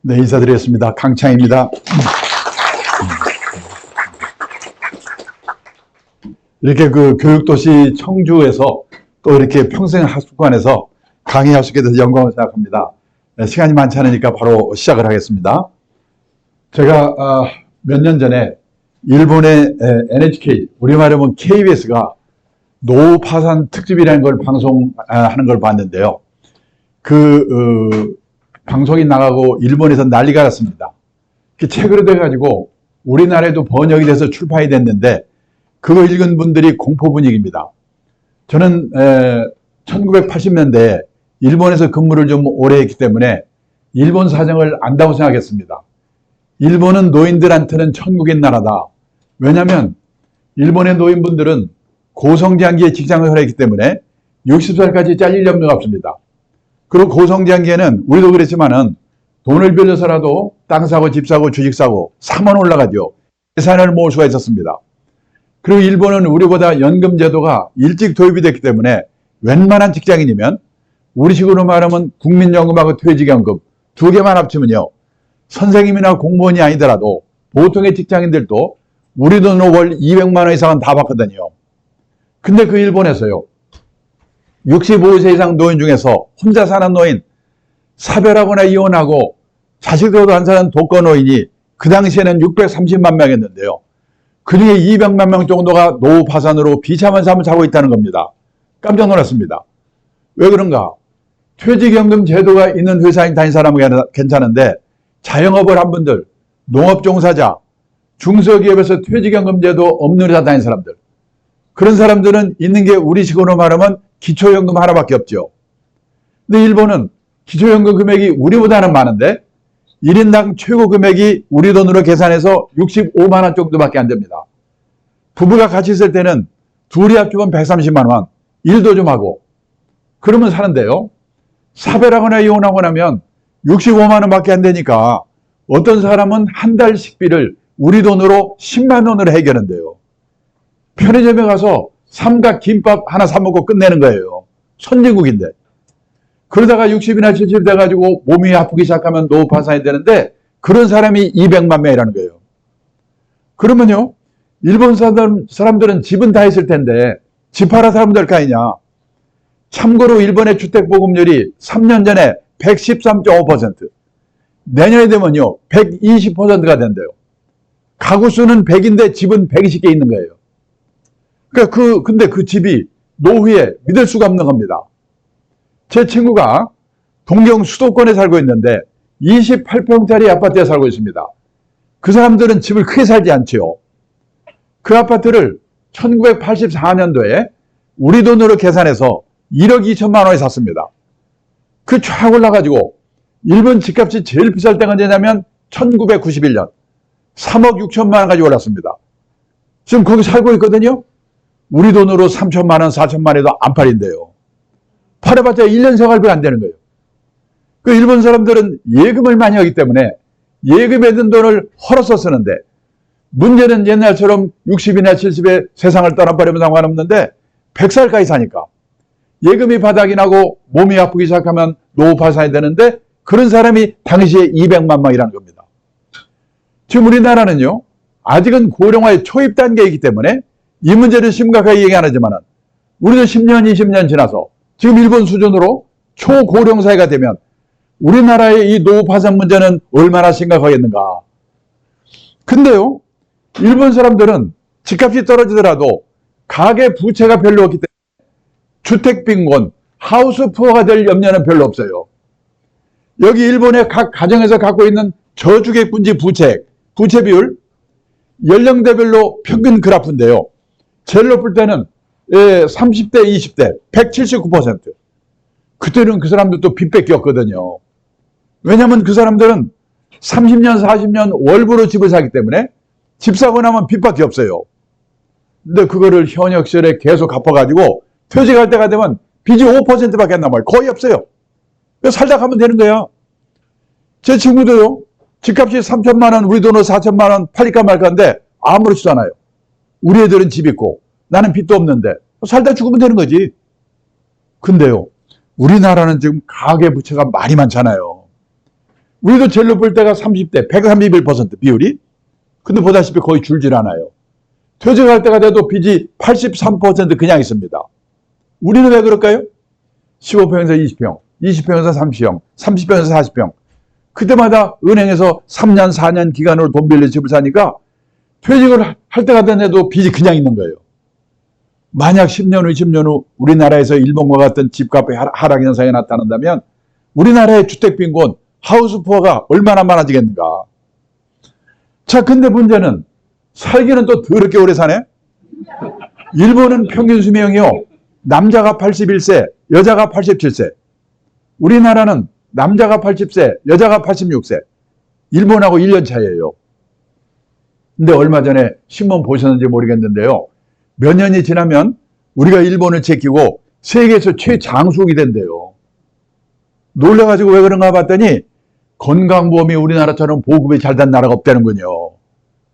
네, 인사드리겠습니다. 강창입니다. 이렇게 그 교육도시 청주에서 또 이렇게 평생학습관에서 강의할 수 있게 돼서 영광을 생각합니다. 네, 시간이 많지 않으니까 바로 시작을 하겠습니다. 제가 몇 년 전에 일본의 NHK, 우리말로 하면 KBS가 노후 파산 특집이라는 걸 방송하는 걸 봤는데요. 방송이 나가고 일본에서 난리가 났습니다. 그 책으로 돼가지고 우리나라에도 번역이 돼서 출판이 됐는데 그거 읽은 분들이 공포 분위기입니다. 저는 1980년대에 일본에서 근무를 좀 오래 했기 때문에 일본 사정을 안다고 생각했습니다. 일본은 노인들한테는 천국인 나라다. 왜냐하면 일본의 노인분들은 고성장기에 직장을 했기 때문에 60살까지 잘릴 염려가 없습니다. 그리고 고성장기에는 우리도 그랬지만은 돈을 빌려서라도 땅 사고 집 사고 주식 사고 사면 올라가죠. 예산을 모을 수가 있었습니다. 그리고 일본은 우리보다 연금 제도가 일찍 도입이 됐기 때문에 웬만한 직장인이면 우리식으로 말하면 국민연금하고 퇴직연금 두 개만 합치면요. 선생님이나 공무원이 아니더라도 보통의 직장인들도 우리 돈으로 월 200만 원 이상은 다 받거든요. 근데 그 일본에서요. 65세 이상 노인 중에서 혼자 사는 노인, 사별하거나 이혼하고 자식들도 안 사는 독거 노인이 그 당시에는 630만 명이었는데요. 그중에 200만 명 정도가 노후 파산으로 비참한 삶을 살고 있다는 겁니다. 깜짝 놀랐습니다. 왜 그런가? 퇴직연금 제도가 있는 회사에 다닌 사람은 괜찮은데 자영업을 한 분들, 농업 종사자, 중소기업에서 퇴직연금 제도 없는 회사 다닌 사람들, 그런 사람들은 있는 게 우리식으로 말하면 기초연금 하나밖에 없죠. 근데 일본은 기초연금 금액이 우리보다는 많은데 1인당 최고 금액이 우리 돈으로 계산해서 65만 원 정도밖에 안 됩니다. 부부가 같이 있을 때는 둘이 합치면 130만 원, 일도 좀 하고 그러면 사는데요. 사별하거나 이혼하고 나면 65만 원밖에 안 되니까 어떤 사람은 한 달 식비를 우리 돈으로 10만 원으로 해결한대요. 편의점에 가서 삼각 김밥 하나 사 먹고 끝내는 거예요. 선진국인데. 그러다가 60이나 70 돼가지고 몸이 아프기 시작하면 노후 파산이 되는데 그런 사람이 200만 명이라는 거예요. 그러면요. 일본 사람들은 집은 다 있을 텐데 집 하나 사면 될 거 아니냐. 참고로 일본의 주택보급률이 3년 전에 113.5%, 내년에 되면요 120%가 된대요. 가구 수는 100인데 집은 120개 있는 거예요. 그러니까 근데 그 집이 노후에 믿을 수가 없는 겁니다. 제 친구가 동경 수도권에 살고 있는데 28평짜리 아파트에 살고 있습니다. 그 사람들은 집을 크게 살지 않지요. 그 아파트를 1984년도에 우리 돈으로 계산해서 1억 2천만 원에 샀습니다. 그 쫙 올라가지고 일본 집값이 제일 비쌀 때가 언제냐면 1991년 3억 6천만 원까지 올랐습니다. 지금 거기 살고 있거든요. 우리 돈으로 3천만 원, 4천만 원에도 안 팔린대요. 팔아봤자 1년 생활비 안 되는 거예요. 그 일본 사람들은 예금을 많이 하기 때문에 예금에 든 돈을 헐어서 쓰는데 문제는 옛날처럼 60이나 70에 세상을 떠나버리면 상관없는데 100살까지 사니까 예금이 바닥이 나고 몸이 아프기 시작하면 노후 파산이 되는데 그런 사람이 당시에 200만 명이라는 겁니다. 지금 우리나라는요. 아직은 고령화의 초입 단계이기 때문에 이 문제를 심각하게 얘기 안 하지만 우리도 10년, 20년 지나서 지금 일본 수준으로 초고령 사회가 되면 우리나라의 이 노후 파산 문제는 얼마나 심각하겠는가. 근데요. 일본 사람들은 집값이 떨어지더라도 가계 부채가 별로 없기 때문에 주택빈곤, 하우스 푸어가 될 염려는 별로 없어요. 여기 일본의 각 가정에서 갖고 있는 저주택분지 부채 비율 연령대별로 평균 그래프인데요. 제일 높을 때는 30대, 20대 179%. 그때는 그 사람들도 빚밖에 없거든요. 왜냐하면 그 사람들은 30년, 40년 월부로 집을 사기 때문에 집 사고 나면 빚밖에 없어요. 근데 그거를 현역 시절에 계속 갚아가지고 퇴직할 때가 되면 빚이 5%밖에 안 남아요. 거의 없어요. 살다 가면 되는 거야. 제 친구도요. 집값이 3천만 원, 우리 돈으로 4천만 원 팔릴까 말까인데 아무렇지도 않아요. 우리 애들은 집 있고 나는 빚도 없는데 살다 죽으면 되는 거지. 근데요. 우리나라는 지금 가계부채가 많이 많잖아요. 우리도 제일 높을 때가 30대, 131% 비율이. 근데 보다시피 거의 줄질 않아요. 퇴직할 때가 돼도 빚이 83% 그냥 있습니다. 우리는 왜 그럴까요? 15평에서 20평, 20평에서 30평, 30평에서 40평. 그때마다 은행에서 3년, 4년 기간으로 돈 빌려 집을 사니까 퇴직을 할 때가 돼도 빚이 그냥 있는 거예요. 만약 10년 후, 20년 후 우리나라에서 일본과 같은 집값의 하락 현상이 나타난다면 우리나라의 주택빈곤, 하우스푸어가 얼마나 많아지겠는가. 자, 근데 문제는 살기는 또 더럽게 오래 사네. 일본은 평균 수명이요, 남자가 81세, 여자가 87세. 우리나라는 남자가 80세, 여자가 86세. 일본하고 1년 차이예요. 근데 얼마 전에 신문 보셨는지 모르겠는데요. 몇 년이 지나면 우리가 일본을 제끼고 세계에서 최장수국이 된대요. 놀라가지고 왜 그런가 봤더니 건강보험이 우리나라처럼 보급이 잘 된 나라가 없다는군요.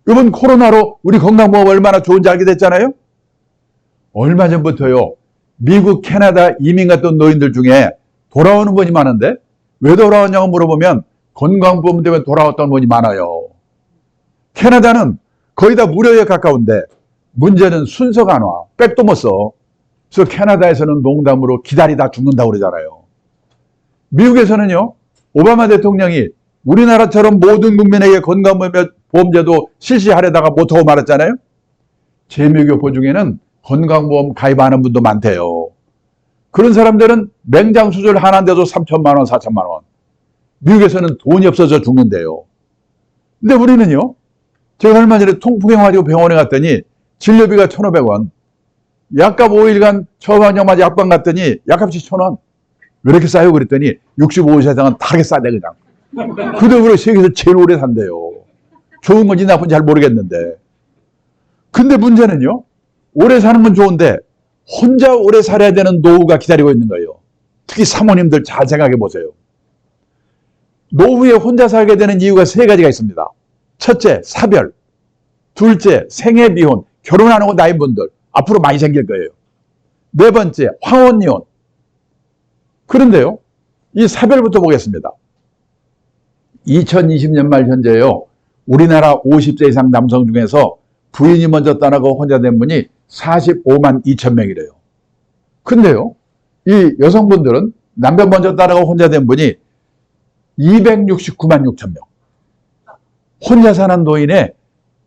이번 코로나로 우리 건강보험 얼마나 좋은지 알게 됐잖아요. 얼마 전부터요, 미국, 캐나다 이민 갔던 노인들 중에 돌아오는 분이 많은데 왜 돌아왔냐고 물어보면 건강보험 때문에 돌아왔던 분이 많아요. 캐나다는 거의 다 무료에 가까운데 문제는 순서가 안 와. 백도 못 써. 그래서 캐나다에서는 농담으로 기다리다 죽는다고 그러잖아요. 미국에서는요, 오바마 대통령이 우리나라처럼 모든 국민에게 건강보험제도 실시하려다가 못하고 말았잖아요. 재미교포 중에는 건강보험 가입하는 분도 많대요. 그런 사람들은 맹장 수술 하나인데도 3천만 원, 4천만 원. 미국에서는 돈이 없어서 죽는데요. 근데 우리는요, 제가 얼마 전에 통풍해 가지고 병원에 갔더니 진료비가 1,500원. 약값 5일간 처방전마저 약방 갔더니 약값이 1,000원. 왜 이렇게 싸요? 그랬더니 65세 이상은 다르게 싸대 그냥. 그 덕으로 세계에서 제일 오래 산대요. 좋은 건지 나쁜지 잘 모르겠는데. 근데 문제는요, 오래 사는 건 좋은데 혼자 오래 살아야 되는 노후가 기다리고 있는 거예요. 특히 사모님들 잘 생각해 보세요. 노후에 혼자 살게 되는 이유가 3가지가 있습니다. 첫째, 사별. 둘째, 생애 미혼. 결혼 안 하고 나인 분들. 앞으로 많이 생길 거예요. 4번째, 황혼이혼. 그런데요, 이 사별부터 보겠습니다. 2020년 말 현재요, 우리나라 50세 이상 남성 중에서 부인이 먼저 떠나고 혼자 된 분이 45만 2천 명이래요. 근데요, 이 여성분들은 남편 먼저 떠나고 혼자 된 분이 269만 6천 명. 혼자 사는 노인의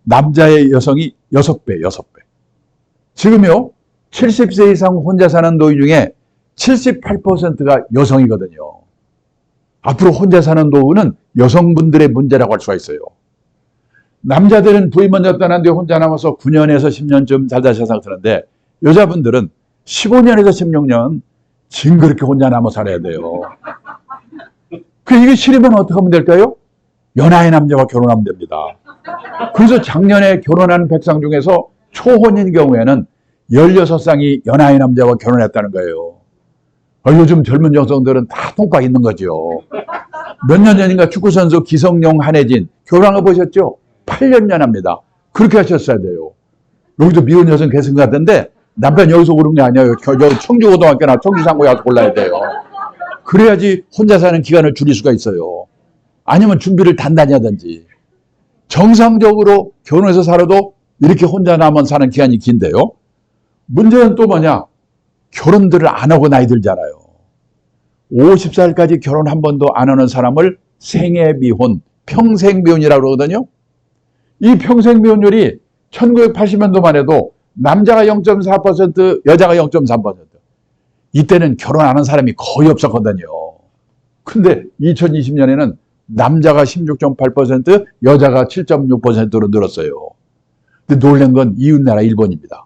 남자의 여성이 6배, 6배. 지금요, 70세 이상 혼자 사는 노인 중에 78%가 여성이거든요. 앞으로 혼자 사는 노후는 여성분들의 문제라고 할 수가 있어요. 남자들은 부인 먼저 떠난 뒤에 혼자 남아서 9년에서 10년쯤 살다 세상 사는데 여자분들은 15년에서 16년 징그럽게 혼자 남아 살아야 돼요. 이게 싫으면 어떻게 하면 될까요? 연하의 남자와 결혼하면 됩니다. 그래서 작년에 결혼한 백상 중에서 초혼인 경우에는 16쌍이 연하의 남자와 결혼했다는 거예요. 요즘 젊은 여성들은 다 통과 있는 거죠. 몇 년 전인가 축구선수 기성용, 한혜진 결혼한 거 보셨죠? 8년 연합니다. 그렇게 하셨어야 돼요. 여기도 미혼 여성 계신 것 같은데 남편 여기서 고른 게 아니에요. 청주고등학교나 청주상고에 가서 골라야 돼요. 그래야지 혼자 사는 기간을 줄일 수가 있어요. 아니면 준비를 단단히 하든지. 정상적으로 결혼해서 살아도 이렇게 혼자 남아 사는 기간이 긴데요. 문제는 또 뭐냐? 결혼들을 안 하고 나이 들잖아요. 50살까지 결혼 한 번도 안 하는 사람을 생애미혼, 평생미혼이라고 그러거든요. 이 평생미혼율이 1980년도만 해도 남자가 0.4%, 여자가 0.3%. 이때는 결혼 안 한 사람이 거의 없었거든요. 근데 2020년에는 남자가 16.8%, 여자가 7.6%로 늘었어요. 근데 놀란 건 이웃나라 일본입니다.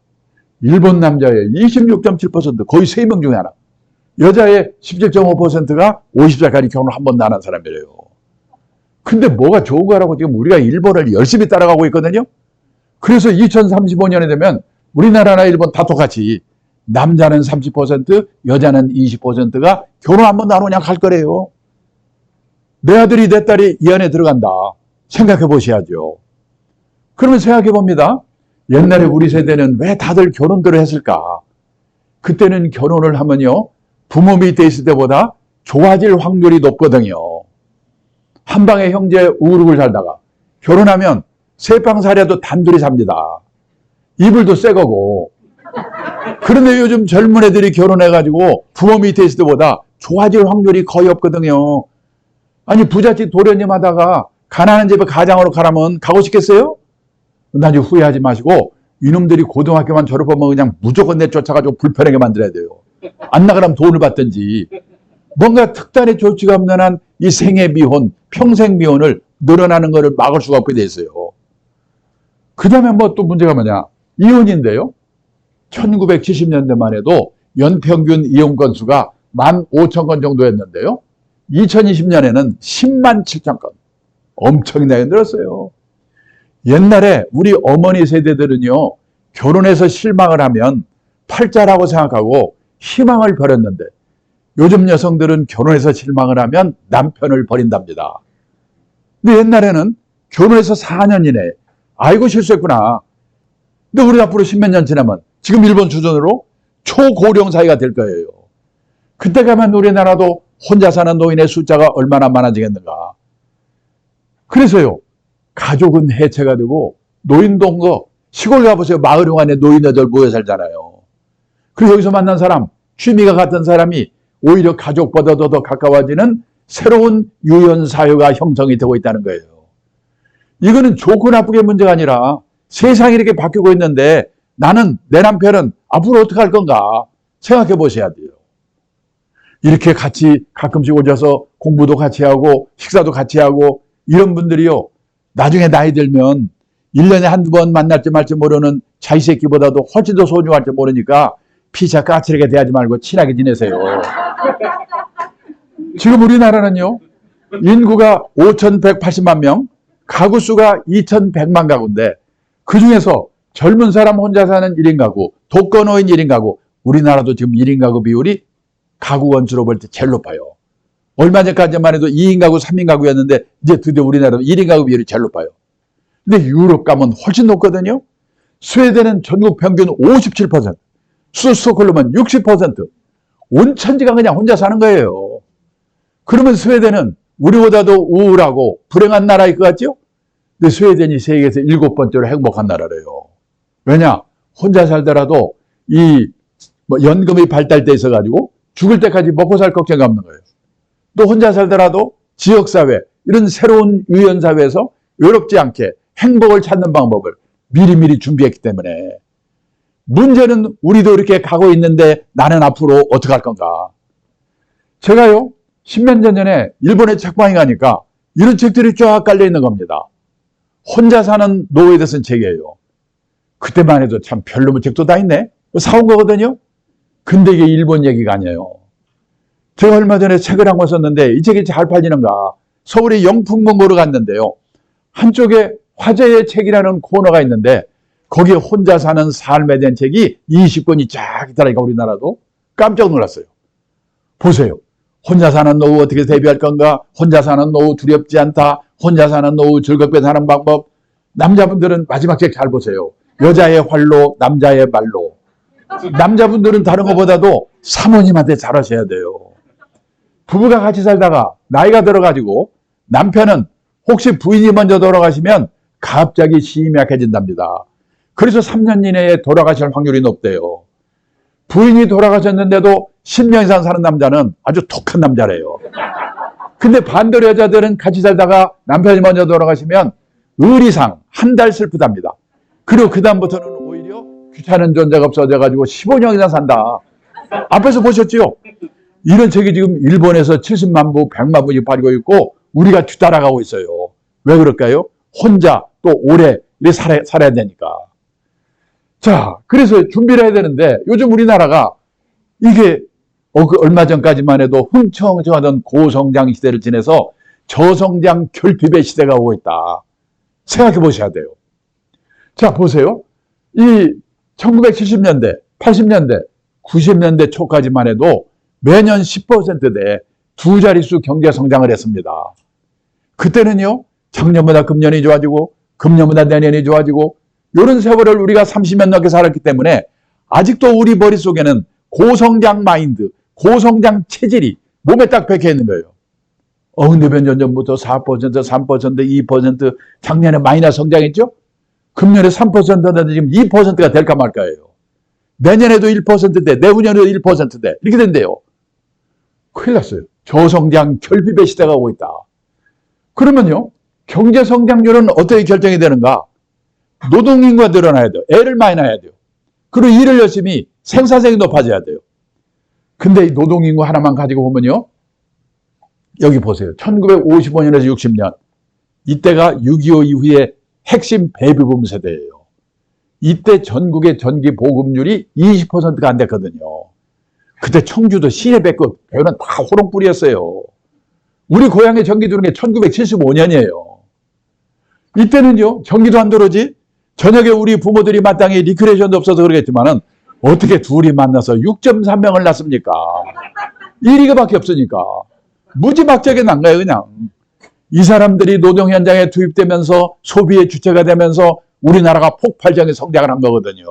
일본 남자의 26.7%, 거의 3명 중에 하나. 여자의 17.5%가 50살까지 결혼을 한 번도 안 한 사람이래요. 근데 뭐가 좋은 거라고 지금 우리가 일본을 열심히 따라가고 있거든요. 그래서 2035년에 되면 우리나라나 일본 다 똑같이 남자는 30%, 여자는 20%가 결혼 한 번도 안 오냐 갈 거래요. 내 아들이 내 딸이 이 안에 들어간다. 생각해 보셔야죠. 그러면 생각해 봅니다. 옛날에 우리 세대는 왜 다들 결혼들을 했을까? 그때는 결혼을 하면요, 부모 밑에 있을 때보다 좋아질 확률이 높거든요. 한 방에 형제 우르고 살다가 결혼하면 세팡살이라도 단둘이 삽니다. 이불도 새 거고. 그런데 요즘 젊은 애들이 결혼해가지고 부모 밑에 있을 때보다 좋아질 확률이 거의 없거든요. 아니 부잣집 도련님 하다가 가난한 집에 가장으로 가라면 가고 싶겠어요? 나중에 후회하지 마시고 이놈들이 고등학교만 졸업하면 그냥 무조건 내쫓아가지고 불편하게 만들어야 돼요. 안 나가려면 돈을 받든지. 뭔가 특단의 조치가 없는 한 이 생애미혼, 평생미혼을 늘어나는 것을 막을 수가 없게 돼 있어요. 그 다음에 뭐 또 문제가 뭐냐. 이혼인데요. 1970년대만 해도 연평균 이혼 건수가 15,000건 정도였는데요. 2020년에는 10만 7천 건. 엄청나게 늘었어요. 옛날에 우리 어머니 세대들은요. 결혼해서 실망을 하면 팔자라고 생각하고 희망을 버렸는데 요즘 여성들은 결혼해서 실망을 하면 남편을 버린답니다. 근데 옛날에는 결혼해서 4년 이내에 아이고 실수했구나. 근데 우리 앞으로 10몇 년 지나면 지금 일본 수준으로 초고령 사회가 될 거예요. 그때 가면 우리나라도 혼자 사는 노인의 숫자가 얼마나 많아지겠는가. 그래서요. 가족은 해체가 되고 노인동거 시골 가보세요. 마을 안에 노인네들 모여 살잖아요. 그리고 여기서 만난 사람, 취미가 같은 사람이 오히려 가족보다도 더 가까워지는 새로운 유연사회가 형성이 되고 있다는 거예요. 이거는 좋고 나쁘게 문제가 아니라 세상이 이렇게 바뀌고 있는데 나는, 내 남편은 앞으로 어떻게 할 건가 생각해 보셔야 돼요. 이렇게 같이 가끔씩 오셔서 공부도 같이 하고 식사도 같이 하고 이런 분들이요. 나중에 나이 들면 1년에 한두 번 만날지 말지 모르는 자기 새끼보다도 훨씬 더 소중할지 모르니까 피차 까칠하게 대하지 말고 친하게 지내세요. 지금 우리나라는요. 인구가 5,180만 명, 가구 수가 2,100만 가구인데 그중에서 젊은 사람 혼자 사는 1인 가구, 독거노인 1인 가구, 우리나라도 지금 1인 가구 비율이 가구 원수로 볼 때 제일 높아요. 얼마 전까지만 해도 2인 가구, 3인 가구였는데 이제 드디어 우리나라도 1인 가구 비율이 제일 높아요. 근데 유럽 가면 훨씬 높거든요. 스웨덴은 전국 평균 57%, 스톡홀름은 60%, 온천지가 그냥 혼자 사는 거예요. 그러면 스웨덴은 우리보다도 우울하고 불행한 나라일 것 같죠? 근데 스웨덴이 세계에서 7번째로 행복한 나라래요. 왜냐? 혼자 살더라도 이 연금이 발달돼 있어가지고 죽을 때까지 먹고 살 걱정이 없는 거예요. 또 혼자 살더라도 지역사회, 이런 새로운 유연사회에서 외롭지 않게 행복을 찾는 방법을 미리미리 준비했기 때문에 문제는 우리도 이렇게 가고 있는데 나는 앞으로 어떻게 할 건가. 제가요 10몇 년 전에 일본에 책방에 가니까 이런 책들이 쫙 깔려 있는 겁니다. 혼자 사는 노후에 대해서 쓴 책이에요. 그때만 해도 참 별로면 책도 다 있네. 사온 거거든요. 근데 이게 일본 얘기가 아니에요. 제가 얼마 전에 책을 한 권 썼는데 이 책이 잘 팔리는가. 서울의 영풍문고로 갔는데요. 한쪽에 화제의 책이라는 코너가 있는데 거기에 혼자 사는 삶에 대한 책이 20권이 쫙 있더라니까. 우리나라도 깜짝 놀랐어요. 보세요. 혼자 사는 노후 어떻게 대비할 건가? 혼자 사는 노후 두렵지 않다. 혼자 사는 노후 즐겁게 사는 방법. 남자분들은 마지막 책 잘 보세요. 여자의 활로 남자의 말로. 남자분들은 다른 것보다도 사모님한테 잘하셔야 돼요. 부부가 같이 살다가 나이가 들어가지고 남편은 혹시 부인이 먼저 돌아가시면 갑자기 심이 약해진답니다. 그래서 3년 이내에 돌아가실 확률이 높대요. 부인이 돌아가셨는데도 10년 이상 사는 남자는 아주 독한 남자래요. 근데 반대로 여자들은 같이 살다가 남편이 먼저 돌아가시면 의리상 한 달 슬프답니다. 그리고 그 다음부터는 오히려 귀찮은 존재가 없어져가지고 15년 이상 산다. 앞에서 보셨죠? 이런 책이 지금 일본에서 70만 부, 100만 부씩 팔리고 있고 우리가 뒤따라가고 있어요. 왜 그럴까요? 혼자 또 오래 살아야 되니까. 자, 그래서 준비를 해야 되는데 요즘 우리나라가 이게 얼마 전까지만 해도 흥청흥청하던 고성장 시대를 지내서 저성장 결핍의 시대가 오고 있다. 생각해 보셔야 돼요. 자, 보세요. 이 1970년대, 80년대, 90년대 초까지만 해도 매년 10%대 두 자릿수 경제 성장을 했습니다. 그때는요, 작년보다 금년이 좋아지고, 금년보다 내년이 좋아지고, 이런 세월을 우리가 30년 넘게 살았기 때문에 아직도 우리 머릿속에는 고성장 마인드, 고성장 체질이 몸에 딱 박혀 있는 거예요. 근데 몇 년 전부터 4%, 3%, 2% 작년에 마이너스 성장했죠? 금년에 3%인데 지금 2%가 될까 말까예요. 내년에도 1%대, 내후년에도 1%대. 이렇게 된대요. 큰일 났어요. 저성장 결핍의 시대가 오고 있다. 그러면요, 경제 성장률은 어떻게 결정이 되는가? 노동인구가 늘어나야 돼요. 애를 많이 낳아야 돼요. 그리고 일을 열심히 생산성이 높아져야 돼요. 근데 이 노동인구 하나만 가지고 보면요, 여기 보세요. 1955년에서 60년. 이때가 6.25 이후에 핵심 베이비붐 세대예요. 이때 전국의 전기 보급률이 20%가 안 됐거든요. 그때 청주도 시내백급 배우는 다 호롱불이었어요. 우리 고향에 전기 들어온 게 1975년이에요. 이때는요, 전기도 안 들어오지? 저녁에 우리 부모들이 마땅히 리크레이션도 없어서 그러겠지만은 어떻게 둘이 만나서 6.3명을 낳습니까? 1위가밖에 없으니까. 무지막지하게 난 거예요, 그냥. 이 사람들이 노동 현장에 투입되면서 소비의 주체가 되면서 우리나라가 폭발적인 성장을 한 거거든요.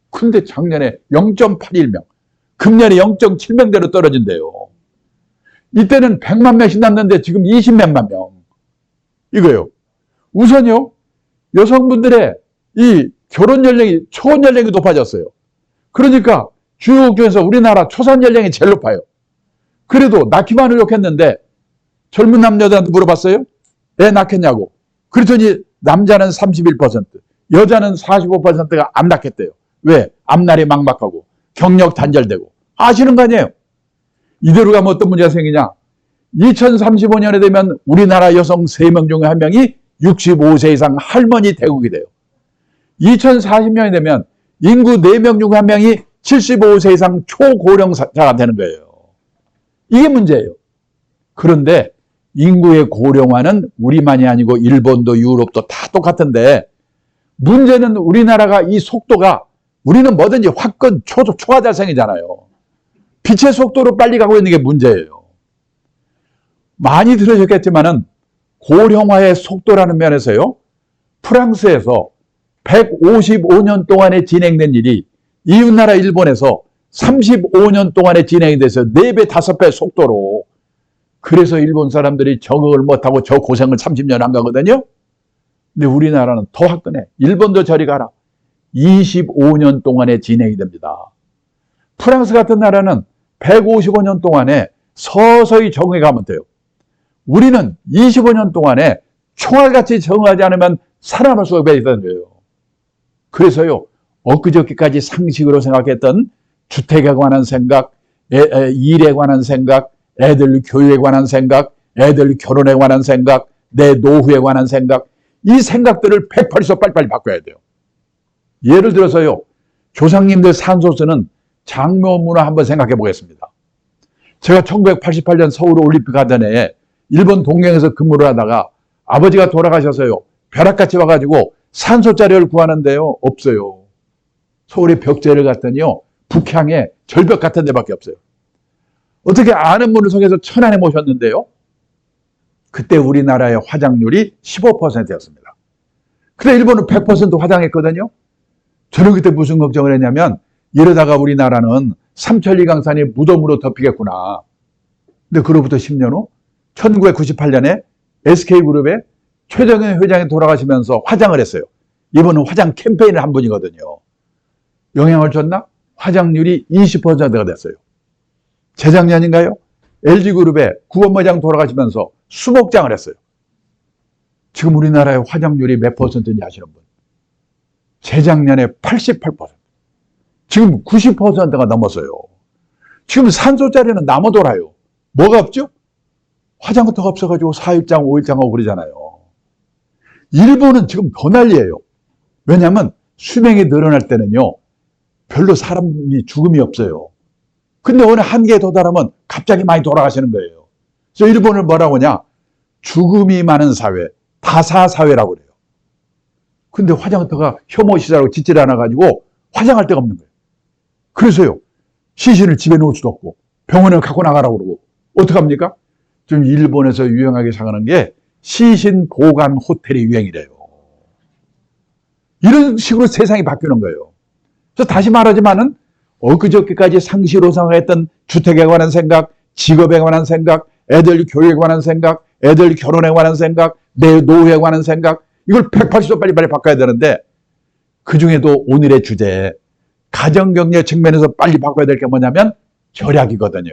근데 작년에 0.81명, 금년에 0.7명대로 떨어진대요. 이때는 100만 명씩 낳는데 지금 20몇만 명. 이거요. 우선요, 여성분들의 이 결혼 연령이, 초혼 연령이 높아졌어요. 그러니까 주요국 중에서 우리나라 초산 연령이 제일 높아요. 그래도 낳기만 노력했는데 젊은 남녀들한테 물어봤어요. 애 낳겠냐고. 그랬더니 남자는 31%, 여자는 45%가 안 낳겠대요. 왜? 앞날이 막막하고 경력 단절되고. 아시는 거 아니에요? 이대로 가면 어떤 문제가 생기냐? 2035년에 되면 우리나라 여성 3명 중에 1명이 65세 이상 할머니 대국이 돼요. 2040년이 되면 인구 4명 중 1명이 75세 이상 초고령자가 되는 거예요. 이게 문제예요. 그런데 인구의 고령화는 우리만이 아니고 일본도 유럽도 다 똑같은데, 문제는 우리나라가 이 속도가, 우리는 뭐든지 화끈 초과자생이잖아요. 빛의 속도로 빨리 가고 있는 게 문제예요. 많이 들으셨겠지만은 고령화의 속도라는 면에서요, 프랑스에서 155년 동안에 진행된 일이 이웃나라 일본에서 35년 동안에 진행이 돼서 4배, 5배 속도로. 그래서 일본 사람들이 적응을 못하고 저 고생을 30년 한 거거든요. 근데 우리나라는 더 화끈해. 일본도 저리 가라. 25년 동안에 진행이 됩니다. 프랑스 같은 나라는 155년 동안에 서서히 적응해 가면 돼요. 우리는 25년 동안에 총알같이 적응하지 않으면 살아날 수가 있다는 거예요. 그래서요, 엊그저께까지 상식으로 생각했던 주택에 관한 생각, 일에 관한 생각, 애들 교육에 관한 생각, 애들 결혼에 관한 생각, 내 노후에 관한 생각, 이 생각들을 180도 빨리빨리 바꿔야 돼요. 예를 들어서요, 조상님들 산소수는 장묘 문화 한번 생각해 보겠습니다. 제가 1988년 서울 올림픽 하던 해에 일본 동경에서 근무를 하다가 아버지가 돌아가셔서요, 벼락같이 와가지고 산소 자료를 구하는데요, 없어요. 서울의 벽제를 갔더니요, 북향에 절벽 같은 데밖에 없어요. 어떻게 아는 분을 속에서 천안에 모셨는데요, 그때 우리나라의 화장률이 15%였습니다. 근데 일본은 100% 화장했거든요. 저는 그때 무슨 걱정을 했냐면, 이러다가 우리나라는 삼천리 강산이 무덤으로 덮이겠구나. 근데 그로부터 10년 후 1998년에 SK그룹의 최정현 회장이 돌아가시면서 화장을 했어요. 이번은 화장 캠페인을 한 분이거든요. 영향을 줬나? 화장률이 20%가 됐어요. 재작년인가요? LG그룹의 구본회장 돌아가시면서 수목장을 했어요. 지금 우리나라의 화장률이 몇 %인지 아시는 분? 재작년에 88%. 지금 90%가 넘었어요. 지금 산소자리는 남아 돌아요. 뭐가 없죠? 화장터가 없어가지고 4일장, 5일장 하고 그러잖아요. 일본은 지금 더 난리예요. 왜냐하면 수명이 늘어날 때는요, 별로 사람이 죽음이 없어요. 근데 어느 한계에 도달하면 갑자기 많이 돌아가시는 거예요. 그래서 일본을 뭐라고 하냐? 죽음이 많은 사회, 다사사회라고 그래요. 근데 화장터가 혐오시설하고 짓질 않아가지고 화장할 데가 없는 거예요. 그래서요, 시신을 집에 놓을 수도 없고 병원에 갖고 나가라고 그러고. 어떡합니까? 지금 일본에서 유행하게 생각하는 게 시신 보관 호텔이 유행이래요. 이런 식으로 세상이 바뀌는 거예요. 그래서 다시 말하지만은 엊그저께까지 상식으로 생각했던 주택에 관한 생각, 직업에 관한 생각, 애들 교육에 관한 생각, 애들 결혼에 관한 생각, 내 노후에 관한 생각, 이걸 180도 빨리빨리 바꿔야 되는데, 그 중에도 오늘의 주제, 가정경제 측면에서 빨리 바꿔야 될 게 뭐냐면 절약이거든요.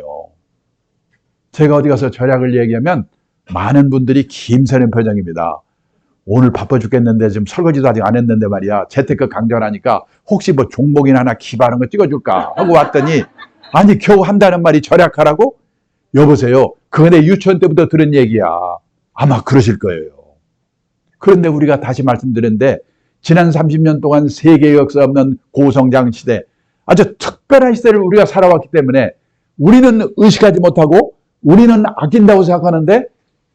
제가 어디 가서 절약을 얘기하면 많은 분들이 김새는 표정입니다. 오늘 바빠 죽겠는데 지금 설거지도 아직 안 했는데 말이야. 재테크 강좌를 하니까 혹시 뭐 종목이나 하나 기발한 거 찍어줄까 하고 왔더니, 아니 겨우 한다는 말이 절약하라고? 여보세요. 그거 내 유치원 때부터 들은 얘기야. 아마 그러실 거예요. 그런데 우리가 다시 말씀드렸는데, 지난 30년 동안 세계 역사 없는 고성장 시대, 아주 특별한 시대를 우리가 살아왔기 때문에 우리는 의식하지 못하고 우리는 아낀다고 생각하는데,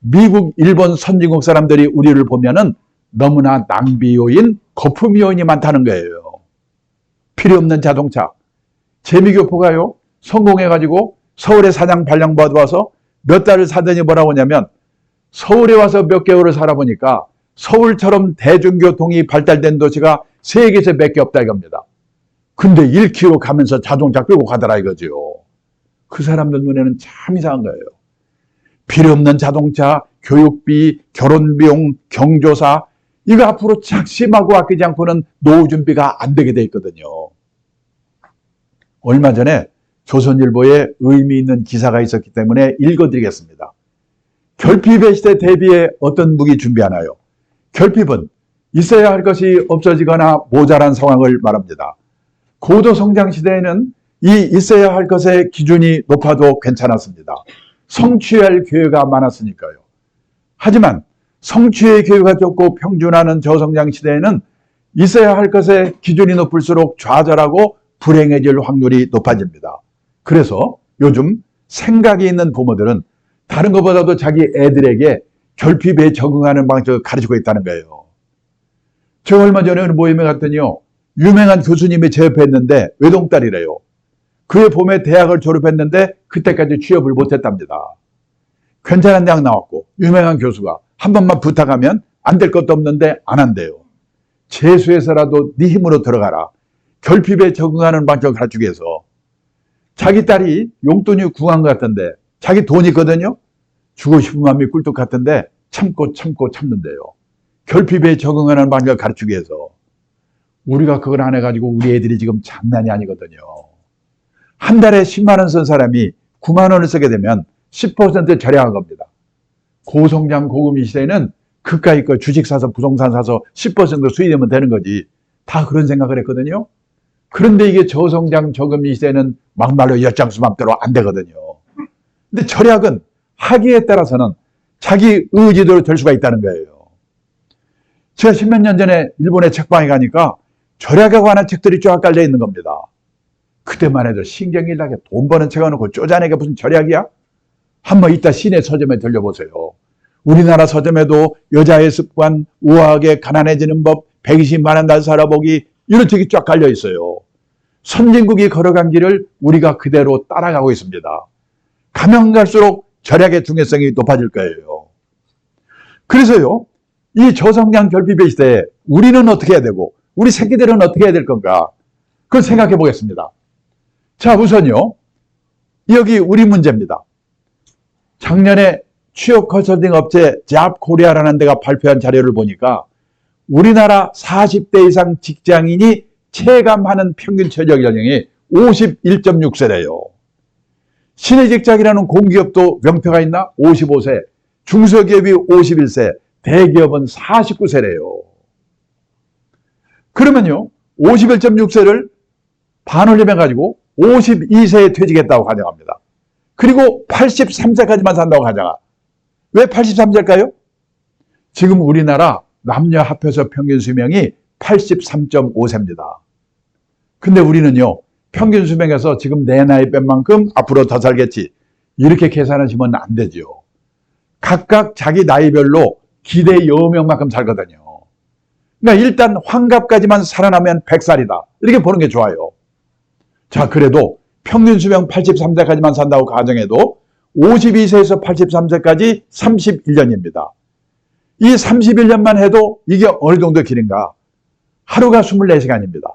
미국, 일본 선진국 사람들이 우리를 보면은 너무나 낭비 요인, 거품 요인이 많다는 거예요. 필요 없는 자동차. 재미교포가요, 성공해가지고 서울에 사장 발령 받아와서 몇 달을 사더니 뭐라고 하냐면, 서울에 와서 몇 개월을 살아보니까 서울처럼 대중교통이 발달된 도시가 세계에서 몇 개 없다 이겁니다. 근데 1km 가면서 자동차 끌고 가더라 이거죠. 그 사람들 눈에는 참 이상한 거예요. 필요 없는 자동차, 교육비, 결혼비용, 경조사, 이거 앞으로 작심하고 아끼지 않고는 노후 준비가 안 되게 돼 있거든요. 얼마 전에 조선일보에 의미 있는 기사가 있었기 때문에 읽어드리겠습니다. 결핍의 시대 대비해 어떤 무기 준비하나요? 결핍은 있어야 할 것이 없어지거나 모자란 상황을 말합니다. 고도성장 시대에는 이 있어야 할 것의 기준이 높아도 괜찮았습니다. 성취할 기회가 많았으니까요. 하지만 성취의 기회가 적고 평준화는 저성장 시대에는 있어야 할 것의 기준이 높을수록 좌절하고 불행해질 확률이 높아집니다. 그래서 요즘 생각이 있는 부모들은 다른 것보다도 자기 애들에게 결핍에 적응하는 방식을 가르치고 있다는 거예요. 제가 얼마 전에 어느 모임에 갔더니요, 유명한 교수님이 제 옆에 있는데 외동딸이래요. 그해 봄에 대학을 졸업했는데 그때까지 취업을 못했답니다. 괜찮은 대학 나왔고 유명한 교수가 한 번만 부탁하면 안 될 것도 없는데 안 한대요. 재수해서라도 네 힘으로 들어가라. 결핍에 적응하는 방식을 가르치기 위해서. 자기 딸이 용돈이 궁한 것 같은데, 자기 돈이 있거든요. 주고 싶은 마음이 꿀떡 같은데 참고 참는데요. 결핍에 적응하는 방식을 가르치기 위해서. 우리가 그걸 안 해가지고 우리 애들이 지금 장난이 아니거든요. 한 달에 10만 원 쓴 사람이 9만 원을 쓰게 되면 10% 절약한 겁니다. 고성장 고금리 시대에는 그까이 거 주식 사서 부동산 사서 10% 수익되면 되는 거지. 다 그런 생각을 했거든요. 그런데 이게 저성장 저금리 시대에는 막말로 엿장수 맘대로 안 되거든요. 근데 절약은 하기에 따라서는 자기 의지대로 될 수가 있다는 거예요. 제가 10몇 년 전에 일본에 책방에 가니까 절약에 관한 책들이 쫙 깔려 있는 겁니다. 그때만 해도 신경이 나게 돈 버는 책 해놓고 쪼잔하게 무슨 절약이야? 한번 이따 시내 서점에 들려보세요. 우리나라 서점에도 여자의 습관, 우아하게 가난해지는 법, 120만 원 날 살아보기, 이런 책이 쫙 깔려 있어요. 선진국이 걸어간 길을 우리가 그대로 따라가고 있습니다. 가면 갈수록 절약의 중요성이 높아질 거예요. 그래서요, 이 저성장 결핍의 시대에 우리는 어떻게 해야 되고 우리 새끼들은 어떻게 해야 될 건가? 그걸 생각해 보겠습니다. 자, 우선요, 여기 우리 문제입니다. 작년에 취업 컨설팅 업체 잡코리아라는 데가 발표한 자료를 보니까 우리나라 40대 이상 직장인이 체감하는 평균 취업 연령이 51.6세래요. 신의직장이라는 공기업도 명표가 있나? 55세, 중소기업이 51세, 대기업은 49세래요. 그러면요, 51.6세를 반올림해가지고 52세에 퇴직했다고 가정합니다. 그리고 83세까지만 산다고 가정하. 왜 83세일까요? 지금 우리나라 남녀 합해서 평균 수명이 83.5세입니다. 근데 우리는요, 평균 수명에서 지금 내 나이 뺀 만큼 앞으로 더 살겠지, 이렇게 계산하시면 안 되죠. 각각 자기 나이별로 기대 여명만큼 살거든요. 그러니까 일단 환갑까지만 살아나면 100살이다. 이렇게 보는 게 좋아요. 자, 그래도 평균 수명 83세까지만 산다고 가정해도 52세에서 83세까지 31년입니다. 이 31년만 해도 이게 어느 정도 길인가? 하루가 24시간입니다.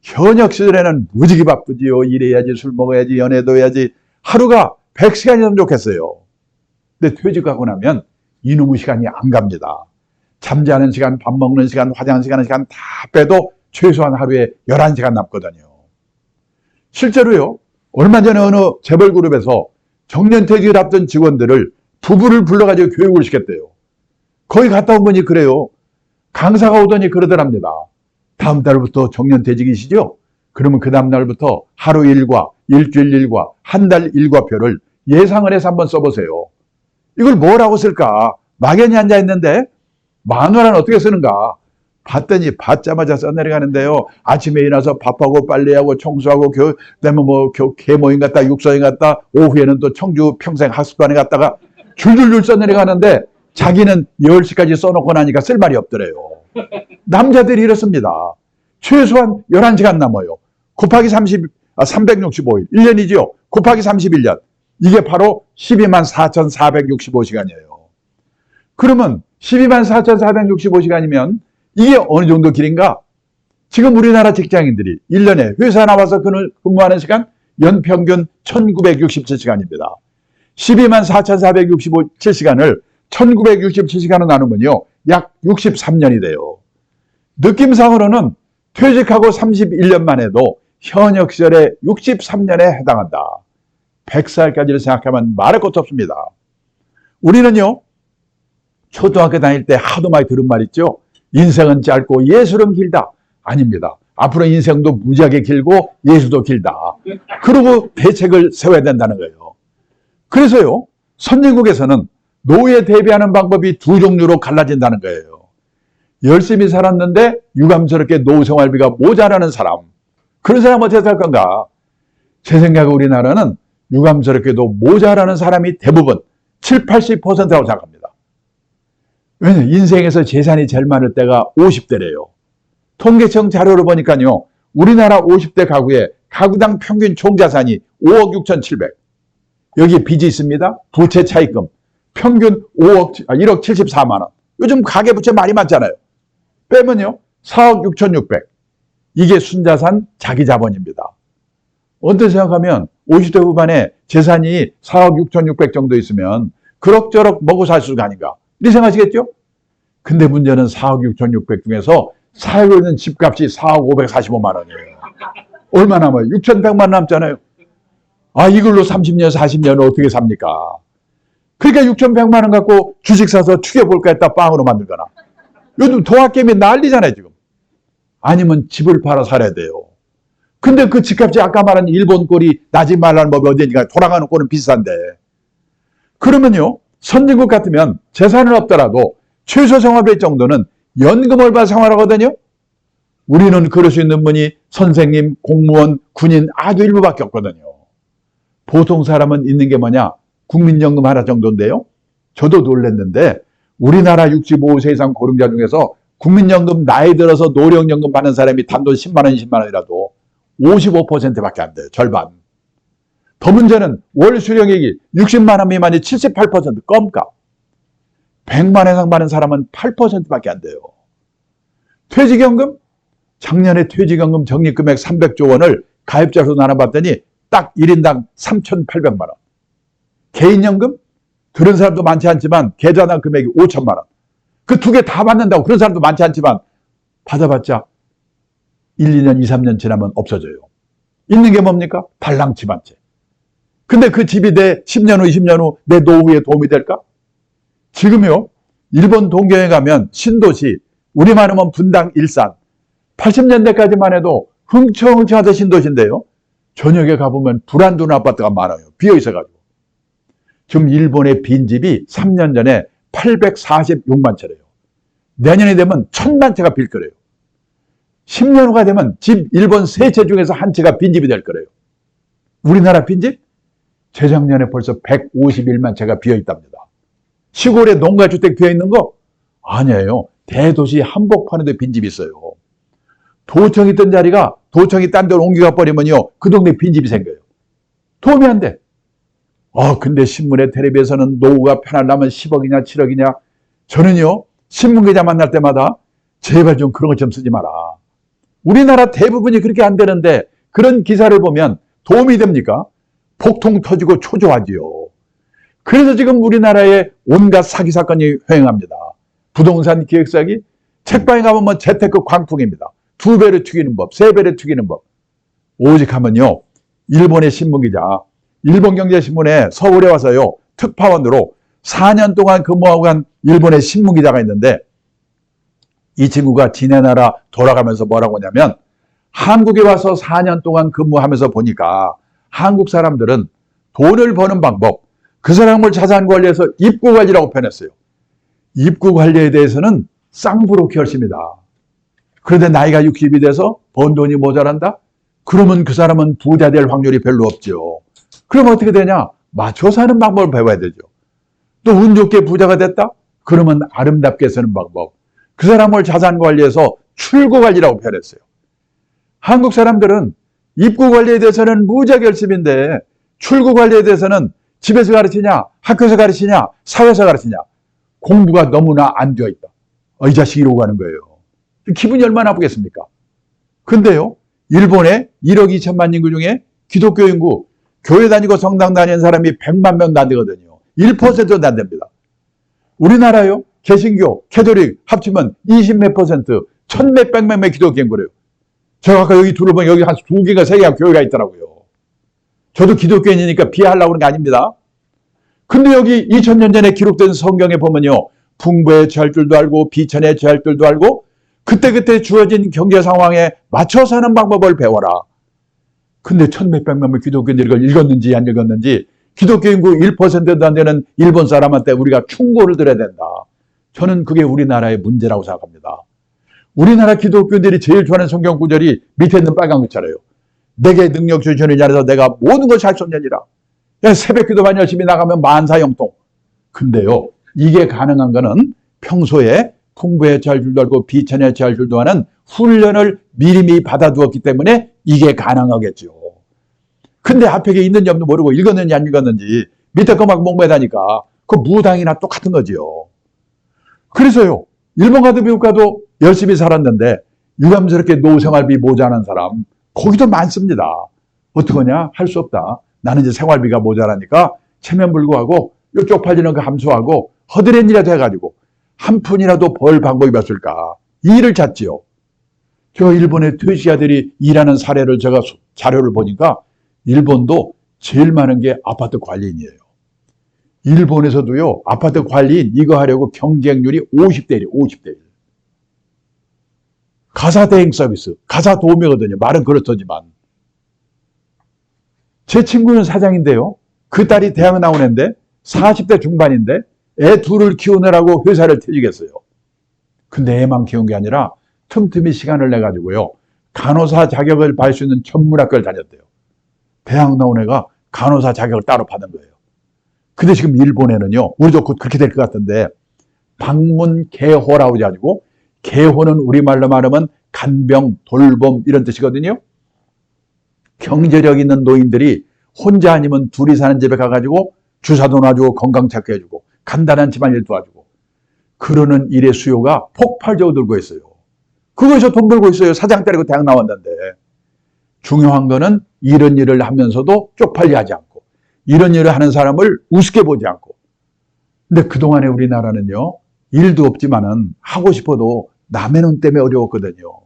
현역 시절에는 무지개 바쁘지요. 일해야지, 술 먹어야지, 연애도 해야지. 하루가 100시간이면 좋겠어요. 근데 퇴직하고 나면 이놈의 시간이 안 갑니다. 잠자는 시간, 밥 먹는 시간, 화장하는 시간 다 빼도 최소한 하루에 11시간 남거든요. 실제로요, 얼마 전에 어느 재벌그룹에서 정년퇴직을 앞둔 직원들을 부부를 불러가지고 교육을 시켰대요. 거기 갔다 온 분이 그래요. 강사가 오더니 그러더랍니다. 다음 달부터 정년퇴직이시죠? 그러면 그 다음 날부터 하루 일과, 일주일 일과, 한 달 일과표를 예상을 해서 한번 써보세요. 이걸 뭐라고 쓸까? 막연히 앉아있는데 마누라는 어떻게 쓰는가? 봤더니 받자마자 써내려가는데요. 아침에 일어나서 밥하고 빨래하고 청소하고 그다음에 개모임 갔다 육서임 갔다 오후에는 또 청주 평생 학습반에 갔다가 줄줄줄 써내려가는데 자기는 10시까지 써놓고 나니까 쓸 말이 없더래요. 남자들이 이렇습니다. 최소한 11시간 남아요. 곱하기 365일. 1년이죠. 곱하기 31년. 이게 바로 124,465시간이에요. 그러면 124,465시간이면 이게 어느 정도 길인가? 지금 우리나라 직장인들이 1년에 회사 나와서 근무하는 시간 연평균 1967시간입니다. 124,467시간을 1967시간으로 나누면요. 약 63년이 돼요. 느낌상으로는 퇴직하고 31년만 해도 현역 시절의 63년에 해당한다. 100살까지를 생각하면 말할 것도 없습니다. 우리는요, 초등학교 다닐 때 하도 많이 들은 말 있죠? 인생은 짧고 예술은 길다. 아닙니다. 앞으로 인생도 무지하게 길고 예술도 길다. 그러고 대책을 세워야 된다는 거예요. 그래서요, 선진국에서는 노후에 대비하는 방법이 두 종류로 갈라진다는 거예요. 열심히 살았는데 유감스럽게 노후 생활비가 모자라는 사람. 그런 사람 어떻게 할 건가? 제 생각에 우리나라는 유감스럽게도 모자라는 사람이 대부분 7, 80%라고 생각합니다. 왜냐하면 인생에서 재산이 제일 많을 때가 50대래요. 통계청 자료를 보니까요. 우리나라 50대 가구의 가구당 평균 총자산이 5억 6,700. 여기에 빚이 있습니다. 부채 차입금. 평균 1억 74만 원. 요즘 가계부채 많이 많잖아요. 빼면요. 4억 6,600. 이게 순자산 자기자본입니다. 어떻게 생각하면 50대 후반에 재산이 4억 6,600 정도 있으면 그럭저럭 먹고 살 수가 아닌가. 이렇게 생각하시겠죠? 근데 문제는 4억 6,600 중에서 살고 있는 집값이 4억 545만 원이에요. 얼마 남아요? 6,100만 남잖아요. 아, 이걸로 30년, 40년을 어떻게 삽니까? 그러니까 6,100만 원 갖고 주식 사서 튀겨볼까 했다 빵으로 만들거나. 요즘 도학개미 난리잖아요, 지금. 아니면 집을 팔아 살아야 돼요. 근데 그 집값이 아까 말한 일본 꼴이 나지 말라는 법이 어디니까 돌아가는 꼴은 비싼데. 그러면요, 선진국 같으면 재산은 없더라도 최소 생활비 정도는 연금을 받아 생활하거든요. 우리는 그럴 수 있는 분이 선생님, 공무원, 군인 아주 일부밖에 없거든요. 보통 사람은 있는 게 뭐냐? 국민연금 하나 정도인데요. 저도 놀랐는데 우리나라 65세 이상 고령자 중에서 국민연금 나이 들어서 노령연금 받는 사람이 단돈 10만 원, 20만 원이라도 55%밖에 안 돼요. 절반. 더 문제는 월 수령액이 60만 원 미만이 78% 껌값. 100만 원 이상 받는 사람은 8%밖에 안 돼요. 퇴직연금? 작년에 퇴직연금 적립금액 300조 원을 가입자 수 나눠봤더니 딱 1인당 3,800만 원. 개인연금? 그런 사람도 많지 않지만 계좌당 금액이 5천만 원. 그 두 개 다 받는다고 그런 사람도 많지 않지만 받아봤자 1, 2년, 2, 3년 지나면 없어져요. 있는 게 뭡니까? 달랑집 한 채. 근데 그 집이 내 10년 후, 20년 후 내 노후에 도움이 될까? 지금요, 일본 동경에 가면 신도시, 우리만 하면 분당, 일산, 80년대까지만 해도 흥청흥청하던 신도시인데요. 저녁에 가보면 불 안 들어오는 아파트가 많아요. 비어있어가지고. 지금 일본의 빈집이 3년 전에 846만 채래요. 내년이 되면 1,000만 채가 빌 거래요. 10년 후가 되면 집 일본 세 채 중에서 한 채가 빈집이 될 거래요. 우리나라 빈집? 재작년에 벌써 151만 채가 비어있답니다. 시골에 농가주택 비어있는 거? 아니에요. 대도시 한복판에도 빈집이 있어요. 도청이 있던 자리가 도청이 딴 데로 옮겨가 버리면요. 그 동네 빈집이 생겨요. 도움이 안 돼. 근데 신문에 텔레비에서는 노후가 편하려면 10억이냐 7억이냐. 저는요, 신문기자 만날 때마다 제발 좀 그런 것 좀 쓰지 마라. 우리나라 대부분이 그렇게 안 되는데 그런 기사를 보면 도움이 됩니까? 복통 터지고 초조하지요. 그래서 지금 우리나라에 온갖 사기 사건이 횡행합니다. 부동산 기획 사기, 책방에 가면 뭐 재테크 광풍입니다. 2배를 튀기는 법, 3배를 튀기는 법. 오직 하면요, 일본의 신문기자, 일본경제신문에 서울에 와서요, 특파원으로 4년 동안 근무하고 간 일본의 신문기자가 있는데, 이 친구가 지네 나라 돌아가면서 뭐라고 하냐면, 한국에 와서 4년 동안 근무하면서 보니까 한국 사람들은 돈을 버는 방법, 그 사람을 자산 관리해서 입구 관리라고 표현했어요. 입구 관리에 대해서는 쌍브로키얼십니다. 그런데 나이가 60이 돼서 번 돈이 모자란다? 그러면 그 사람은 부자 될 확률이 별로 없죠. 그럼 어떻게 되냐? 맞춰 사는 방법을 배워야 되죠. 또 운 좋게 부자가 됐다? 그러면 아름답게 쓰는 방법. 그 사람을 자산 관리해서 출구 관리라고 표현했어요. 한국 사람들은 입구 관리에 대해서는 무자결심인데 출구 관리에 대해서는 집에서 가르치냐, 학교에서 가르치냐, 사회에서 가르치냐. 공부가 너무나 안 되어 있다. 이 자식 이러고 가는 거예요. 기분이 얼마나 나쁘겠습니까? 근데요, 일본에 1억 2천만 인구 중에 기독교 인구, 교회 다니고 성당 다니는 사람이 100만 명도 안 되거든요. 1%도 안 됩니다. 우리나라요, 개신교, 캐톨릭 합치면 20몇 %, 1000몇백 명의 기독교 인구래요. 제가 아까 여기 둘을 보면 여기 한 2개가 3개가 교회가 있더라고요. 저도 기독교인이니까 비하하려고 그런 게 아닙니다. 근데 여기 2000년 전에 기록된 성경에 보면요, 풍부에 처할 줄도 알고 비천에 처할 줄도 알고 그때그때 주어진 경제 상황에 맞춰 사는 방법을 배워라. 근데 1000몇백 명의 기독교인들이 이걸 읽었는지 안 읽었는지 기독교 인구 1%도 안 되는 일본 사람한테 우리가 충고를 드려야 된다. 저는 그게 우리나라의 문제라고 생각합니다. 우리나라 기독교인들이 제일 좋아하는 성경 구절이 밑에 있는 빨간 글자래요. 내게 능력 주시는 자에서 내가 모든 것을 할 수 없느니라. 새벽 기도만 열심히 나가면 만사형통. 근데요, 이게 가능한 거는 평소에 풍부에 처할 줄도 알고 비천에 처할 줄도 아는 훈련을 미리미리 받아두었기 때문에 이게 가능하겠죠. 근데 앞에 있는지 없는지 모르고 읽었는지 안 읽었는지 밑에 거 막 목매다니까 그 무당이나 똑같은 거지요. 그래서요, 일본 가도 미국 가도 열심히 살았는데 유감스럽게 노생활비 모자란 사람 거기도 많습니다. 어떡하냐? 할 수 없다. 나는 이제 생활비가 모자라니까 체면불구하고 이쪽 팔리는 거 감수하고 허드렛 일이라도 해가지고 한 푼이라도 벌 방법이 없을까? 이 일을 찾지요. 저 일본의 퇴직자들이 일하는 사례를 제가 자료를 보니까 일본도 제일 많은 게 아파트 관리인이에요. 일본에서도요, 아파트 관리인 이거 하려고 경쟁률이 50대 1, 50대 1. 가사 대행 서비스, 가사 도우미거든요. 말은 그렇더지만. 제 친구는 사장인데요. 그 딸이 대학 나온 애인데 40대 중반인데 애 둘을 키우느라고 회사를 퇴직했어요. 근데 애만 키운 게 아니라 틈틈이 시간을 내가지고요, 간호사 자격을 받을 수 있는 전문학교를 다녔대요. 대학 나온 애가 간호사 자격을 따로 받은 거예요. 근데 지금 일본에는요, 우리도 곧 그렇게 될 것 같은데 방문개호라고 해가지고, 개호는 우리말로 말하면 간병, 돌봄 이런 뜻이거든요. 경제력 있는 노인들이 혼자 아니면 둘이 사는 집에 가가지고 주사도 놔주고 건강 체크해주고 간단한 집안일 도와주고 그러는 일의 수요가 폭발적으로 늘고 있어요. 그거에서 돈 벌고 있어요. 사장 때리고 대학 나왔는데. 중요한 거는 이런 일을 하면서도 쪽팔리 하지 않고 이런 일을 하는 사람을 우습게 보지 않고. 근데 그동안에 우리나라는요, 일도 없지만은 하고 싶어도 남의 눈 때문에 어려웠거든요.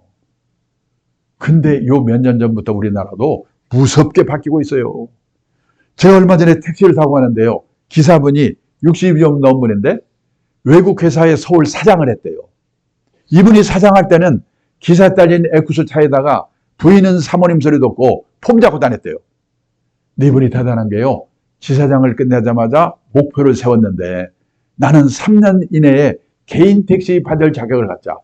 근데 요 몇 년 전부터 우리나라도 무섭게 바뀌고 있어요. 제가 얼마 전에 택시를 타고 가는데요, 기사분이 60이 좀 넘은 분인데 외국 회사의 서울 사장을 했대요. 이분이 사장할 때는 기사 딸린 에쿠스 차에다가 부인은 사모님 소리 듣고 폼 잡고 다녔대요. 근데 이분이 대단한 게요, 지사장을 끝내자마자 목표를 세웠는데 나는 3년 이내에 개인 택시 받을 자격을 갖자.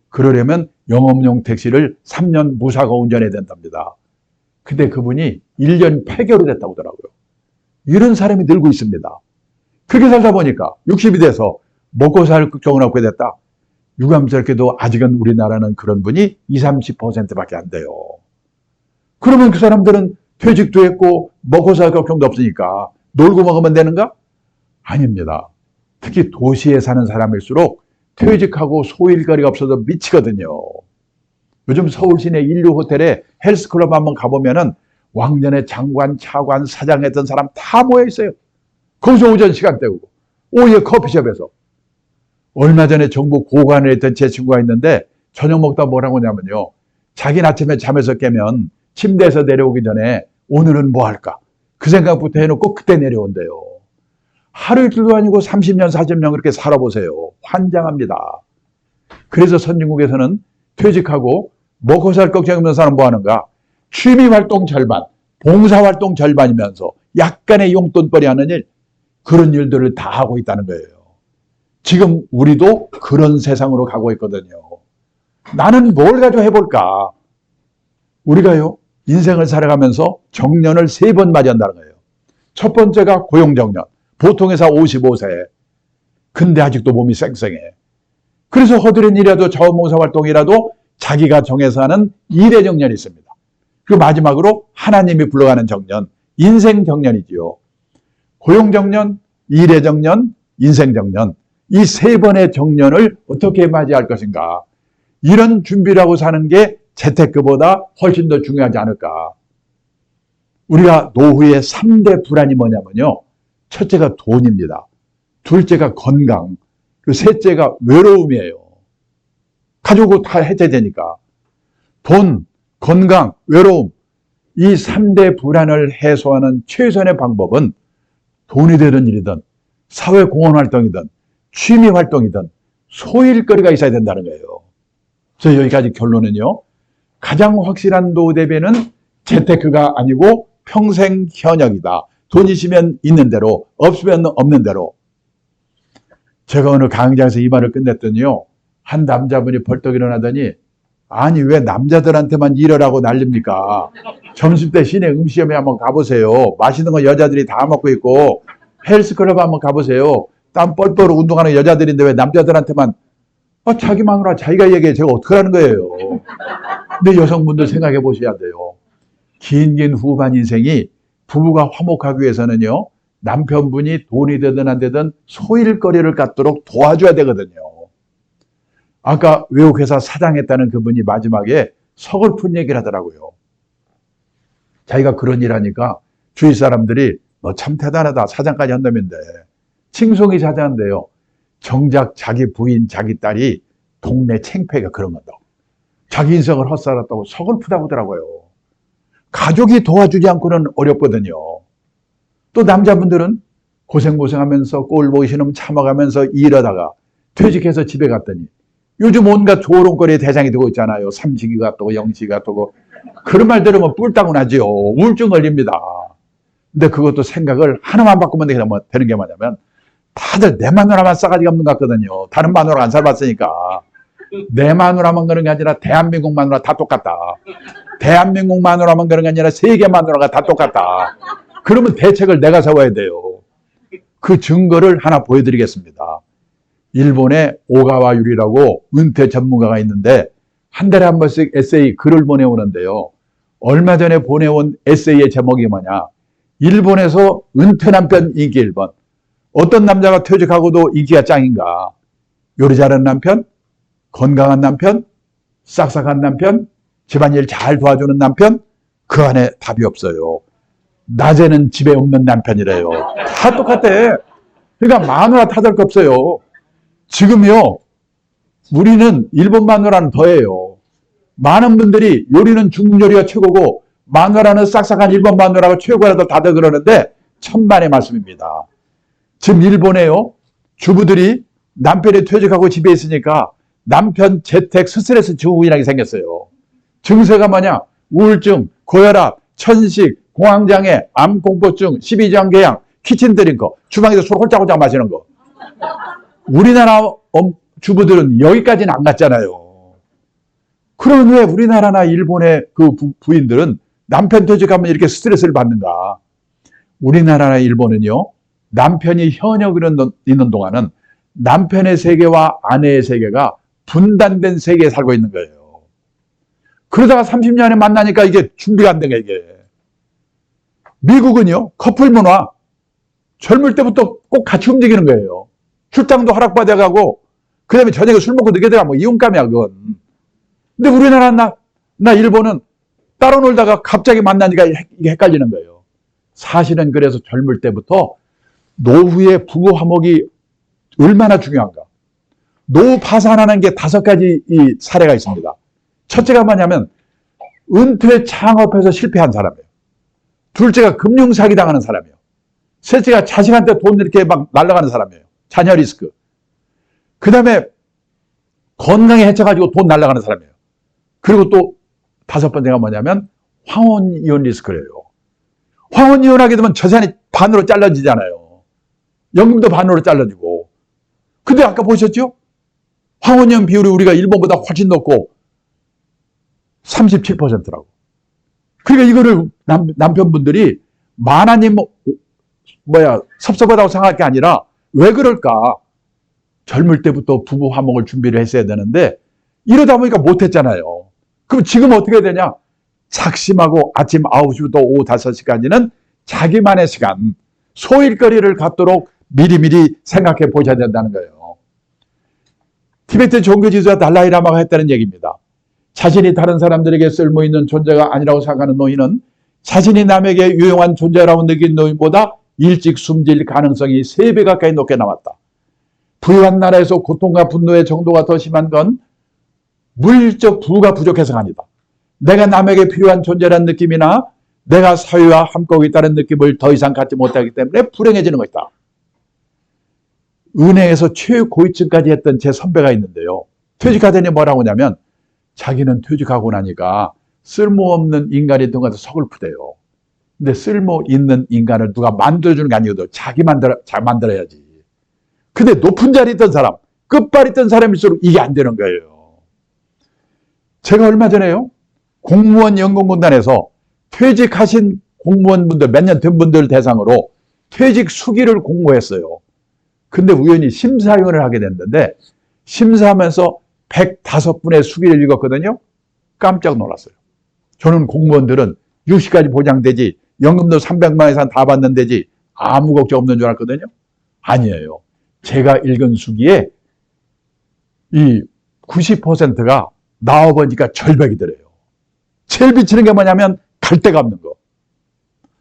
그러려면 영업용 택시를 3년 무사고 운전해야 된답니다. 근데 그분이 1년 8개월이 됐다고 하더라고요. 이런 사람이 늘고 있습니다. 그렇게 살다 보니까 60이 돼서 먹고 살 걱정을 하게 됐다. 유감스럽게도 아직은 우리나라는 그런 분이 20, 30%밖에 안 돼요. 그러면 그 사람들은 퇴직도 했고 먹고 살 걱정도 없으니까 놀고 먹으면 되는가? 아닙니다. 특히 도시에 사는 사람일수록 퇴직하고 소일거리가 없어서 미치거든요. 요즘 서울 시내 인류 호텔에 헬스클럽 한번 가보면은 왕년에 장관, 차관, 사장 했던 사람 다 모여 있어요. 거기서 오전 시간 때우고 오후에 커피숍에서. 얼마 전에 정부 고관에 있던 제 친구가 있는데 저녁 먹다 뭐라고 하냐면요, 자기는 아침에 잠에서 깨면 침대에서 내려오기 전에 오늘은 뭐 할까 그 생각부터 해놓고 그때 내려온대요. 하루 이틀도 아니고 30년 40년 그렇게 살아보세요. 환장합니다. 그래서 선진국에서는 퇴직하고 먹고 살 걱정 없는 사람 뭐 하는가, 취미활동 절반, 봉사활동 절반이면서 약간의 용돈벌이 하는 일, 그런 일들을 다 하고 있다는 거예요. 지금 우리도 그런 세상으로 가고 있거든요. 나는 뭘 가지고 해볼까? 우리가요, 인생을 살아가면서 정년을 3번 맞이한다는 거예요. 첫 번째가 고용정년, 보통 회사 55세. 근데 아직도 몸이 쌩쌩해. 그래서 허드렛 일이라도 자원봉사활동이라도 자기가 정해서 하는 일의 정년이 있습니다. 그리고 마지막으로 하나님이 불러가는 정년, 인생 정년이지요. 고용정년, 일의 정년, 인생 정년, 이 3번의 정년을 어떻게 맞이할 것인가. 이런 준비를 하고 사는 게 재테크보다 훨씬 더 중요하지 않을까. 우리가 노후의 3대 불안이 뭐냐면요, 첫째가 돈입니다. 둘째가 건강, 그리고 셋째가 외로움이에요. 가지고 다 해제되니까. 돈, 건강, 외로움, 이 3대 불안을 해소하는 최선의 방법은 돈이 되는 일이든 사회공헌활동이든 취미활동이든 소일거리가 있어야 된다는 거예요. 그래서 여기까지 결론은요, 가장 확실한 노후 대비는 재테크가 아니고 평생 현역이다. 돈 있으면 있는 대로, 없으면 없는 대로. 제가 오늘 강좌에서 이 말을 끝냈더니요, 한 남자분이 벌떡 일어나더니, 아니 왜 남자들한테만 일하라고 난립니까? 점심때 시내 음식점에 한번 가보세요. 맛있는 거 여자들이 다 먹고 있고, 헬스클럽 한번 가보세요. 땀 뻘뻘 운동하는 여자들인데 왜 남자들한테만, 자기 마누라 자기가 얘기해. 제가 어떻게 하는 거예요? 근데 여성분들 생각해 보셔야 돼요. 긴 후반 인생이 부부가 화목하기 위해서는요, 남편분이 돈이 되든 안 되든 소일거리를 갖도록 도와줘야 되거든요. 아까 외국회사 사장했다는 그분이 마지막에 서글픈 얘기를 하더라고요. 자기가 그런 일 하니까 주위 사람들이 너 참 대단하다, 사장까지 한다면데, 칭송이 자자한데요, 정작 자기 부인, 자기 딸이 동네 창피해가 그런 거다. 자기 인생을 헛살았다고 서글프다고 하더라고요. 가족이 도와주지 않고는 어렵거든요. 또 남자분들은 고생하면서 꼴 보기 싫으면 참아가면서 일하다가 퇴직해서 집에 갔더니 요즘 온갖 조롱거리의 대상이 되고 있잖아요. 삼식이가 또 영식이가 또 그런 말 들으면 뿔따고 나지요. 우울증 걸립니다. 근데 그것도 생각을 하나만 바꾸면 되는 게 뭐냐면, 다들 내 마누라만 싸가지가 없는 것 같거든요. 다른 마누라 안 살봤으니까. 내 마누라만 그런 게 아니라 대한민국 마누라 다 똑같다. 대한민국 마누라만 그런 게 아니라 세계 마누라가 다 똑같다. 그러면 대책을 내가 세워야 돼요. 그 증거를 하나 보여드리겠습니다. 일본의 오가와 유리라고 은퇴 전문가가 있는데 한 달에 한 번씩 에세이 글을 보내오는데요. 얼마 전에 보내온 에세이의 제목이 뭐냐, 일본에서 은퇴 남편 인기 1번. 어떤 남자가 퇴직하고도 인기가 짱인가? 요리 잘하는 남편, 건강한 남편, 싹싹한 남편, 집안일 잘 도와주는 남편, 그 안에 답이 없어요. 낮에는 집에 없는 남편이래요. 다 똑같아. 그러니까 마누라 탓할 거 없어요. 지금요, 우리는 일본 마누라는 더해요. 많은 분들이 요리는 중국 요리가 최고고 마누라는 싹싹한 일본 마누라가 최고라도 다들 그러는데 천만의 말씀입니다. 지금 일본에요, 주부들이 남편이 퇴직하고 집에 있으니까 남편 재택 스트레스 증후군이라는 게 생겼어요. 증세가 뭐냐? 우울증, 고혈압, 천식, 공황장애, 암공포증, 십이장궤양, 키친드링커, 주방에서 술 홀짝홀짝 마시는 거. 우리나라 주부들은 여기까지는 안 갔잖아요. 그럼 왜 우리나라나 일본의 그 부인들은 남편 퇴직하면 이렇게 스트레스를 받는가? 우리나라나 일본은요, 남편이 현역으로 있는 동안은 남편의 세계와 아내의 세계가 분단된 세계에 살고 있는 거예요. 그러다가 30년에 만나니까 이게 준비가 안 된 거예요, 이게. 미국은요, 커플 문화, 젊을 때부터 꼭 같이 움직이는 거예요. 출장도 허락받아가고, 그 다음에 저녁에 술 먹고 늦게 들어가면 이혼감이야, 그건. 근데 우리나라, 나 일본은 따로 놀다가 갑자기 만나니까 이게 헷갈리는 거예요. 사실은 그래서 젊을 때부터 노후의 부부 화목이 얼마나 중요한가. 노후 파산하는 게 5가지 이 사례가 있습니다. 첫째가 뭐냐면 은퇴 창업해서 실패한 사람이에요. 둘째가 금융 사기 당하는 사람이에요. 셋째가 자식한테 돈 이렇게 막 날아가는 사람이에요. 자녀 리스크. 그 다음에 건강에 해쳐가지고 돈 날아가는 사람이에요. 그리고 또 5번째가 뭐냐면 황혼이혼 리스크래요. 황혼이혼하게 되면 재산이 반으로 잘라지잖아요. 연금도 반으로 잘라지고. 근데 아까 보셨죠? 황혼이혼 비율이 우리가 일본보다 훨씬 높고 37%라고. 그러니까 이거를 남편분들이 만화님 섭섭하다고 생각할 게 아니라 왜 그럴까? 젊을 때부터 부부 화목을 준비를 했어야 되는데 이러다 보니까 못했잖아요. 그럼 지금 어떻게 해야 되냐? 작심하고 아침 9시부터 오후 5시까지는 자기만의 시간, 소일거리를 갖도록 미리미리 생각해 보셔야 된다는 거예요. 티베트 종교지도자 달라이라마가 했다는 얘기입니다. 자신이 다른 사람들에게 쓸모있는 존재가 아니라고 생각하는 노인은 자신이 남에게 유용한 존재라고 느낀 노인보다 일찍 숨질 가능성이 3배 가까이 높게 나왔다. 부유한 나라에서 고통과 분노의 정도가 더 심한 건 물질적 부가 부족해서가 아니다. 내가 남에게 필요한 존재라는 느낌이나 내가 사회와 함께하고 있다는 느낌을 더 이상 갖지 못하기 때문에 불행해지는 것이다. 은행에서 최고위층까지 했던 제 선배가 있는데요. 퇴직하더니 뭐라고 하냐면 자기는 퇴직하고 나니까 쓸모없는 인간이 된 것같아서 서글프대요. 근데 쓸모 있는 인간을 누가 만들어주는 게 아니어도 자기 잘 만들어야지. 근데 높은 자리에 있던 사람, 끝발에 있던 사람일수록 이게 안 되는 거예요. 제가 얼마 전에요. 공무원 연금공단에서 퇴직하신 공무원분들, 몇 년 된 분들 대상으로 퇴직 수기를 공모했어요. 근데 우연히 심사위원을 하게 됐는데 심사하면서 105분의 수기를 읽었거든요. 깜짝 놀랐어요. 저는 공무원들은 60까지 보장되지 연금도 300만 원 이상 다 받는 데지 아무 걱정 없는 줄 알았거든요. 아니에요. 제가 읽은 수기에 이 90%가 나와보니까 절벽이더래요. 제일 비치는 게 뭐냐면 갈 데가 없는 거.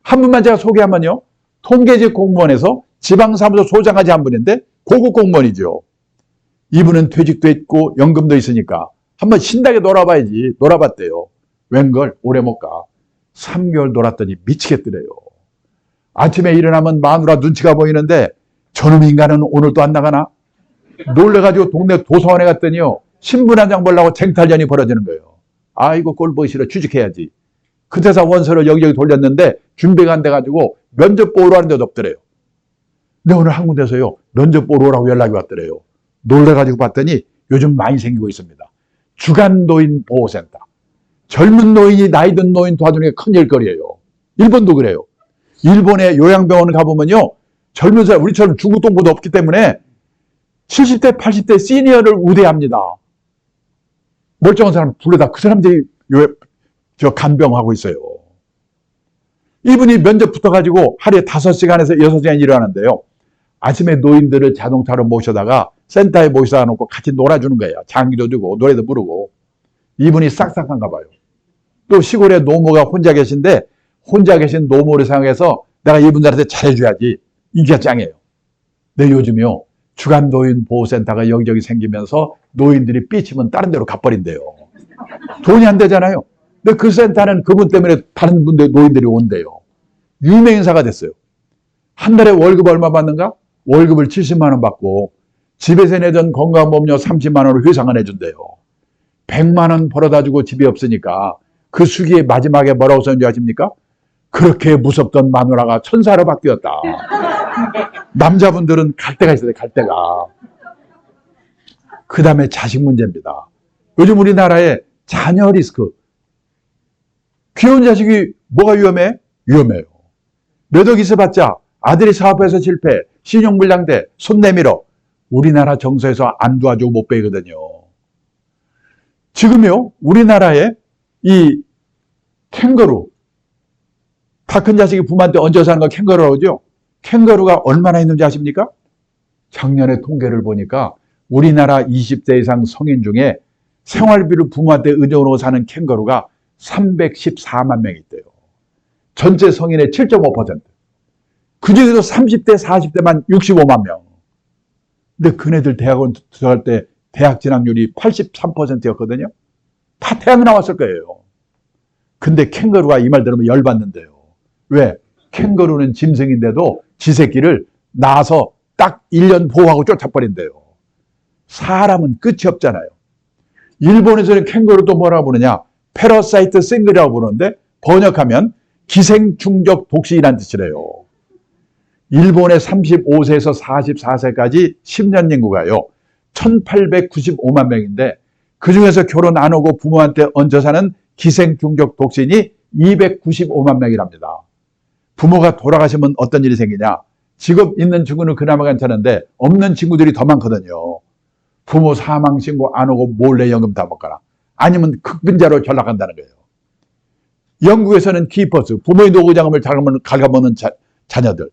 한 분만 제가 소개하면요. 통계직 공무원에서 지방사무소 소장까지 한 분인데 고급 공무원이죠. 이분은 퇴직도 했고 연금도 있으니까 한번 신나게 놀아봐야지. 놀아봤대요. 웬걸 오래 못 가. 3개월 놀았더니 미치겠더래요. 아침에 일어나면 마누라 눈치가 보이는데 저놈 인간은 오늘도 안 나가나? 놀래가지고 동네 도서관에 갔더니요. 신분 한 장 보려고 쟁탈전이 벌어지는 거예요. 아이고 꼴 보기 싫어. 취직해야지. 그때서 원서를 여기저기 돌렸는데 준비가 안 돼가지고 면접 보러 하는 데도 없더래요. 근데 오늘 한 군데서요. 면접 보러 오라고 연락이 왔더래요. 놀래가지고 봤더니 요즘 많이 생기고 있습니다. 주간 노인 보호센터. 젊은 노인이 나이 든 노인 도와주는 게 큰 일거리예요. 일본도 그래요. 일본의 요양병원 가보면요. 젊은 사람, 우리처럼 중국 동포도 없기 때문에 70대, 80대 시니어를 우대합니다. 멀쩡한 사람 불러다 그 사람들이 간병하고 있어요. 이분이 면접 붙어가지고 하루에 5시간에서 6시간 일하는데요. 아침에 노인들을 자동차로 모셔다가 센터에 모셔다 놓고 같이 놀아주는 거예요. 장기도 주고 노래도 부르고. 이분이 싹싹한가 봐요. 또 시골에 노모가 혼자 계신데 혼자 계신 노모를 생각해서 내가 이분들한테 잘해줘야지. 인기가 짱이에요. 근데 요즘요. 주간 노인 보호센터가 여기저기 생기면서 노인들이 삐치면 다른 데로 가버린대요. 돈이 안 되잖아요. 근데 그 센터는 그분 때문에 다른 분들 노인들이 온대요. 유명인사가 됐어요. 한 달에 월급 얼마 받는가? 월급을 70만 원 받고 집에서 내던 건강보험료 30만 원을 회상을 해준대요. 100만 원 벌어다 주고 집이 없으니까 그 수기의 마지막에 뭐라고 썼는지 아십니까? 그렇게 무섭던 마누라가 천사로 바뀌었다. 남자분들은 갈 데가 있어요. 갈 데가. 그 다음에 자식 문제입니다. 요즘 우리나라에 자녀 리스크. 귀여운 자식이 뭐가 위험해? 위험해요. 몇 억 있어봤자 아들이 사업해서 실패, 신용불량돼, 손 내밀어. 우리나라 정서에서 안 도와주고 못 빼거든요. 지금요, 우리나라에 이 캥거루, 다 큰 자식이 부모한테 얹어서 하는 거 캥거루라고 하죠? 캥거루가 얼마나 있는지 아십니까? 작년에 통계를 보니까 우리나라 20대 이상 성인 중에 생활비를 부모한테 의존으로 사는 캥거루가 314만 명이 있대요. 전체 성인의 7.5%. 그 중에서 30대, 40대만 65만 명. 근데 그네들 대학원 들어갈 때 대학 진학률이 83%였거든요. 다 대학 나왔을 거예요. 근데 캥거루가 이 말 들으면 열받는데요. 왜? 캥거루는 짐승인데도 지 새끼를 낳아서 딱 1년 보호하고 쫓아버린대요. 사람은 끝이 없잖아요. 일본에서는 캥거루도 뭐라고 부르냐? 패러사이트 싱글이라고 부르는데 번역하면 기생충적 독식이라는 뜻이래요. 일본의 35세에서 44세까지 10년 인구가요. 1895만 명인데 그중에서 결혼 안 하고 부모한테 얹혀 사는 기생충적 독신이 295만 명이랍니다. 부모가 돌아가시면 어떤 일이 생기냐? 직업 있는 친구는 그나마 괜찮은데 없는 친구들이 더 많거든요. 부모 사망 신고 안 하고 몰래 연금 다 먹거나 아니면 극빈자로 전락한다는 거예요. 영국에서는 키퍼스, 부모의 노후자금을 갉아먹는 자녀들.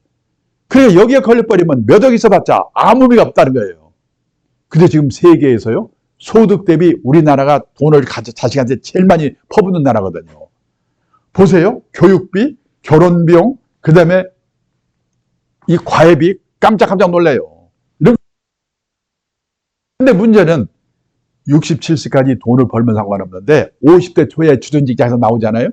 그래 여기에 걸려버리면 몇 억 있어봤자 아무 의미가 없다는 거예요. 근데 지금 세계에서요. 소득 대비 우리나라가 돈을 자식한테 제일 많이 퍼붓는 나라거든요. 보세요. 교육비, 결혼비용, 그 다음에 이 과외비 깜짝깜짝 놀래요. 근데 문제는 67세까지 돈을 벌면 상관없는데 50대 초에 주전직장에서 나오잖아요.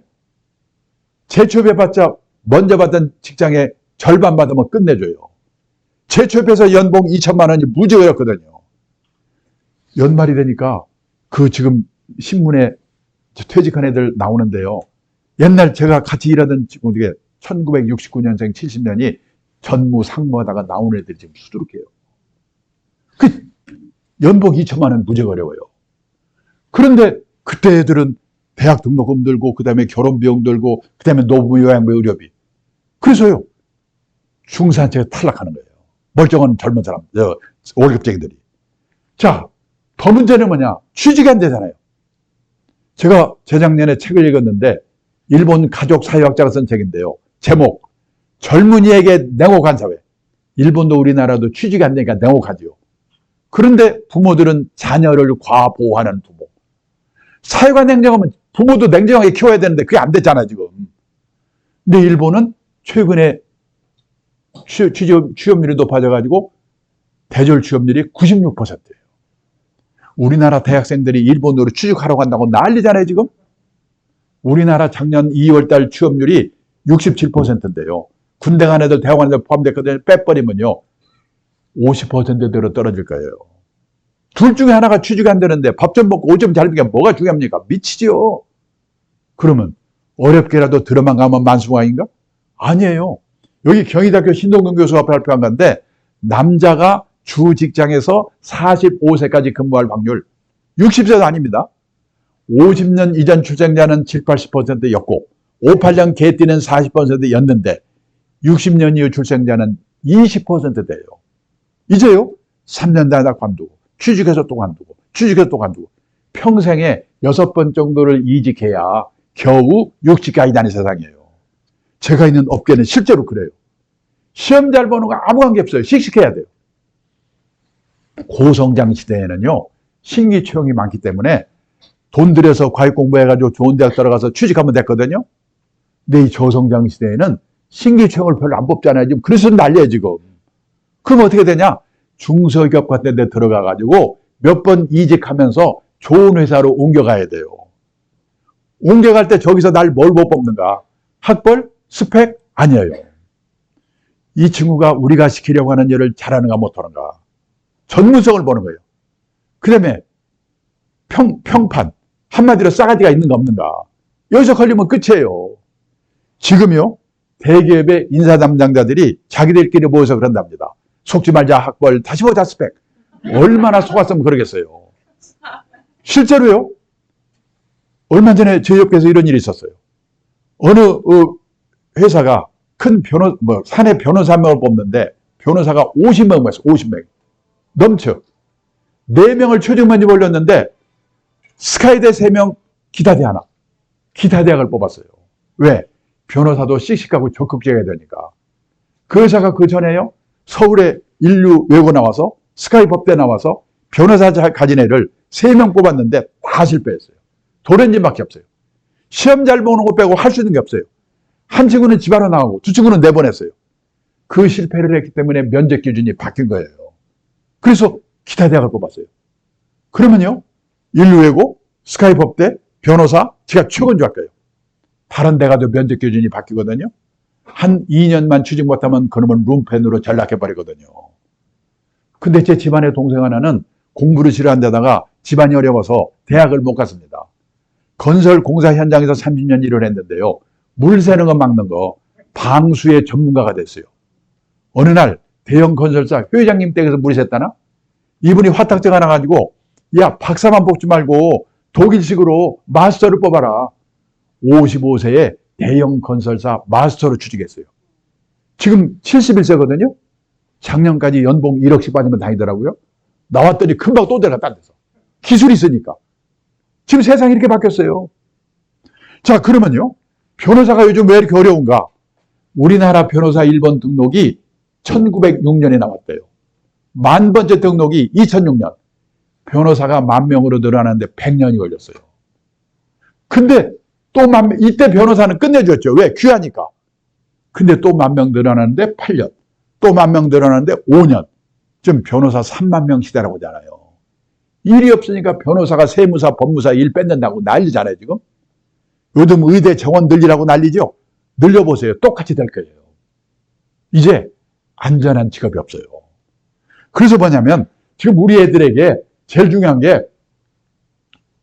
재취업해봤자 먼저 받던 직장에 절반 받으면 끝내줘요. 재취업해서 연봉 2천만 원이 무지였거든요. 연말이 되니까 그 지금 신문에 퇴직한 애들 나오는데요. 옛날 제가 같이 일하던 친구들이 1969년생 70년이 전무 상무하다가 나오는 애들이 지금 수두룩해요. 그 연봉 2천만 원 무지 어려워요. 그런데 그때 애들은 대학 등록금 들고 그다음에 결혼비용 들고 그다음에 노부요양비 의료비. 그래서요. 중산층에 탈락하는 거예요. 멀쩡한 젊은 사람, 월급쟁이들이. 자, 더 문제는 뭐냐? 취직이 안 되잖아요. 제가 재작년에 책을 읽었는데 일본 가족 사회학자가 쓴 책인데요. 제목, 젊은이에게 냉혹한 사회. 일본도 우리나라도 취직이 안 되니까 냉혹하지요. 그런데 부모들은 자녀를 과보호하는 부모. 사회가 냉정하면 부모도 냉정하게 키워야 되는데 그게 안 됐잖아요, 지금. 근데 일본은 최근에 취업률이 높아져가지고 대졸 취업률이 96%예요. 우리나라 대학생들이 일본으로 취직하러 간다고 난리잖아요, 지금. 우리나라 작년 2월달 취업률이 67%인데요. 군대 간 애들, 대학 간 애들 포함됐거든요. 빼버리면요. 50%대로 떨어질 거예요. 둘 중에 하나가 취직이 안 되는데 밥 좀 먹고 옷 좀 잘 입는 게 뭐가 중요합니까? 미치지요. 그러면 어렵게라도 들어만 가면 만수무강인가? 아니에요. 여기 경희대학교 신동근 교수가 발표한 건데 남자가 주 직장에서 45세까지 근무할 확률 60세도 아닙니다. 50년 이전 출생자는 7, 80%였고 58년 개띠는 40%였는데 60년 이후 출생자는 20%대예요. 이제요 3년 다니다 관두고 취직해서 또 관두고 취직해서 또 관두고 평생에 6번 정도를 이직해야 겨우 60까지 다니는 세상이에요. 제가 있는 업계는 실제로 그래요. 시험 잘 보는 거 아무 관계 없어요. 씩씩해야 돼요. 고성장 시대에는요. 신기 채용이 많기 때문에 돈 들여서 과외 공부해가지고 좋은 대학 들어가서 취직하면 됐거든요. 근데 이 저성장 시대에는 신기 채용을 별로 안 뽑잖아요. 지금 그래서 난리예요 지금. 그럼 어떻게 되냐? 중소기업 같은 데 들어가가지고 몇 번 이직하면서 좋은 회사로 옮겨가야 돼요. 옮겨갈 때 저기서 날 뭘 못 뽑는가? 학벌? 스펙? 아니에요. 이 친구가 우리가 시키려고 하는 일을 잘하는가 못하는가? 전문성을 보는 거예요. 그 다음에 평판. 한마디로 싸가지가 있는가 없는가? 여기서 걸리면 끝이에요. 지금요. 대기업의 인사 담당자들이 자기들끼리 모여서 그런답니다. 속지 말자 학벌, 다시 보자 스펙. 얼마나 속았으면 그러겠어요. 실제로요. 얼마 전에 저희 업계에서 이런 일이 있었어요. 어느 회사가 큰 사내 변호사 명을 뽑는데 변호사가 50명 모였어요. 50명. 넘쳐. 4명을 최종면접 올렸는데 스카이대 3명, 기타대 하나. 기타대학을 뽑았어요. 왜? 변호사도 씩씩하고 적극적이어야 되니까. 그 회사가 그 전에요. 서울에 인류 외고 나와서 스카이 법대 나와서 변호사 가진 애를 3명 뽑았는데 다 실패했어요. 도련님밖에 없어요. 시험 잘 보는 거 빼고 할 수 있는 게 없어요. 한 친구는 집안으로 나가고 두 친구는 내보냈어요. 그 실패를 했기 때문에 면접 기준이 바뀐 거예요. 그래서 기타 대학을 뽑았어요. 그러면요, 인류외고, 스카이법대, 변호사, 제가 최고인 줄 알까요? 다른 데 가도 면접 기준이 바뀌거든요. 한 2년만 취직 못하면 그놈은 룸펜으로 전락해버리거든요. 근데 제 집안의 동생 하나는 공부를 싫어한 데다가 집안이 어려워서 대학을 못 갔습니다. 건설 공사 현장에서 30년 일을 했는데요. 물 새는 거 막는 거 방수의 전문가가 됐어요. 어느 날 대형 건설사 회장님 댁에서 물이 샜다나? 이분이 화탁제가 나가지고 야, 박사만 뽑지 말고 독일식으로 마스터를 뽑아라. 55세에 대형 건설사 마스터로 취직했어요. 지금 71세거든요. 작년까지 연봉 1억씩 받으면 다니더라고요. 나왔더니 금방 또 내려가 딴 데서. 기술이 있으니까. 지금 세상이 이렇게 바뀌었어요. 자, 그러면요. 변호사가 요즘 왜 이렇게 어려운가? 우리나라 변호사 1번 등록이 1906년에 나왔대요. 1000번째 등록이 2006년. 변호사가 10,000명으로 늘어나는데 100년이 걸렸어요. 근데 또 이때 변호사는 끝내줬죠. 왜? 귀하니까. 근데 또 10,000명 늘어나는데 8년. 또 10,000명 늘어나는데 5년. 지금 변호사 30,000명 시대라고 하잖아요. 일이 없으니까 변호사가 세무사, 법무사 일 뺏는다고 난리잖아요, 지금. 요즘 의대 정원 늘리라고 난리죠? 늘려보세요. 똑같이 될 거예요. 이제 안전한 직업이 없어요. 그래서 뭐냐면 지금 우리 애들에게 제일 중요한 게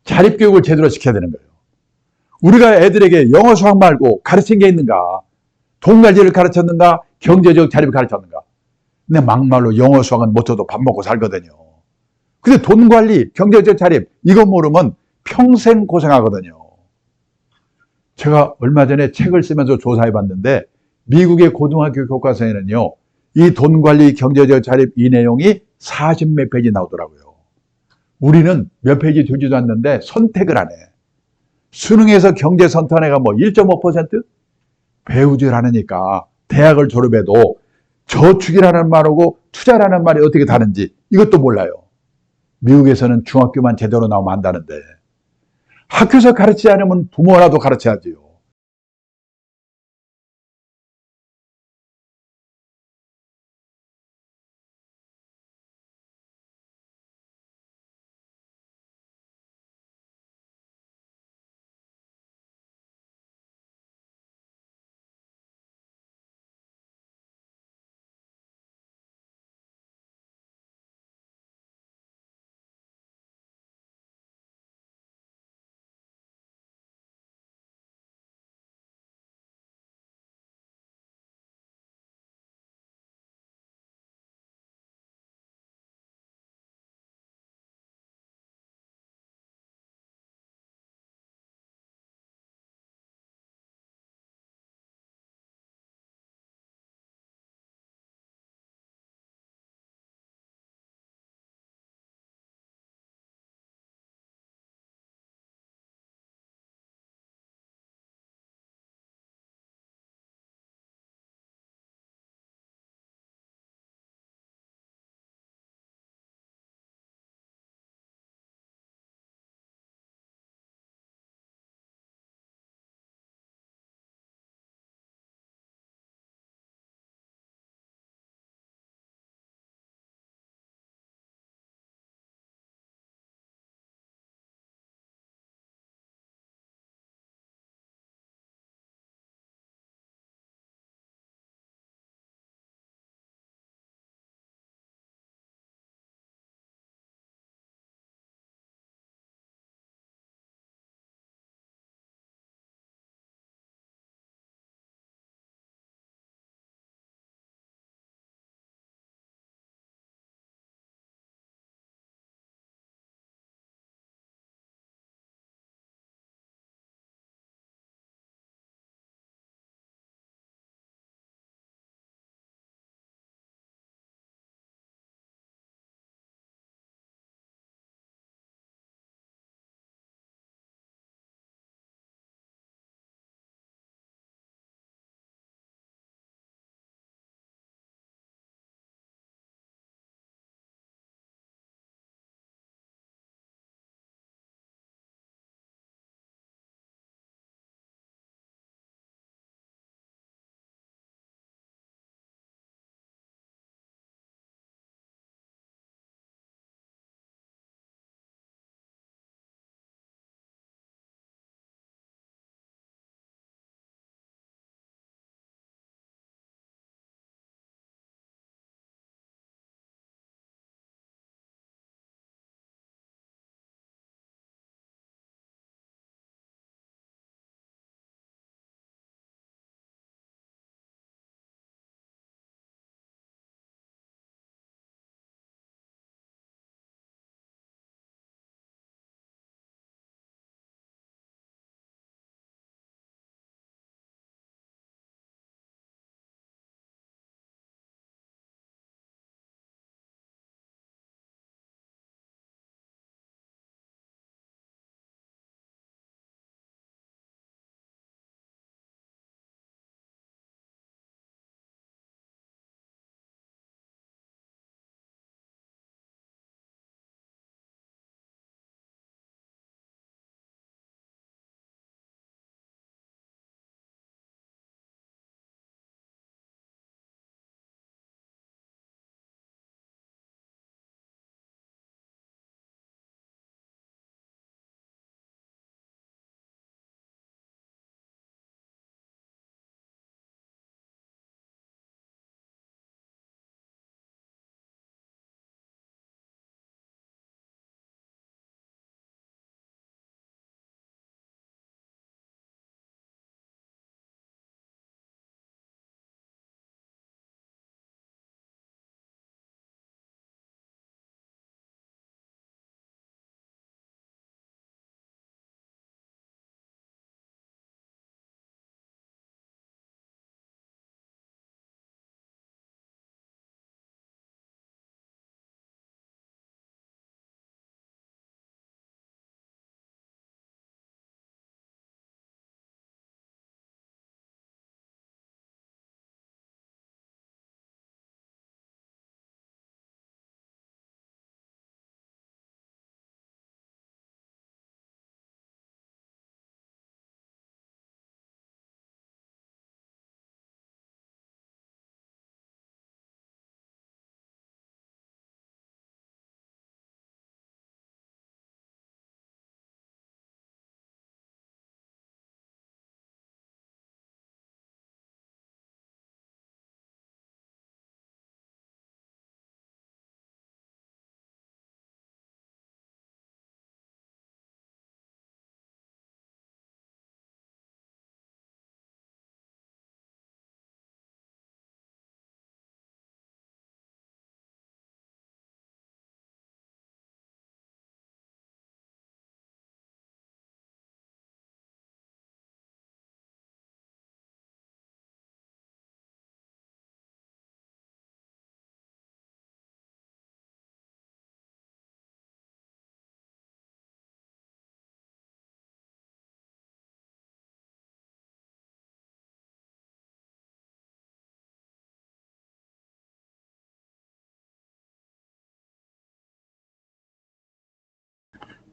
자립교육을 제대로 시켜야 되는 거예요. 우리가 애들에게 영어 수학 말고 가르친 게 있는가? 돈 관리를 가르쳤는가? 경제적 자립을 가르쳤는가? 근데 막말로 영어 수학은 못 쳐도 밥 먹고 살거든요. 근데 돈 관리, 경제적 자립 이거 모르면 평생 고생하거든요. 제가 얼마 전에 책을 쓰면서 조사해 봤는데 미국의 고등학교 교과서에는요. 이 돈 관리, 경제적 자립 이 내용이 40몇 페이지 나오더라고요. 우리는 몇 페이지 되지도 않는데 선택을 안 해. 수능에서 경제 선택해가 뭐 1.5%? 배우질 않으니까 대학을 졸업해도 저축이라는 말하고 투자라는 말이 어떻게 다른지 이것도 몰라요. 미국에서는 중학교만 제대로 나오면 안다는데 학교에서 가르치지 않으면 부모라도 가르쳐야지요.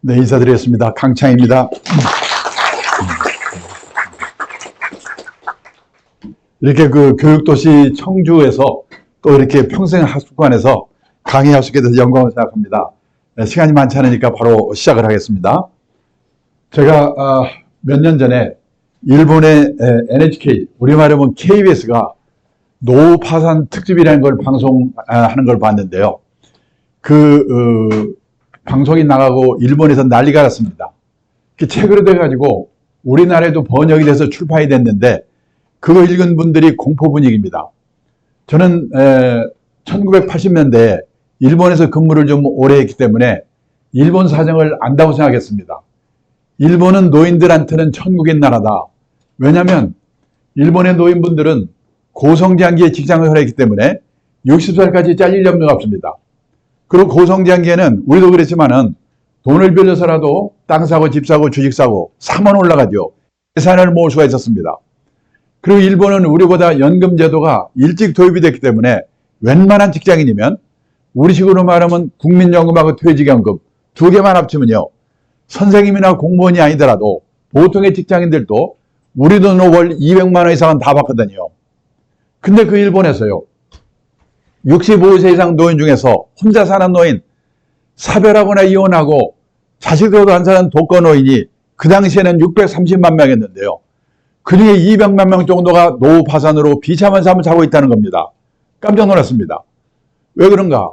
네, 인사드리겠습니다. 강창입니다. 이렇게 그 교육도시 청주에서 또 이렇게 평생학습관에서 강의할 수 있게 돼서 영광을 생각합니다. 네, 시간이 많지 않으니까 바로 시작을 하겠습니다. 제가 몇 년 전에 일본의 NHK, 우리말로 하면 KBS가 노후 파산 특집이라는 걸 방송하는 걸 봤는데요. 방송이 나가고 일본에서 난리가 났습니다. 그 책으로 돼가지고 우리나라에도 번역이 돼서 출판이 됐는데 그거 읽은 분들이 공포 분위기입니다. 저는 1980년대에 일본에서 근무를 좀 오래 했기 때문에 일본 사정을 안다고 생각했습니다. 일본은 노인들한테는 천국인 나라다. 왜냐하면 일본의 노인분들은 고성장기에 직장을 했기 때문에 60살까지 잘릴 염려가 없습니다. 그리고 고성장기에는 우리도 그랬지만은 돈을 빌려서라도 땅 사고 집 사고 주식 사고 3원 올라가죠. 예산을 모을 수가 있었습니다. 그리고 일본은 우리보다 연금 제도가 일찍 도입이 됐기 때문에 웬만한 직장인이면 우리식으로 말하면 국민연금하고 퇴직연금 두 개만 합치면요. 선생님이나 공무원이 아니더라도 보통의 직장인들도 우리 돈으로 월 200만 원 이상은 다 받거든요. 근데 그 일본에서요. 65세 이상 노인 중에서 혼자 사는 노인, 사별하거나 이혼하고 자식들도 안 사는 독거 노인이 그 당시에는 630만 명이었는데요. 그중에 200만 명 정도가 노후 파산으로 비참한 삶을 살고 있다는 겁니다. 깜짝 놀랐습니다. 왜 그런가?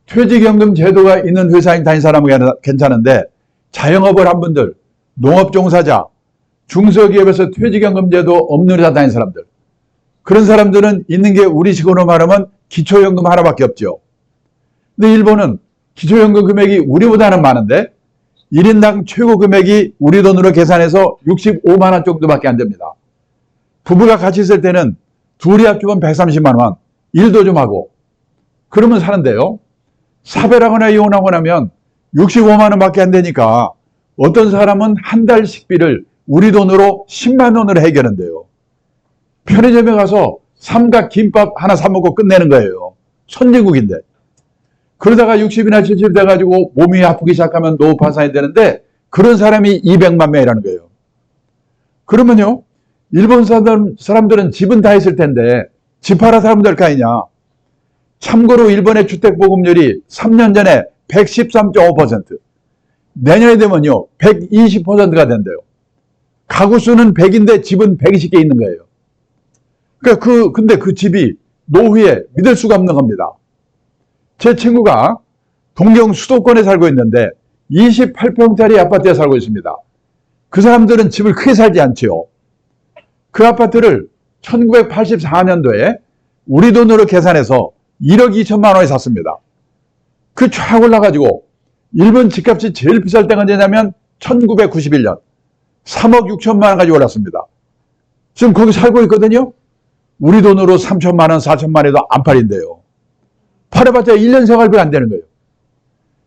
퇴직연금 제도가 있는 회사에 다닌 사람은 괜찮은데 자영업을 한 분들, 농업 종사자, 중소기업에서 퇴직연금 제도 없는 회사 다닌 사람들, 그런 사람들은 있는 게 우리식으로 말하면 기초연금 하나밖에 없죠. 근데 일본은 기초연금 금액이 우리보다는 많은데 1인당 최고 금액이 우리 돈으로 계산해서 65만 원 정도밖에 안 됩니다. 부부가 같이 있을 때는 둘이 합치면 130만 원, 일도 좀 하고 그러면 사는데요. 사별하거나 이혼하고 나면 65만 원밖에 안 되니까 어떤 사람은 한 달 식비를 우리 돈으로 10만 원으로 해결한대요. 편의점에 가서 삼각 김밥 하나 사 먹고 끝내는 거예요. 선진국인데. 그러다가 60이나 70 돼가지고 몸이 아프기 시작하면 노후 파산이 되는데 그런 사람이 200만 명이라는 거예요. 그러면요. 일본 사람들은 집은 다 있을 텐데 집 하나 사면 될 거 아니냐. 참고로 일본의 주택보급률이 3년 전에 113.5%, 내년에 되면요 120%가 된대요. 가구 수는 100인데 집은 120개 있는 거예요. 그러니까 근데 그 집이 노후에 믿을 수가 없는 겁니다. 제 친구가 동경 수도권에 살고 있는데 28평짜리 아파트에 살고 있습니다. 그 사람들은 집을 크게 살지 않지요. 그 아파트를 1984년도에 우리 돈으로 계산해서 1억 2천만 원에 샀습니다. 그 쫙 올라가지고 일본 집값이 제일 비쌀 때가 언제냐면 1991년 3억 6천만 원까지 올랐습니다. 지금 거기 살고 있거든요. 우리 돈으로 3천만 원, 4천만 원에도 안 팔린대요. 팔아봤자 1년 생활비 안 되는 거예요.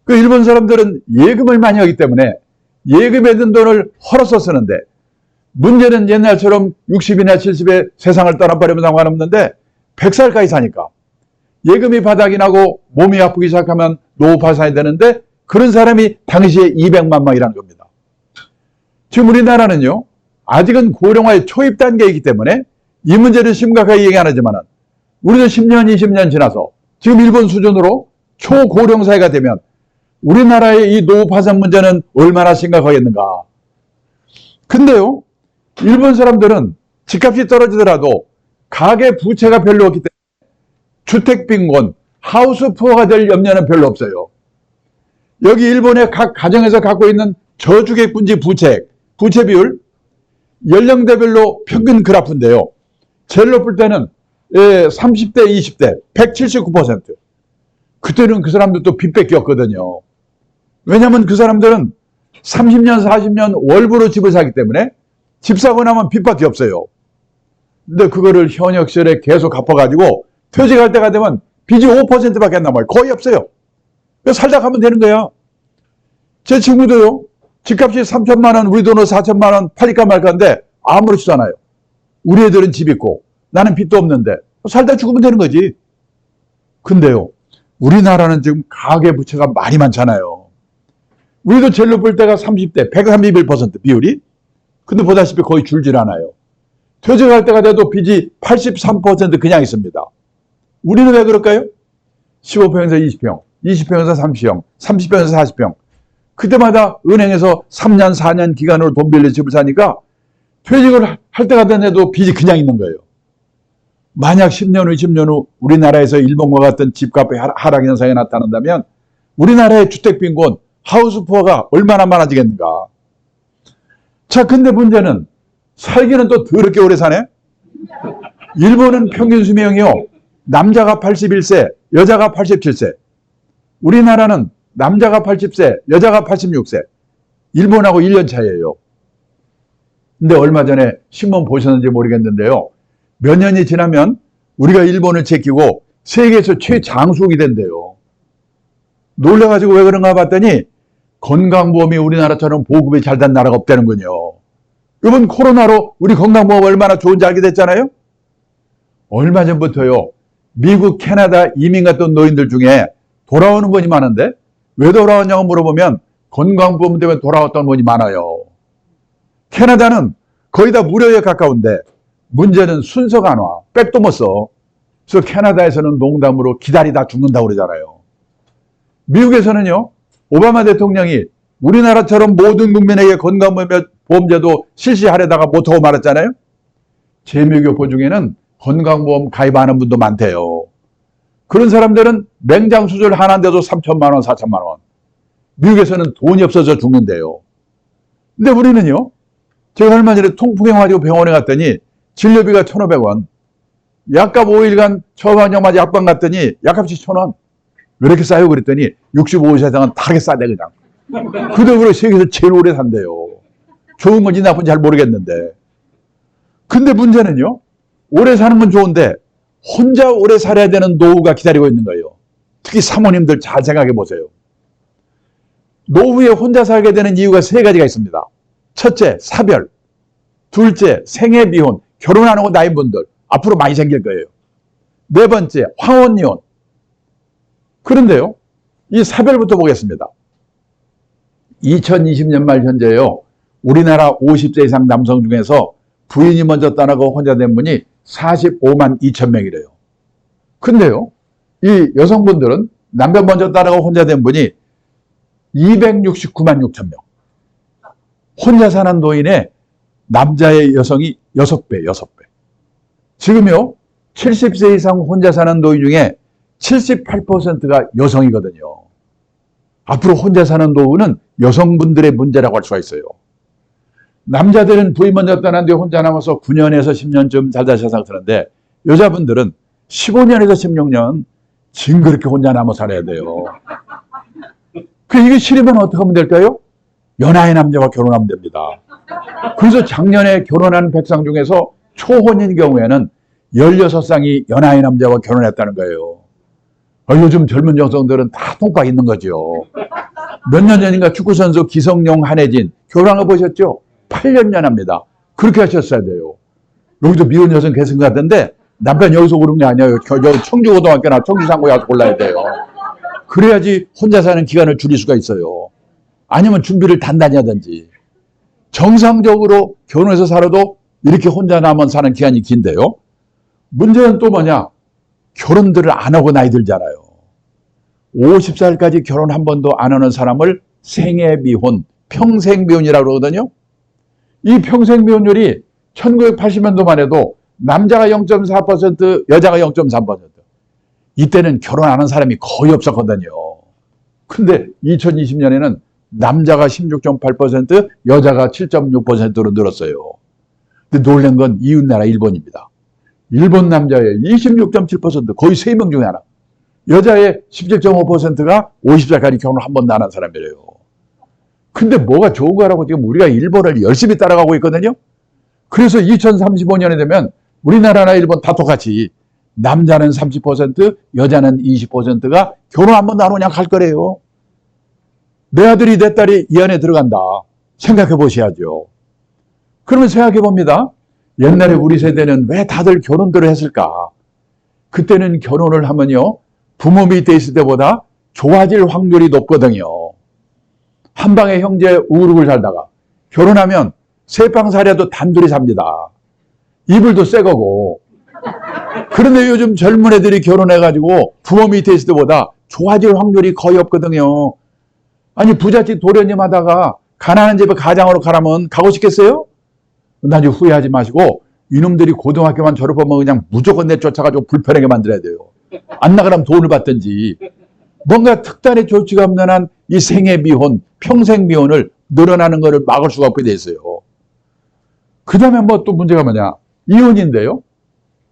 그 일본 사람들은 예금을 많이 하기 때문에 예금에 든 돈을 헐어서 쓰는데 문제는 옛날처럼 60이나 70에 세상을 떠나버리면 상관없는데 100살까지 사니까 예금이 바닥이 나고 몸이 아프기 시작하면 노후 파산이 되는데 그런 사람이 당시에 200만 명이라는 겁니다. 지금 우리나라는요. 아직은 고령화의 초입 단계이기 때문에 이 문제를 심각하게 얘기 안 하지만 우리도 10년, 20년 지나서 지금 일본 수준으로 초고령 사회가 되면 우리나라의 이 노후 파산 문제는 얼마나 심각하겠는가. 근데요. 일본 사람들은 집값이 떨어지더라도 가계 부채가 별로 없기 때문에 주택빈곤, 하우스 푸어가 될 염려는 별로 없어요. 여기 일본의 각 가정에서 갖고 있는 저주택분지 부채 비율 연령대별로 평균 그래프인데요. 제일 높을 때는 30대, 20대 179%. 그때는 그 사람들도 빚밖에 없거든요. 왜냐하면 그 사람들은 30년, 40년 월부로 집을 사기 때문에 집 사고 나면 빚밖에 없어요. 근데 그거를 현역 시절에 계속 갚아가지고 퇴직할 때가 되면 빚이 5%밖에 안 남아요. 거의 없어요. 그래서 살다 가면 되는 거야. 제 친구도요. 집값이 3천만 원, 우리 돈으로 4천만 원 팔릴까 말까인데 아무렇지도 않아요. 우리 애들은 집 있고 나는 빚도 없는데 살다 죽으면 되는 거지. 근데요. 우리나라는 지금 가계부채가 많이 많잖아요. 우리도 제일 높을 때가 30대, 131% 비율이. 근데 보다시피 거의 줄질 않아요. 퇴직할 때가 돼도 빚이 83% 그냥 있습니다. 우리는 왜 그럴까요? 15평에서 20평, 20평에서 30평, 30평에서 40평. 그때마다 은행에서 3년, 4년 기간으로 돈 빌려 집을 사니까 퇴직을 할 때가 돼도 빚이 그냥 있는 거예요. 만약 10년 후, 20년 후 우리나라에서 일본과 같은 집값의 하락 현상이 나타난다면 우리나라의 주택빈곤, 하우스푸어가 얼마나 많아지겠는가. 자, 근데 문제는 살기는 또 더럽게 오래 사네. 일본은 평균 수명이요, 남자가 81세, 여자가 87세. 우리나라는 남자가 80세, 여자가 86세. 일본하고 1년 차이예요. 근데 얼마 전에 신문 보셨는지 모르겠는데요. 몇 년이 지나면 우리가 일본을 제끼고 세계에서 최장수국이 된대요. 놀라가지고 왜 그런가 봤더니 건강보험이 우리나라처럼 보급이 잘 된 나라가 없다는군요. 이번 코로나로 우리 건강보험 얼마나 좋은지 알게 됐잖아요. 얼마 전부터요, 미국, 캐나다 이민 갔던 노인들 중에 돌아오는 분이 많은데 왜 돌아왔냐고 물어보면 건강보험 때문에 돌아왔던 분이 많아요. 캐나다는 거의 다 무료에 가까운데 문제는 순서가 안 와. 백도 못 써. 그래서 캐나다에서는 농담으로 기다리다 죽는다고 그러잖아요. 미국에서는요, 오바마 대통령이 우리나라처럼 모든 국민에게 건강보험제도 실시하려다가 못하고 말았잖아요. 제 미교포 중에는 건강보험 가입하는 분도 많대요. 그런 사람들은 맹장 수술 하나인데도 3천만 원, 4천만 원. 미국에서는 돈이 없어서 죽는데요. 근데 우리는요, 제가 얼마 전에 통풍해 가지고 병원에 갔더니 진료비가 1,500원. 약값 5일간 처방전마저 약방 갔더니 약값이 1,000원. 왜 이렇게 싸요? 그랬더니 65세 이상은 다르게 싸대 그냥. 그 덕으로 세계에서 제일 오래 산대요. 좋은 건지 나쁜지 잘 모르겠는데. 근데 문제는요, 오래 사는 건 좋은데 혼자 오래 살아야 되는 노후가 기다리고 있는 거예요. 특히 사모님들 잘 생각해 보세요. 노후에 혼자 살게 되는 이유가 세 가지가 있습니다. 첫째, 사별. 둘째, 생애 미혼. 결혼 안 하고 나인 분들. 앞으로 많이 생길 거예요. 네 번째, 황혼이혼. 그런데요, 이 사별부터 보겠습니다. 2020년 말 현재요, 우리나라 50세 이상 남성 중에서 부인이 먼저 떠나고 혼자 된 분이 45만 2천 명이래요. 근데요, 이 여성분들은 남편 먼저 떠나고 혼자 된 분이 269만 6천 명. 혼자 사는 노인의 남자의 여성이 6배, 6배. 지금요, 70세 이상 혼자 사는 노인 중에 78%가 여성이거든요. 앞으로 혼자 사는 노후는 여성분들의 문제라고 할 수가 있어요. 남자들은 부인 먼저 떠난 뒤에 혼자 남아서 9년에서 10년쯤 살다 세상 사는데 여자분들은 15년에서 16년 징그럽게 혼자 남아 살아야 돼요. 이게 싫으면 어떻게 하면 될까요? 연하의 남자와 결혼하면 됩니다. 그래서 작년에 결혼한 백상 중에서 초혼인 경우에는 16쌍이 연하의 남자와 결혼했다는 거예요. 요즘 젊은 여성들은 다 통박 있는 거죠. 몇 년 전인가 축구선수 기성용, 한혜진 결혼한 거 보셨죠? 8년 연합니다. 그렇게 하셨어야 돼요. 여기도 미혼 여성 계신 것 같은데 남편 여기서 고른 게 아니에요. 청주고등학교나 청주상고에 가서 골라야 돼요. 그래야지 혼자 사는 기간을 줄일 수가 있어요. 아니면 준비를 단단히 하든지. 정상적으로 결혼해서 살아도 이렇게 혼자 남아 사는 기간이 긴데요. 문제는 또 뭐냐? 결혼들을 안 하고 나이 들잖아요. 50살까지 결혼 한 번도 안 하는 사람을 생애미혼, 평생미혼이라고 그러거든요. 이 평생미혼율이 1980년도만 해도 남자가 0.4%, 여자가 0.3%. 이때는 결혼 안 한 사람이 거의 없었거든요. 근데 2020년에는 남자가 16.8%, 여자가 7.6%로 늘었어요. 근데 놀란 건 이웃나라 일본입니다. 일본 남자의 26.7%, 거의 3명 중에 하나. 여자의 17.5%가 50살까지 결혼을 한 번도 안 한 사람이래요. 근데 뭐가 좋은 거라고 지금 우리가 일본을 열심히 따라가고 있거든요. 그래서 2035년에 되면 우리나라나 일본 다 똑같이 남자는 30%, 여자는 20%가 결혼 한 번도 안 오냐 갈 거래요. 내 아들이 내 딸이 이 안에 들어간다. 생각해 보셔야죠. 그러면 생각해 봅니다. 옛날에 우리 세대는 왜 다들 결혼들을 했을까? 그때는 결혼을 하면요, 부모 밑에 있을 때보다 좋아질 확률이 높거든요. 한방에 형제 우르고 살다가 결혼하면 세방살이라도 단둘이 삽니다. 이불도 새 거고. 그런데 요즘 젊은 애들이 결혼해가지고 부모 밑에 있을 때보다 좋아질 확률이 거의 없거든요. 아니 부잣집 도련님 하다가 가난한 집에 가장으로 가라면 가고 싶겠어요? 나중에 후회하지 마시고 이놈들이 고등학교만 졸업하면 그냥 무조건 내쫓아가지고 불편하게 만들어야 돼요. 안 나가려면 돈을 받든지. 뭔가 특단의 조치가 없는 한 이 생애미혼, 평생미혼을 늘어나는 것을 막을 수가 없게 돼 있어요. 그 다음에 뭐 또 문제가 뭐냐. 이혼인데요.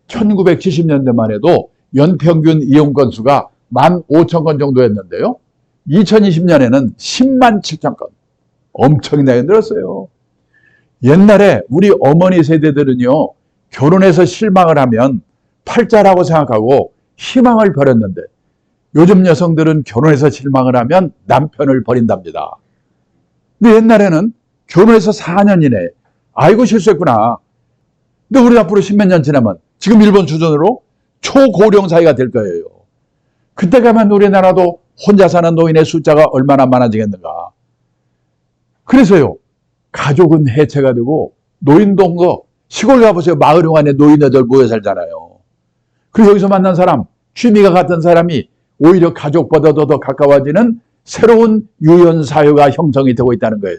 1970년대만 해도 연평균 이혼 건수가 15,000건 정도였는데요. 2020년에는 10만 7천 건. 엄청나게 늘었어요. 옛날에 우리 어머니 세대들은요. 결혼해서 실망을 하면 팔자라고 생각하고 희망을 버렸는데 요즘 여성들은 결혼해서 실망을 하면 남편을 버린답니다. 근데 옛날에는 결혼해서 4년 이내에 아이고 실수했구나. 근데 우리 앞으로 10몇 년 지나면 지금 일본 수준으로 초고령 사회가 될 거예요. 그때 가면 우리나라도 혼자 사는 노인의 숫자가 얼마나 많아지겠는가. 그래서요. 가족은 해체가 되고 노인동거 시골 가보세요. 마을 안에 노인애들 모여 살잖아요. 그리고 여기서 만난 사람, 취미가 같은 사람이 오히려 가족보다도 더 가까워지는 새로운 유연사회가 형성이 되고 있다는 거예요.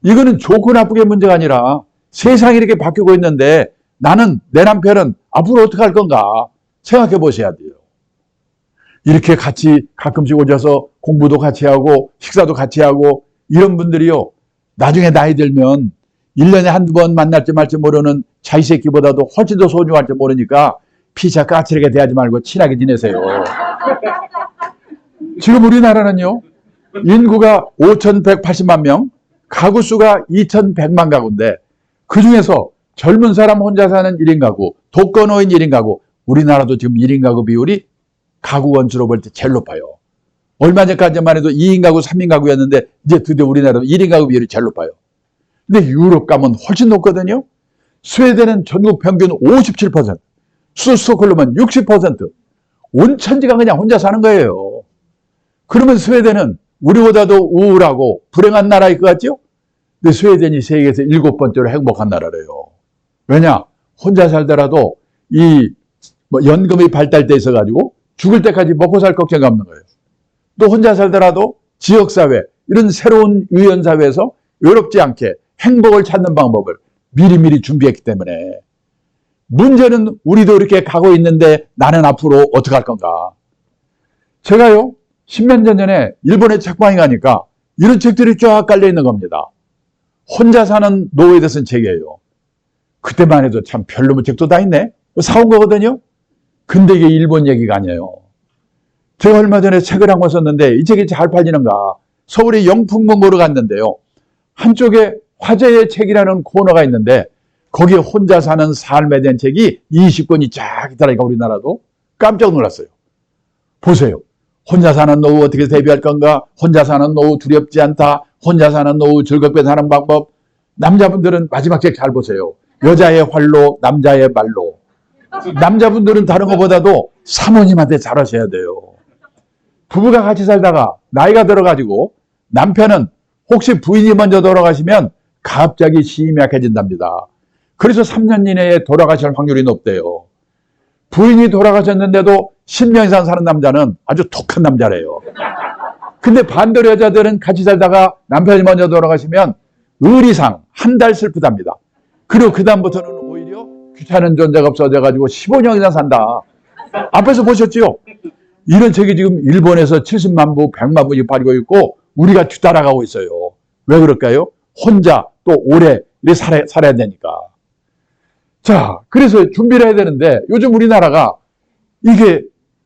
이거는 좋고 나쁘게 문제가 아니라 세상이 이렇게 바뀌고 있는데 나는, 내 남편은 앞으로 어떻게 할 건가 생각해 보셔야 돼요. 이렇게 같이 가끔씩 오셔서 공부도 같이 하고 식사도 같이 하고 이런 분들이요. 나중에 나이 들면 1년에 한두 번 만날지 말지 모르는 자기 새끼보다도 훨씬 더 소중할지 모르니까 피차 까칠하게 대하지 말고 친하게 지내세요. 지금 우리나라는요. 인구가 5,180만 명, 가구 수가 2,100만 가구인데 그중에서 젊은 사람 혼자 사는 1인 가구, 독거노인 1인 가구, 우리나라도 지금 1인 가구 비율이 가구 원수로 볼 때 제일 높아요. 얼마 전까지만 해도 2인 가구, 3인 가구였는데 이제 드디어 우리나라도 1인 가구 비율이 제일 높아요. 근데 유럽 가면 훨씬 높거든요. 스웨덴은 전국 평균 57%, 스톡홀름은 60%, 온 천지가 그냥 혼자 사는 거예요. 그러면 스웨덴은 우리보다도 우울하고 불행한 나라일 것 같죠? 근데 스웨덴이 세계에서 7번째로 행복한 나라래요. 왜냐? 혼자 살더라도 이 연금이 발달돼 있어가지고 죽을 때까지 먹고 살 걱정이 없는 거예요. 또 혼자 살더라도 지역사회, 이런 새로운 유연사회에서 외롭지 않게 행복을 찾는 방법을 미리미리 준비했기 때문에 문제는 우리도 이렇게 가고 있는데 나는 앞으로 어떻게 할 건가. 제가요 10몇 년 전에 일본에 책방에 가니까 이런 책들이 쫙 깔려 있는 겁니다. 혼자 사는 노후에 대해서 쓴 책이에요. 그때만 해도 참 별로면 책도 다 있네. 사온 거거든요. 근데 이게 일본 얘기가 아니에요. 제가 얼마 전에 책을 한 권 썼는데 이 책이 잘 팔리는가. 서울의 영풍문고로 갔는데요. 한쪽에 화제의 책이라는 코너가 있는데 거기에 혼자 사는 삶에 대한 책이 20권이 쫙 있더라니까 우리나라도. 깜짝 놀랐어요. 보세요. 혼자 사는 노후 어떻게 대비할 건가? 혼자 사는 노후 두렵지 않다. 혼자 사는 노후 즐겁게 사는 방법. 남자분들은 마지막 책 잘 보세요. 여자의 활로 남자의 말로. 남자분들은 다른 것보다도 사모님한테 잘하셔야 돼요. 부부가 같이 살다가 나이가 들어가지고 남편은 혹시 부인이 먼저 돌아가시면 갑자기 심이 약해진답니다. 그래서 3년 이내에 돌아가실 확률이 높대요. 부인이 돌아가셨는데도 10년 이상 사는 남자는 아주 독한 남자래요. 근데 반대로 여자들은 같이 살다가 남편이 먼저 돌아가시면 의리상 한 달 슬프답니다. 그리고 그 다음부터는 오히려 귀찮은 존재가 없어져가지고 15년 이상 산다. 앞에서 보셨죠? 이런 책이 지금 일본에서 70만 부, 100만 부씩 팔리고 있고 우리가 뒤따라가고 있어요. 왜 그럴까요? 혼자 또 오래 살아야 되니까. 자, 그래서 준비를 해야 되는데 요즘 우리나라가 이게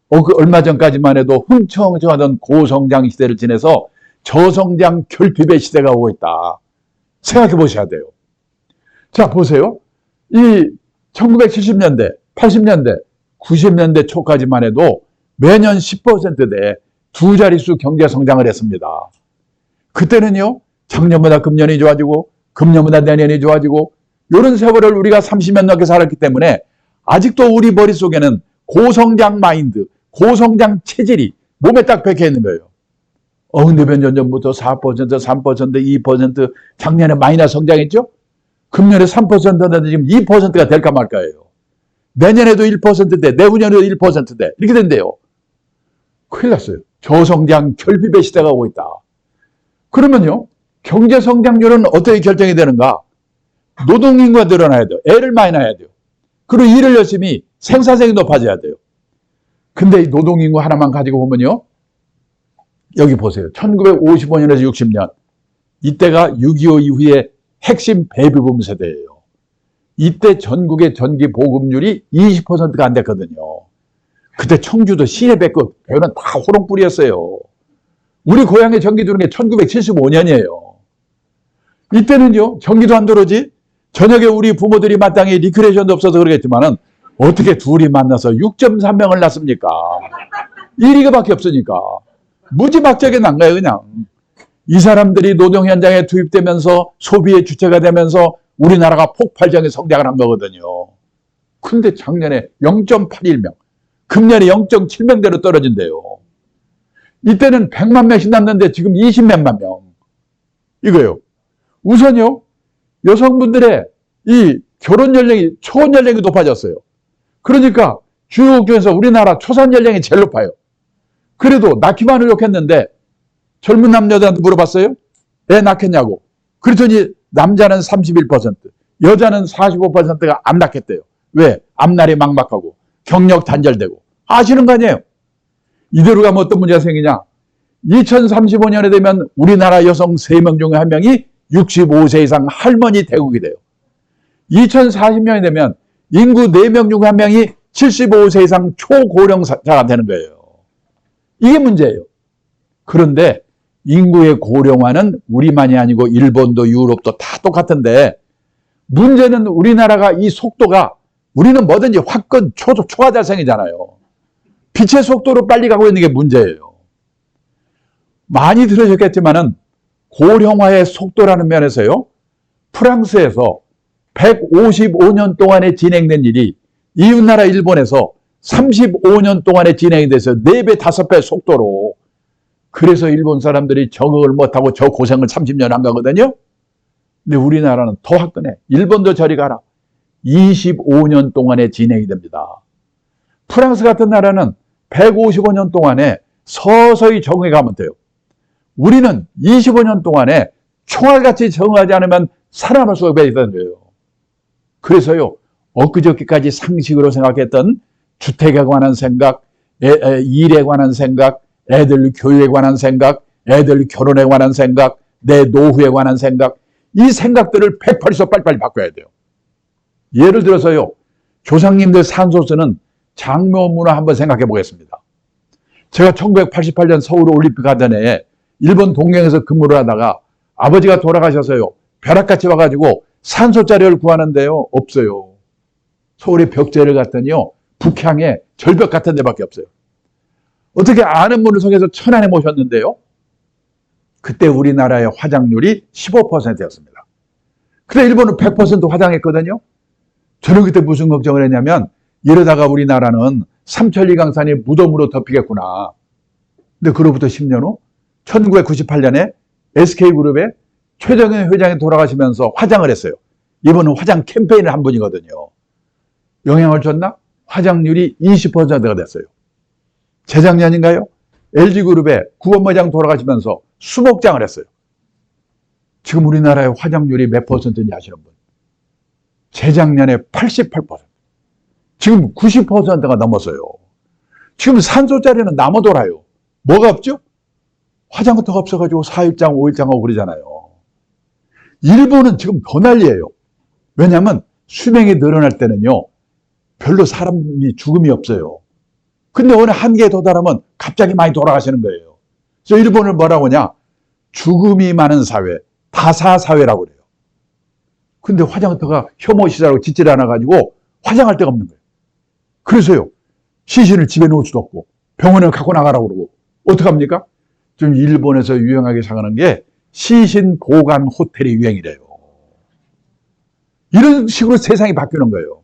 얼마 전까지만 해도 흥청흥청하던 고성장 시대를 지내서 저성장 결핍의 시대가 오고 있다. 생각해 보셔야 돼요. 자, 보세요. 이 1970년대, 80년대, 90년대 초까지만 해도 매년 10%대 두 자릿수 경제 성장을 했습니다. 그때는요, 작년보다 금년이 좋아지고, 금년보다 내년이 좋아지고, 이런 세월을 우리가 30년 넘게 살았기 때문에 아직도 우리 머릿속에는 고성장 마인드, 고성장 체질이 몸에 딱 박혀 있는 거예요. 근데 몇 년 전부터 4%, 3%, 2% 작년에 마이너스 성장했죠? 금년에 3%인데 지금 2%가 될까 말까예요. 내년에도 1%대, 내후년에도 1%대 이렇게 된대요. 큰일 났어요. 저성장 결핍의 시대가 오고 있다. 그러면요, 경제 성장률은 어떻게 결정이 되는가? 노동인구가 늘어나야 돼요. 애를 많이 낳아야 돼요. 그리고 일을 열심히 생산성이 높아져야 돼요. 근데 이 노동인구 하나만 가지고 보면요, 여기 보세요. 1955년에서 60년 이때가 6.25 이후에 핵심 베이비붐 세대예요. 이때 전국의 전기 보급률이 20%가 안 됐거든요. 그때 청주도 시내백구 배우는 다 호롱불이었어요. 우리 고향에 전기 들어온 게 1975년이에요. 이때는요, 전기도 안 들어오지. 저녁에 우리 부모들이 마땅히 리크레이션도 없어서 그러겠지만은 어떻게 둘이 만나서 6.3명을 낳습니까? 1위가밖에 없으니까. 무지막지하게 난 거예요, 그냥. 이 사람들이 노동 현장에 투입되면서 소비의 주체가 되면서 우리나라가 폭발적인 성장을 한 거거든요. 근데 작년에 0.81명, 금년에 0.7명대로 떨어진대요. 이때는 100만 명씩 낳는데 지금 20몇만 명. 이거요. 우선요, 여성분들의 이 결혼 연령이, 초혼 연령이 높아졌어요. 그러니까 주요국 중에서 우리나라 초산 연령이 제일 높아요. 그래도 낳기만 노력했는데 젊은 남녀들한테 물어봤어요. 애 낳겠냐고. 그랬더니 남자는 31%, 여자는 45%가 안 낳겠대요. 왜? 앞날이 막막하고 경력 단절되고. 아시는 거 아니에요? 이대로 가면 어떤 문제가 생기냐? 2035년에 되면 우리나라 여성 3명 중에 1명이 65세 이상 할머니 대국이 돼요. 2040년이 되면 인구 4명 중 1명이 75세 이상 초고령자가 되는 거예요. 이게 문제예요. 그런데 인구의 고령화는 우리만이 아니고 일본도 유럽도 다 똑같은데, 문제는 우리나라가 이 속도가, 우리는 뭐든지 화끈 초과자생이잖아요. 빛의 속도로 빨리 가고 있는 게 문제예요. 많이 들으셨겠지만은 고령화의 속도라는 면에서요, 프랑스에서 155년 동안에 진행된 일이 이웃나라 일본에서 35년 동안에 진행이 돼서 4배, 5배 속도로. 그래서 일본 사람들이 적응을 못하고 저 고생을 30년 한 거거든요. 근데 우리나라는 더 화끈해. 일본도 저리 가라. 25년 동안에 진행이 됩니다. 프랑스 같은 나라는 155년 동안에 서서히 적응해 가면 돼요. 우리는 25년 동안에 총알같이 적응하지 않으면 살아날 수가 있다는 거예요. 그래서요, 엊그저께까지 상식으로 생각했던 주택에 관한 생각, 일에 관한 생각, 애들 교육에 관한 생각, 애들 결혼에 관한 생각, 내 노후에 관한 생각, 이 생각들을 180도 빨리빨리 바꿔야 돼요. 예를 들어서요, 조상님들 산소수는 장묘 문화 한번 생각해 보겠습니다. 제가 1988년 서울 올림픽 하던 해에 일본 동경에서 근무를 하다가 아버지가 돌아가셔서요, 벼락같이 와가지고 산소 자료를 구하는데요, 없어요. 서울의 벽제를 갔더니요, 북향에 절벽 같은 데밖에 없어요. 어떻게 아는 분을 통해서 천안에 모셨는데요, 그때 우리나라의 화장률이 15%였습니다. 근데 일본은 100% 화장했거든요. 저는 그때 무슨 걱정을 했냐면, 이러다가 우리나라는 삼천리 강산이 무덤으로 덮이겠구나. 근데 그로부터 10년 후 1998년에 SK그룹의 최정현 회장이 돌아가시면서 화장을 했어요. 이번은 화장 캠페인을 한 분이거든요. 영향을 줬나? 화장률이 20%가 됐어요. 재작년인가요? LG그룹의 구본회장 돌아가시면서 수목장을 했어요. 지금 우리나라의 화장률이 몇 %인지 아시는 분? 재작년에 88%. 지금 90%가 넘었어요. 지금 산소자리는 남아 돌아요. 뭐가 없죠? 화장터가 없어가지고 4일장, 5일장 하고 그러잖아요. 일본은 지금 더 난리예요. 왜냐하면 수명이 늘어날 때는요, 별로 사람이 죽음이 없어요. 근데 어느 한계에 도달하면 갑자기 많이 돌아가시는 거예요. 그래서 일본을 뭐라고 하냐? 죽음이 많은 사회, 다사사회라고 그래요. 근데 화장터가 혐오시설하고 짓질 않아가지고 화장할 데가 없는 거예요. 그래서요, 시신을 집에 놓을 수도 없고 병원에 갖고 나가라고 그러고. 어떡합니까? 지금 일본에서 유행하게 생각하는 게 시신 보관 호텔이 유행이래요. 이런 식으로 세상이 바뀌는 거예요.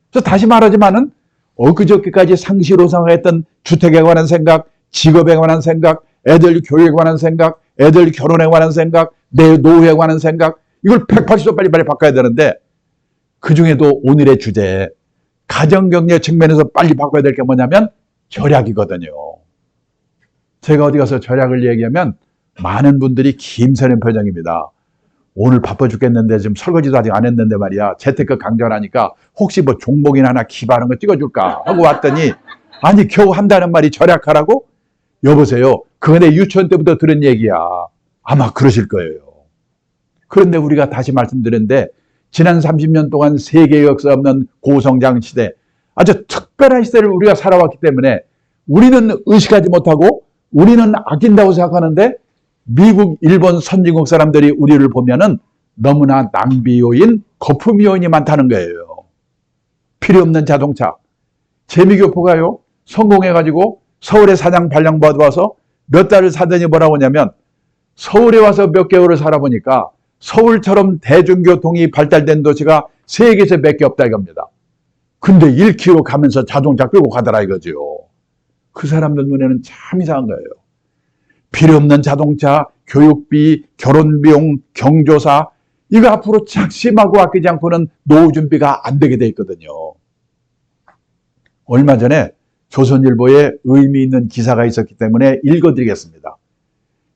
그래서 다시 말하지만은 엊그저께까지 상식으로 생각했던 주택에 관한 생각, 직업에 관한 생각, 애들 교육에 관한 생각, 애들 결혼에 관한 생각, 내 노후에 관한 생각, 이걸 180도 빨리빨리 바꿔야 되는데, 그 중에도 오늘의 주제, 가정경제 측면에서 빨리 바꿔야 될 게 뭐냐면 절약이거든요. 제가 어디 가서 절약을 얘기하면 많은 분들이 김새는 표정입니다. 오늘 바빠 죽겠는데 지금 설거지도 아직 안 했는데 말이야. 재테크 강좌를 하니까 혹시 뭐 종목이나 하나 기발한 거 찍어줄까 하고 왔더니, 아니 겨우 한다는 말이 절약하라고? 여보세요. 그거 내 유치원 때부터 들은 얘기야. 아마 그러실 거예요. 그런데 우리가 다시 말씀드렸는데, 지난 30년 동안 세계 역사 없는 고성장 시대, 아주 특별한 시대를 우리가 살아왔기 때문에 우리는 의식하지 못하고 우리는 아낀다고 생각하는데, 미국, 일본 선진국 사람들이 우리를 보면은 너무나 낭비 요인, 거품 요인이 많다는 거예요. 필요 없는 자동차. 재미교포가요, 성공해가지고 서울에 사장 발령 받아와서 몇 달을 사더니 뭐라고 하냐면, 서울에 와서 몇 개월을 살아보니까 서울처럼 대중교통이 발달된 도시가 세계에서 몇 개 없다 이겁니다. 근데 1km 가면서 자동차 끌고 가더라 이거죠. 그 사람들 눈에는 참 이상한 거예요. 필요 없는 자동차, 교육비, 결혼비용, 경조사, 이거 앞으로 작심하고 아끼지 않고는 노후 준비가 안 되게 돼 있거든요. 얼마 전에 조선일보에 의미 있는 기사가 있었기 때문에 읽어드리겠습니다.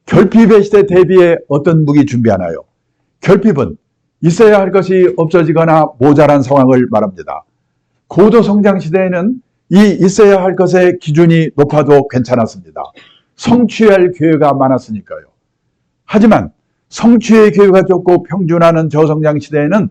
결핍의 시대 대비해 어떤 무기 준비하나요? 결핍은 있어야 할 것이 없어지거나 모자란 상황을 말합니다. 고도성장 시대에는 이 있어야 할 것의 기준이 높아도 괜찮았습니다. 성취할 기회가 많았으니까요. 하지만 성취의 기회가 적고 평준화는 저성장 시대에는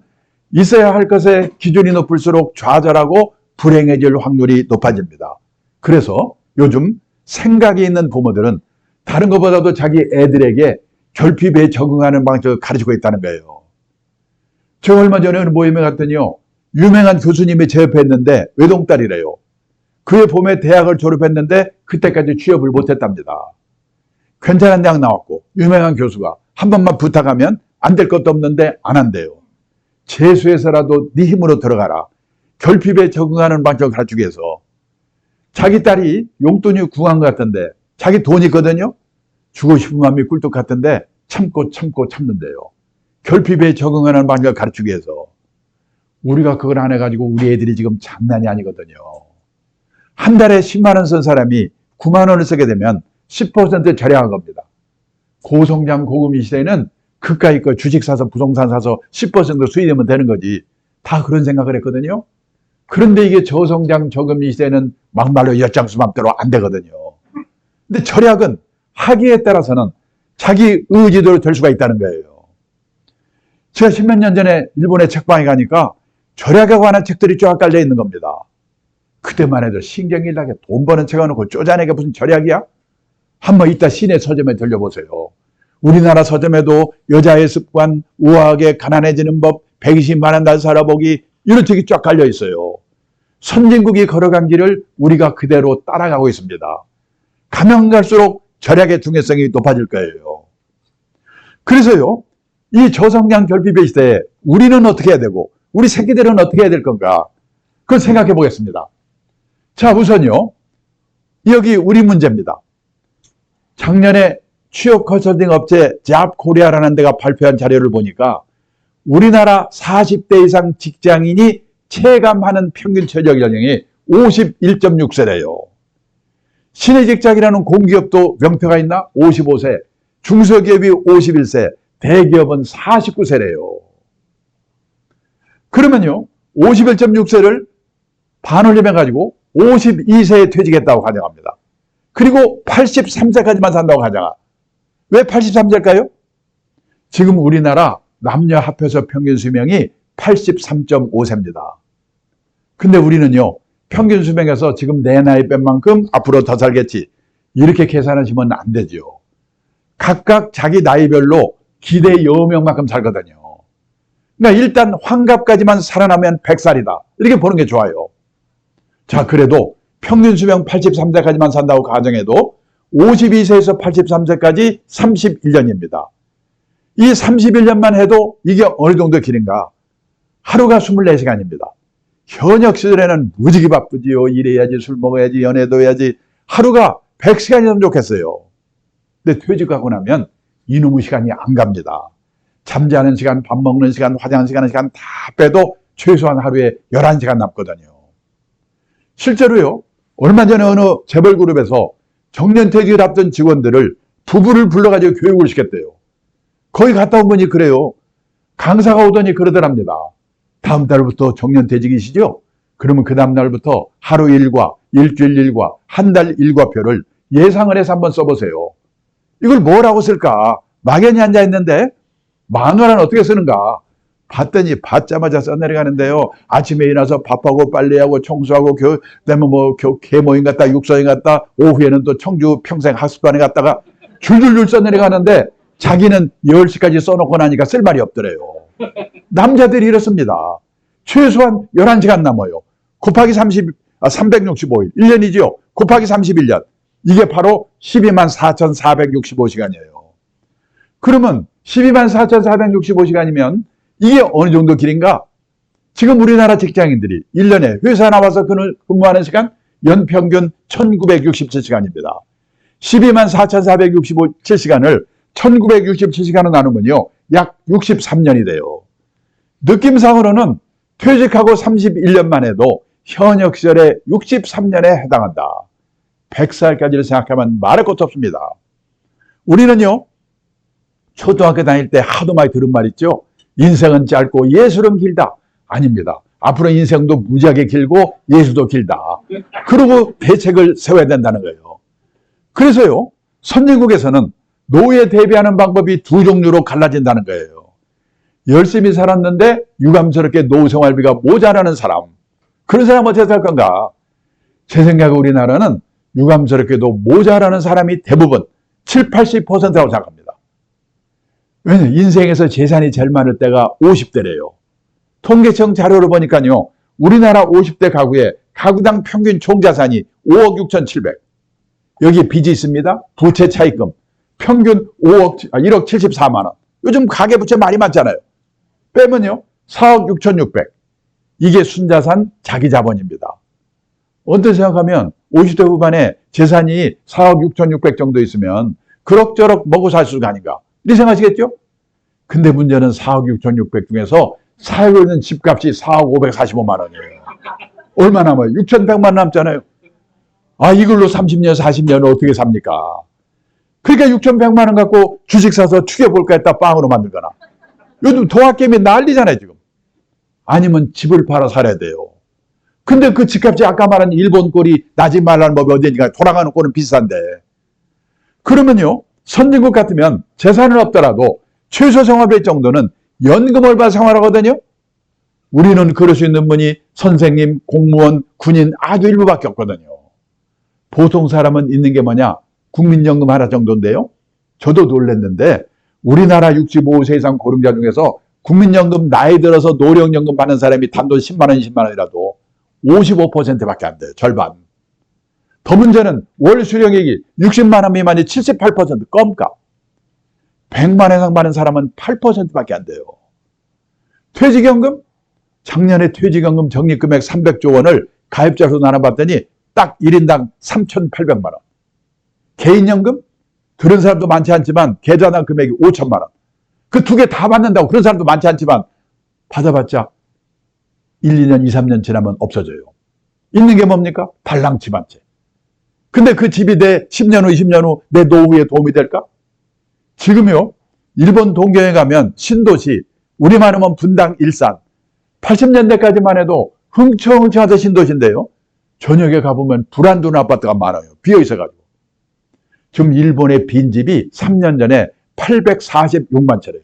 있어야 할 것의 기준이 높을수록 좌절하고 불행해질 확률이 높아집니다. 그래서 요즘 생각이 있는 부모들은 다른 것보다도 자기 애들에게 결핍에 적응하는 방식을 가르치고 있다는 거예요. 제가 얼마 전에 어느 모임에 갔더니요, 유명한 교수님이 제 옆에 있는데 외동딸이래요. 그해 봄에 대학을 졸업했는데 그때까지 취업을 못했답니다. 괜찮은 대학 나왔고 유명한 교수가 한 번만 부탁하면 안 될 것도 없는데 안 한대요. 재수해서라도 네 힘으로 들어가라. 결핍에 적응하는 방식을 가르치기 위해서. 자기 딸이 용돈이 궁한 것 같은데, 자기 돈이 있거든요. 주고 싶은 마음이 꿀떡 같은데 참고 참는데요. 결핍에 적응하는 방식을 가르치기 위해서. 우리가 그걸 안 해가지고 우리 애들이 지금 장난이 아니거든요. 한 달에 10만 원 쓴 사람이 9만 원을 쓰게 되면 10% 절약한 겁니다. 고성장 고금리 시대에는 그까이 거 주식 사서 부동산 사서 10% 수익내면 되는 거지. 다 그런 생각을 했거든요. 그런데 이게 저성장 저금리 시대에는 막말로 엿장수 맘대로 안 되거든요. 근데 절약은 하기에 따라서는 자기 의지대로 될 수가 있다는 거예요. 제가 10몇 년 전에 일본에 책방에 가니까 절약에 관한 책들이 쫙 깔려 있는 겁니다. 그때만 해도 신경이 나게 돈 버는 책 해놓고 쪼잔하게 무슨 절약이야? 한번 이따 시내 서점에 들려보세요. 우리나라 서점에도 여자의 습관, 우아하게 가난해지는 법, 120만 원 날 살아보기, 이런 책이 쫙 깔려 있어요. 선진국이 걸어간 길을 우리가 그대로 따라가고 있습니다. 가면 갈수록 절약의 중요성이 높아질 거예요. 그래서요, 이 저성장 결핍의 시대에 우리는 어떻게 해야 되고 우리 새끼들은 어떻게 해야 될 건가, 그걸 생각해 보겠습니다. 자, 우선요, 여기 우리 문제입니다. 작년에 취업 컨설팅 업체 잡코리아라는 데가 발표한 자료를 보니까 우리나라 40대 이상 직장인이 체감하는 평균 취업 연령이 51.6세래요. 신의 직장이라는 공기업도 명표가 있나? 55세, 중소기업이 51세, 대기업은 49세래요. 그러면요, 51.6세를 반올림해가지고 52세에 퇴직했다고 가정합니다. 그리고 83세까지만 산다고 가정하. 왜 83세일까요? 지금 우리나라 남녀 합해서 평균 수명이 83.5세입니다. 근데 우리는요, 평균 수명에서 지금 내 나이 뺀 만큼 앞으로 더 살겠지, 이렇게 계산하시면 안 되죠. 각각 자기 나이별로 기대 여명만큼 살거든요. 그러니까 일단 환갑까지만 살아나면 100살이다, 이렇게 보는 게 좋아요. 자, 그래도 평균 수명 83세까지만 산다고 가정해도 52세에서 83세까지 31년입니다. 이 31년만 해도 이게 어느 정도 길인가? 하루가 24시간입니다. 현역 시절에는 무지개 바쁘지요. 일해야지, 술 먹어야지, 연애도 해야지. 하루가 100시간이면 좋겠어요. 근데 퇴직하고 나면 이놈의 시간이 안 갑니다. 잠자는 시간, 밥 먹는 시간, 화장하는 시간 다 빼도 최소한 하루에 11시간 남거든요. 실제로요, 얼마 전에 어느 재벌그룹에서 정년퇴직을 앞둔 직원들을 부부를 불러가지고 교육을 시켰대요. 거기 갔다 온 분이 그래요. 강사가 오더니 그러더랍니다. 다음 달부터 정년퇴직이시죠? 그러면 그 다음 날부터 하루 일과, 일주일 일과, 한 달 일과표를 예상을 해서 한번 써보세요. 이걸 뭐라고 쓸까? 막연히 앉아있는데 마누라는 어떻게 쓰는가? 봤더니 받자마자 써내려가는데요. 아침에 일어나서 밥하고 빨래하고 청소하고 그다음에 개모임 갔다 육서임 갔다 오후에는 또 청주 평생 학습반에 갔다가 줄줄줄 써내려가는데 자기는 10시까지 써놓고 나니까 쓸 말이 없더래요. 남자들이 이렇습니다. 최소한 11시간 남아요. 곱하기 365일. 1년이죠. 곱하기 31년. 이게 바로 124,465시간이에요. 그러면 124,465시간이면 이게 어느 정도 길인가? 지금 우리나라 직장인들이 1년에 회사 나와서 근무하는 시간 연평균 1967시간입니다. 124,467시간을 1967시간으로 나누면요. 약 63년이 돼요. 느낌상으로는 퇴직하고 31년만 해도 현역 시절의 63년에 해당한다. 100살까지를 생각하면 말할 것도 없습니다. 우리는요, 초등학교 다닐 때 하도 많이 들은 말 있죠? 인생은 짧고 예술은 길다. 아닙니다. 앞으로 인생도 무지하게 길고 예술도 길다. 그러고 대책을 세워야 된다는 거예요. 그래서요, 선진국에서는 노후에 대비하는 방법이 두 종류로 갈라진다는 거예요. 열심히 살았는데 유감스럽게 노후 생활비가 모자라는 사람. 그런 사람은 어떻게 할 건가? 제 생각에 우리나라는 유감스럽게도 모자라는 사람이 대부분 70, 80%라고 생각합니다. 왜냐하면 인생에서 재산이 제일 많을 때가 50대래요. 통계청 자료를 보니까요. 우리나라 50대 가구의 가구당 평균 총자산이 5억 6,700. 여기에 빚이 있습니다. 부채 차입금. 평균 1억 74만 원. 요즘 가계부채 많이 많잖아요. 빼면요. 4억 6,600. 이게 순자산 자기자본입니다. 어떻게 생각하면 50대 후반에 재산이 4억 6,600 정도 있으면 그럭저럭 먹고 살 수가 아닌가. 이렇게 생각하시겠죠? 근데 문제는 4억 6,600 중에서 살고 있는 집값이 4억 545만 원이에요. 얼마 남아요? 6,100만 남잖아요. 아, 이걸로 30년, 40년을 어떻게 삽니까? 그러니까 6,100만 원 갖고 주식 사서 튀겨볼까 했다 빵으로 만들거나. 요즘 도학개미 난리잖아요, 지금. 아니면 집을 팔아 살아야 돼요. 근데 그 집값이 아까 말한 일본 꼴이 나지 말라는 법이 어디니까 돌아가는 꼴은 비싼데. 그러면요, 선진국 같으면 재산은 없더라도 최소 생활비 정도는 연금을 받아 생활하거든요. 우리는 그럴 수 있는 분이 선생님, 공무원, 군인 아주 일부밖에 없거든요. 보통 사람은 있는 게 뭐냐? 국민연금 하나 정도인데요. 저도 놀랐는데 우리나라 65세 이상 고령자 중에서 국민연금 나이 들어서 노령연금 받는 사람이 단돈 10만 원, 20만 원이라도 55%밖에 안 돼요. 절반. 더 문제는 월 수령액이 60만 원 미만이 78% 껌값. 100만 원 이상 받는 사람은 8%밖에 안 돼요. 퇴직연금? 작년에 퇴직연금 적립금액 300조 원을 가입자 수 나눠봤더니 딱 1인당 3,800만 원. 개인연금? 그런 사람도 많지 않지만 계좌당 금액이 5천만 원. 그 두 개 다 받는다고 그런 사람도 많지 않지만 받아봤자 1, 2년, 2, 3년 지나면 없어져요. 있는 게 뭡니까? 달랑집 한 채. 근데 그 집이 내 10년 후, 20년 후 내 노후에 도움이 될까? 지금요, 일본 동경에 가면 신도시, 우리만 하면 분당, 일산, 80년대까지만 해도 흥청흥청하던 신도시인데요. 저녁에 가보면 불 안 들어오는 아파트가 많아요. 비어있어가지고. 지금 일본의 빈집이 3년 전에 846만 채래요.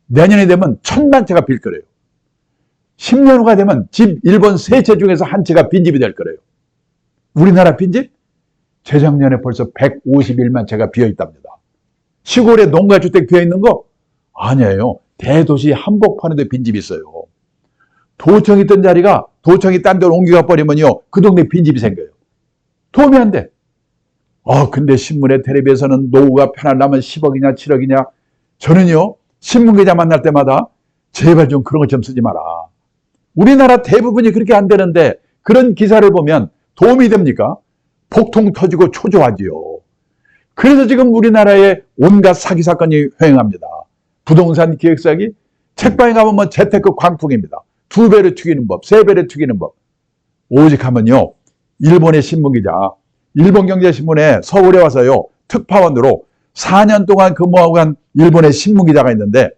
내년이 되면 1000만 채가 빌 거래요. 10년 후가 되면 집 일본 3채 중에서 한 채가 빈집이 될 거래요. 우리나라 빈집? 재작년에 벌써 151만 채가 비어있답니다. 시골에 농가주택 비어있는 거? 아니에요. 대도시 한복판에도 빈집이 있어요. 도청이 있던 자리가 도청이 딴 데로 옮겨가 버리면요. 그 동네 빈집이 생겨요. 도움이 안 돼. 근데 신문에 텔레비에서는 노후가 편하려면 10억이냐 7억이냐. 저는요, 신문기자 만날 때마다 제발 좀 그런 거 좀 쓰지 마라. 우리나라 대부분이 그렇게 안 되는데 그런 기사를 보면 도움이 됩니까? 복통 터지고 초조하지요. 그래서 지금 우리나라에 온갖 사기 사건이 횡행합니다. 부동산 기획 사기, 책방에 가면 뭐 재테크 광풍입니다. 2배를 튀기는 법, 3배를 튀기는 법. 오직 하면요, 일본의 신문기자, 일본경제신문에 서울에 와서요, 특파원으로 4년 동안 근무하고 간 일본의 신문기자가 있는데,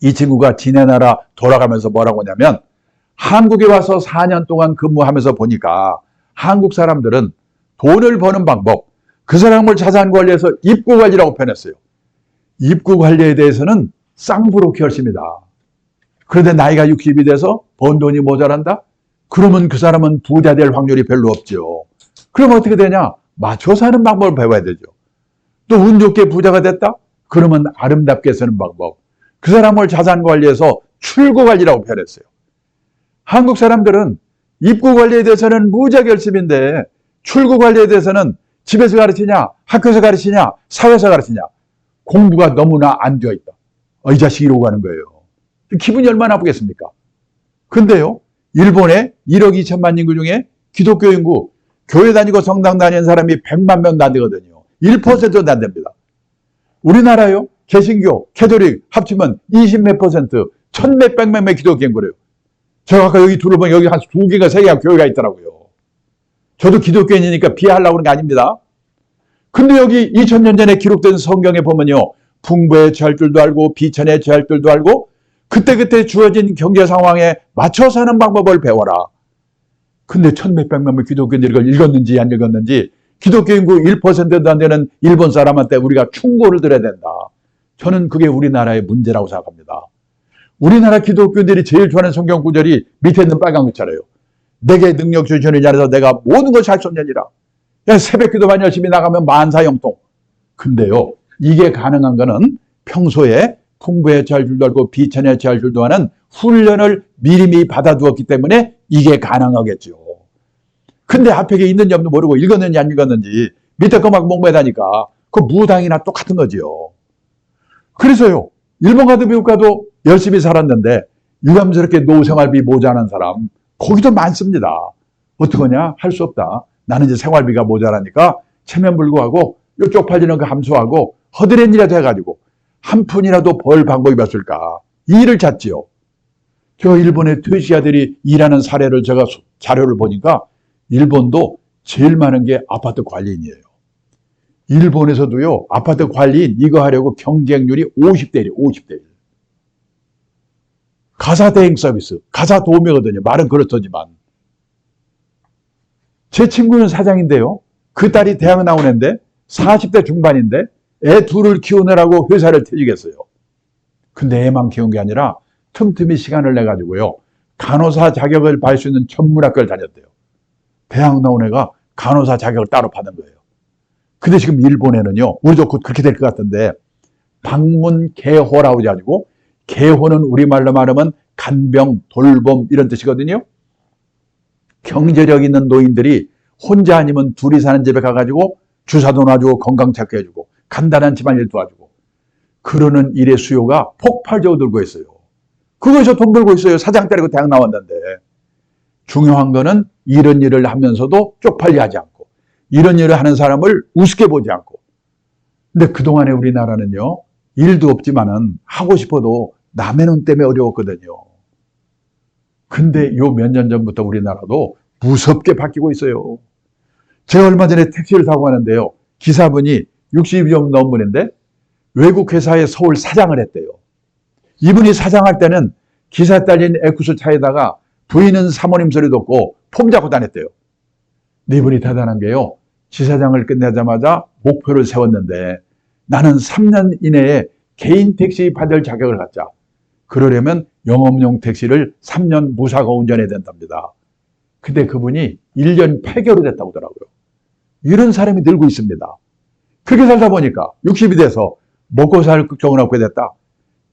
이 친구가 지네 나라 돌아가면서 뭐라고 하냐면, 한국에 와서 4년 동안 근무하면서 보니까 한국 사람들은 돈을 버는 방법, 그 사람을 자산 관리해서 입구 관리라고 표현했어요. 입구 관리에 대해서는 쌍브로키얼십니다. 그런데 나이가 60이 돼서 번 돈이 모자란다? 그러면 그 사람은 부자 될 확률이 별로 없죠. 그럼 어떻게 되냐? 맞춰 사는 방법을 배워야 되죠. 또 운 좋게 부자가 됐다? 그러면 아름답게 쓰는 방법. 그 사람을 자산 관리해서 출구 관리라고 표현했어요. 한국 사람들은 입구 관리에 대해서는 무자결심인데 출구 관리에 대해서는 집에서 가르치냐, 학교에서 가르치냐, 사회에서 가르치냐. 공부가 너무나 안 되어 있다. 이 자식 이러고 가는 거예요. 기분이 얼마나 나쁘겠습니까? 근데요, 일본에 1억 2천만 인구 중에 기독교 인구, 교회 다니고 성당 다니는 사람이 100만 명도 안 되거든요. 1%도 안 됩니다. 우리나라요, 개신교, 캐톨릭 합치면 20몇 %, 1000몇백 명의 기독교 인구래요. 제가 아까 여기 둘을 보면 여기 한 2개가 3개가 교회가 있더라고요. 저도 기독교인이니까 비하하려고 그런 게 아닙니다. 근데 여기 2000년 전에 기록된 성경에 보면요, 풍부에 처할 줄도 알고 비천에 처할 줄도 알고 그때그때 주어진 경제 상황에 맞춰 사는 방법을 배워라. 근데 1000몇백 명의 기독교인들이 이걸 읽었는지 안 읽었는지 기독교 인구 1%도 안 되는 일본 사람한테 우리가 충고를 드려야 된다. 저는 그게 우리나라의 문제라고 생각합니다. 우리나라 기독교인들이 제일 좋아하는 성경 구절이 밑에 있는 빨간 글자래요. 내게 능력 주시는 자에서 내가 모든 것을 할 수 없느니라. 새벽 기도만 열심히 나가면 만사형통. 근데요, 이게 가능한 거는 평소에 풍부에 처할 줄도 알고 비천에 처할 줄도 아는 훈련을 미리미리 받아두었기 때문에 이게 가능하겠죠. 근데 앞에 있는지 없는지 모르고 읽었는지 안 읽었는지 밑에 거 막 목매다니까 그 무당이나 똑같은 거지요. 그래서요, 일본 가도 미국 가도 열심히 살았는데 유감스럽게 노생활비 모자란 사람 거기도 많습니다. 어떡하냐? 할 수 없다. 나는 이제 생활비가 모자라니까 체면불구하고 요 쪽팔리는 거 감수하고 허드렛 일이라도 해가지고 한 푼이라도 벌 방법이 없을까? 이 일을 찾지요. 저 일본의 퇴직자들이 일하는 사례를 제가 자료를 보니까 일본도 제일 많은 게 아파트 관리인이에요. 일본에서도요, 아파트 관리인 이거 하려고 경쟁률이 50대 1, 50대 1. 가사 대행 서비스, 가사 도우미거든요. 말은 그렇더지만. 제 친구는 사장인데요. 그 딸이 대학 나온 애인데 40대 중반인데 애 둘을 키우느라고 회사를 퇴직했어요. 근데 애만 키운 게 아니라 틈틈이 시간을 내가지고요, 간호사 자격을 받을 수 있는 전문학교를 다녔대요. 대학 나온 애가 간호사 자격을 따로 받은 거예요. 근데 지금 일본에는요, 우리도 곧 그렇게 될 것 같은데 방문개호라고 해가지고, 개호는 우리말로 말하면 간병, 돌봄 이런 뜻이거든요. 경제력 있는 노인들이 혼자 아니면 둘이 사는 집에 가가지고 주사도 놔주고 건강 체크해주고 간단한 집안일 도와주고 그러는 일의 수요가 폭발적으로 늘고 있어요. 그거에서 돈 벌고 있어요. 사장 때리고 대학 나왔는데. 중요한 거는 이런 일을 하면서도 쪽팔리 하지 않고 이런 일을 하는 사람을 우습게 보지 않고. 근데 그동안에 우리나라는요, 일도 없지만은 하고 싶어도 남의 눈 때문에 어려웠거든요. 근데 요 몇 년 전부터 우리나라도 무섭게 바뀌고 있어요. 제가 얼마 전에 택시를 타고 가는데요, 기사분이 60이 좀 넘은 분인데 외국 회사의 서울 사장을 했대요. 이분이 사장할 때는 기사 딸린 에쿠스 차에다가 부인은 사모님 소리 듣고 폼 잡고 다녔대요. 근데 이분이 대단한 게요, 지사장을 끝내자마자 목표를 세웠는데 나는 3년 이내에 개인 택시 받을 자격을 갖자. 그러려면 영업용 택시를 3년 무사고 운전해야 된답니다. 근데 그분이 1년 8개월이 됐다고 하더라고요. 이런 사람이 늘고 있습니다. 그렇게 살다 보니까 60이 돼서 먹고 살 걱정을 하게 됐다.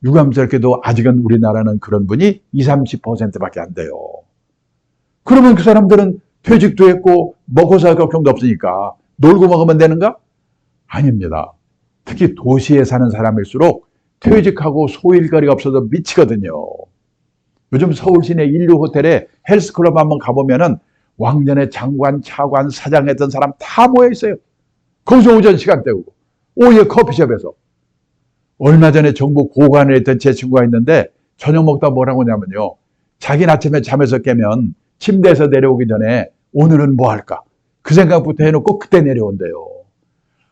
유감스럽게도 아직은 우리나라는 그런 분이 20, 30%밖에 안 돼요. 그러면 그 사람들은 퇴직도 했고 먹고 살 걱정도 없으니까 놀고 먹으면 되는가? 아닙니다. 특히 도시에 사는 사람일수록 퇴직하고 소일거리가 없어서 미치거든요. 요즘 서울 시내 인류 호텔에 헬스클럽 한번 가보면은 왕년에 장관, 차관, 사장 했던 사람 다 모여 있어요. 거기서 오전 시간 때우고 오후에 커피숍에서. 얼마 전에 정부 고관에 있던 제 친구가 있는데 저녁 먹다 뭐라고 하냐면요, 자기는 아침에 잠에서 깨면 침대에서 내려오기 전에 오늘은 뭐 할까 그 생각부터 해놓고 그때 내려온대요.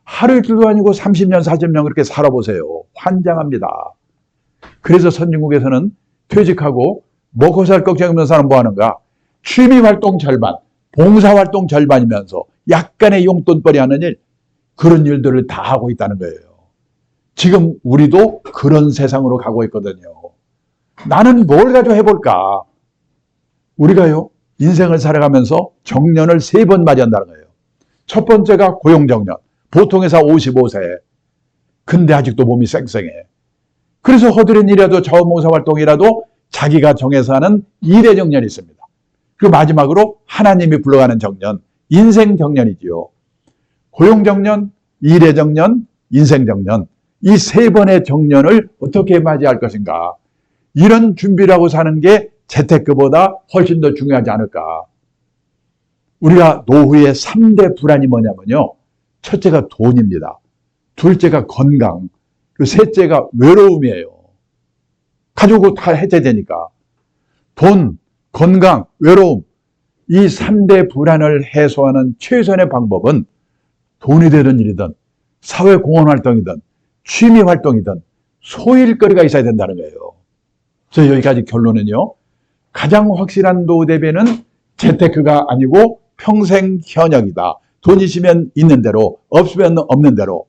하루 이틀도 아니고 30년 40년 그렇게 살아보세요. 환장합니다. 그래서 선진국에서는 퇴직하고 먹고 살 걱정 없는 사람 뭐 하는가, 취미활동 절반, 봉사활동 절반이면서 약간의 용돈벌이 하는 일, 그런 일들을 다 하고 있다는 거예요. 지금 우리도 그런 세상으로 가고 있거든요. 나는 뭘 가지고 해볼까? 우리가요, 인생을 살아가면서 정년을 3번 맞이한다는 거예요. 첫 번째가 고용정년, 보통 회사 55세. 근데 아직도 몸이 쌩쌩해. 그래서 허드렛 일이라도 자원봉사활동이라도 자기가 정해서 하는 일의 정년이 있습니다. 그리고 마지막으로 하나님이 불러가는 정년, 인생 정년이지요. 고용정년, 일의 정년, 인생 정년, 이 3번의 정년을 어떻게 맞이할 것인가. 이런 준비를 하고 사는 게 재테크보다 훨씬 더 중요하지 않을까. 우리가 노후의 3대 불안이 뭐냐면요, 첫째가 돈입니다. 둘째가 건강, 그리고 셋째가 외로움이에요. 가지고 다 해제되니까. 돈, 건강, 외로움, 이 3대 불안을 해소하는 최선의 방법은 돈이 되든 일이든 사회공헌활동이든 취미활동이든 소일거리가 있어야 된다는 거예요. 그래서 여기까지 결론은요, 가장 확실한 노후 대비는 재테크가 아니고 평생 현역이다. 돈 있으면 있는 대로, 없으면 없는 대로.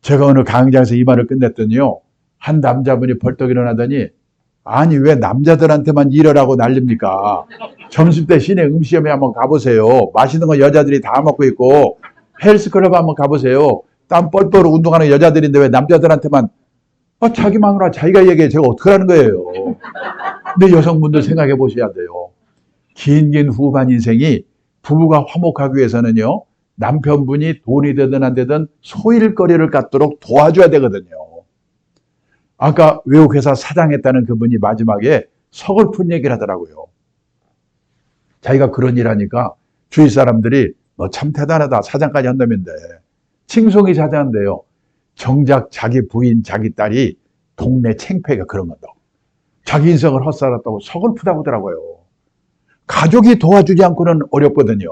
제가 오늘 강좌에서 이 말을 끝냈더니요, 한 남자분이 벌떡 일어나더니, 아니 왜 남자들한테만 일하라고 난립니까? 점심때 시내 음식점에 한번 가보세요. 맛있는 거 여자들이 다 먹고 있고, 헬스클럽 한번 가보세요. 땀 뻘뻘 운동하는 여자들인데 왜 남자들한테만, 자기 마누라 자기가 얘기해. 제가 어떻게 하는 거예요? 근데 여성분들 생각해 보셔야 돼요. 긴 후반 인생이 부부가 화목하기 위해서는요, 남편분이 돈이 되든 안 되든 소일거리를 갖도록 도와줘야 되거든요. 아까 외국회사 사장했다는 그분이 마지막에 서글픈 얘기를 하더라고요. 자기가 그런 일 하니까 주위 사람들이 너 참 대단하다. 사장까지 한다면데. 칭송이 자자한데요. 정작 자기 부인, 자기 딸이 동네 창피해가 그런 거다. 자기 인생을 헛살았다고 서글프다고 하더라고요. 가족이 도와주지 않고는 어렵거든요.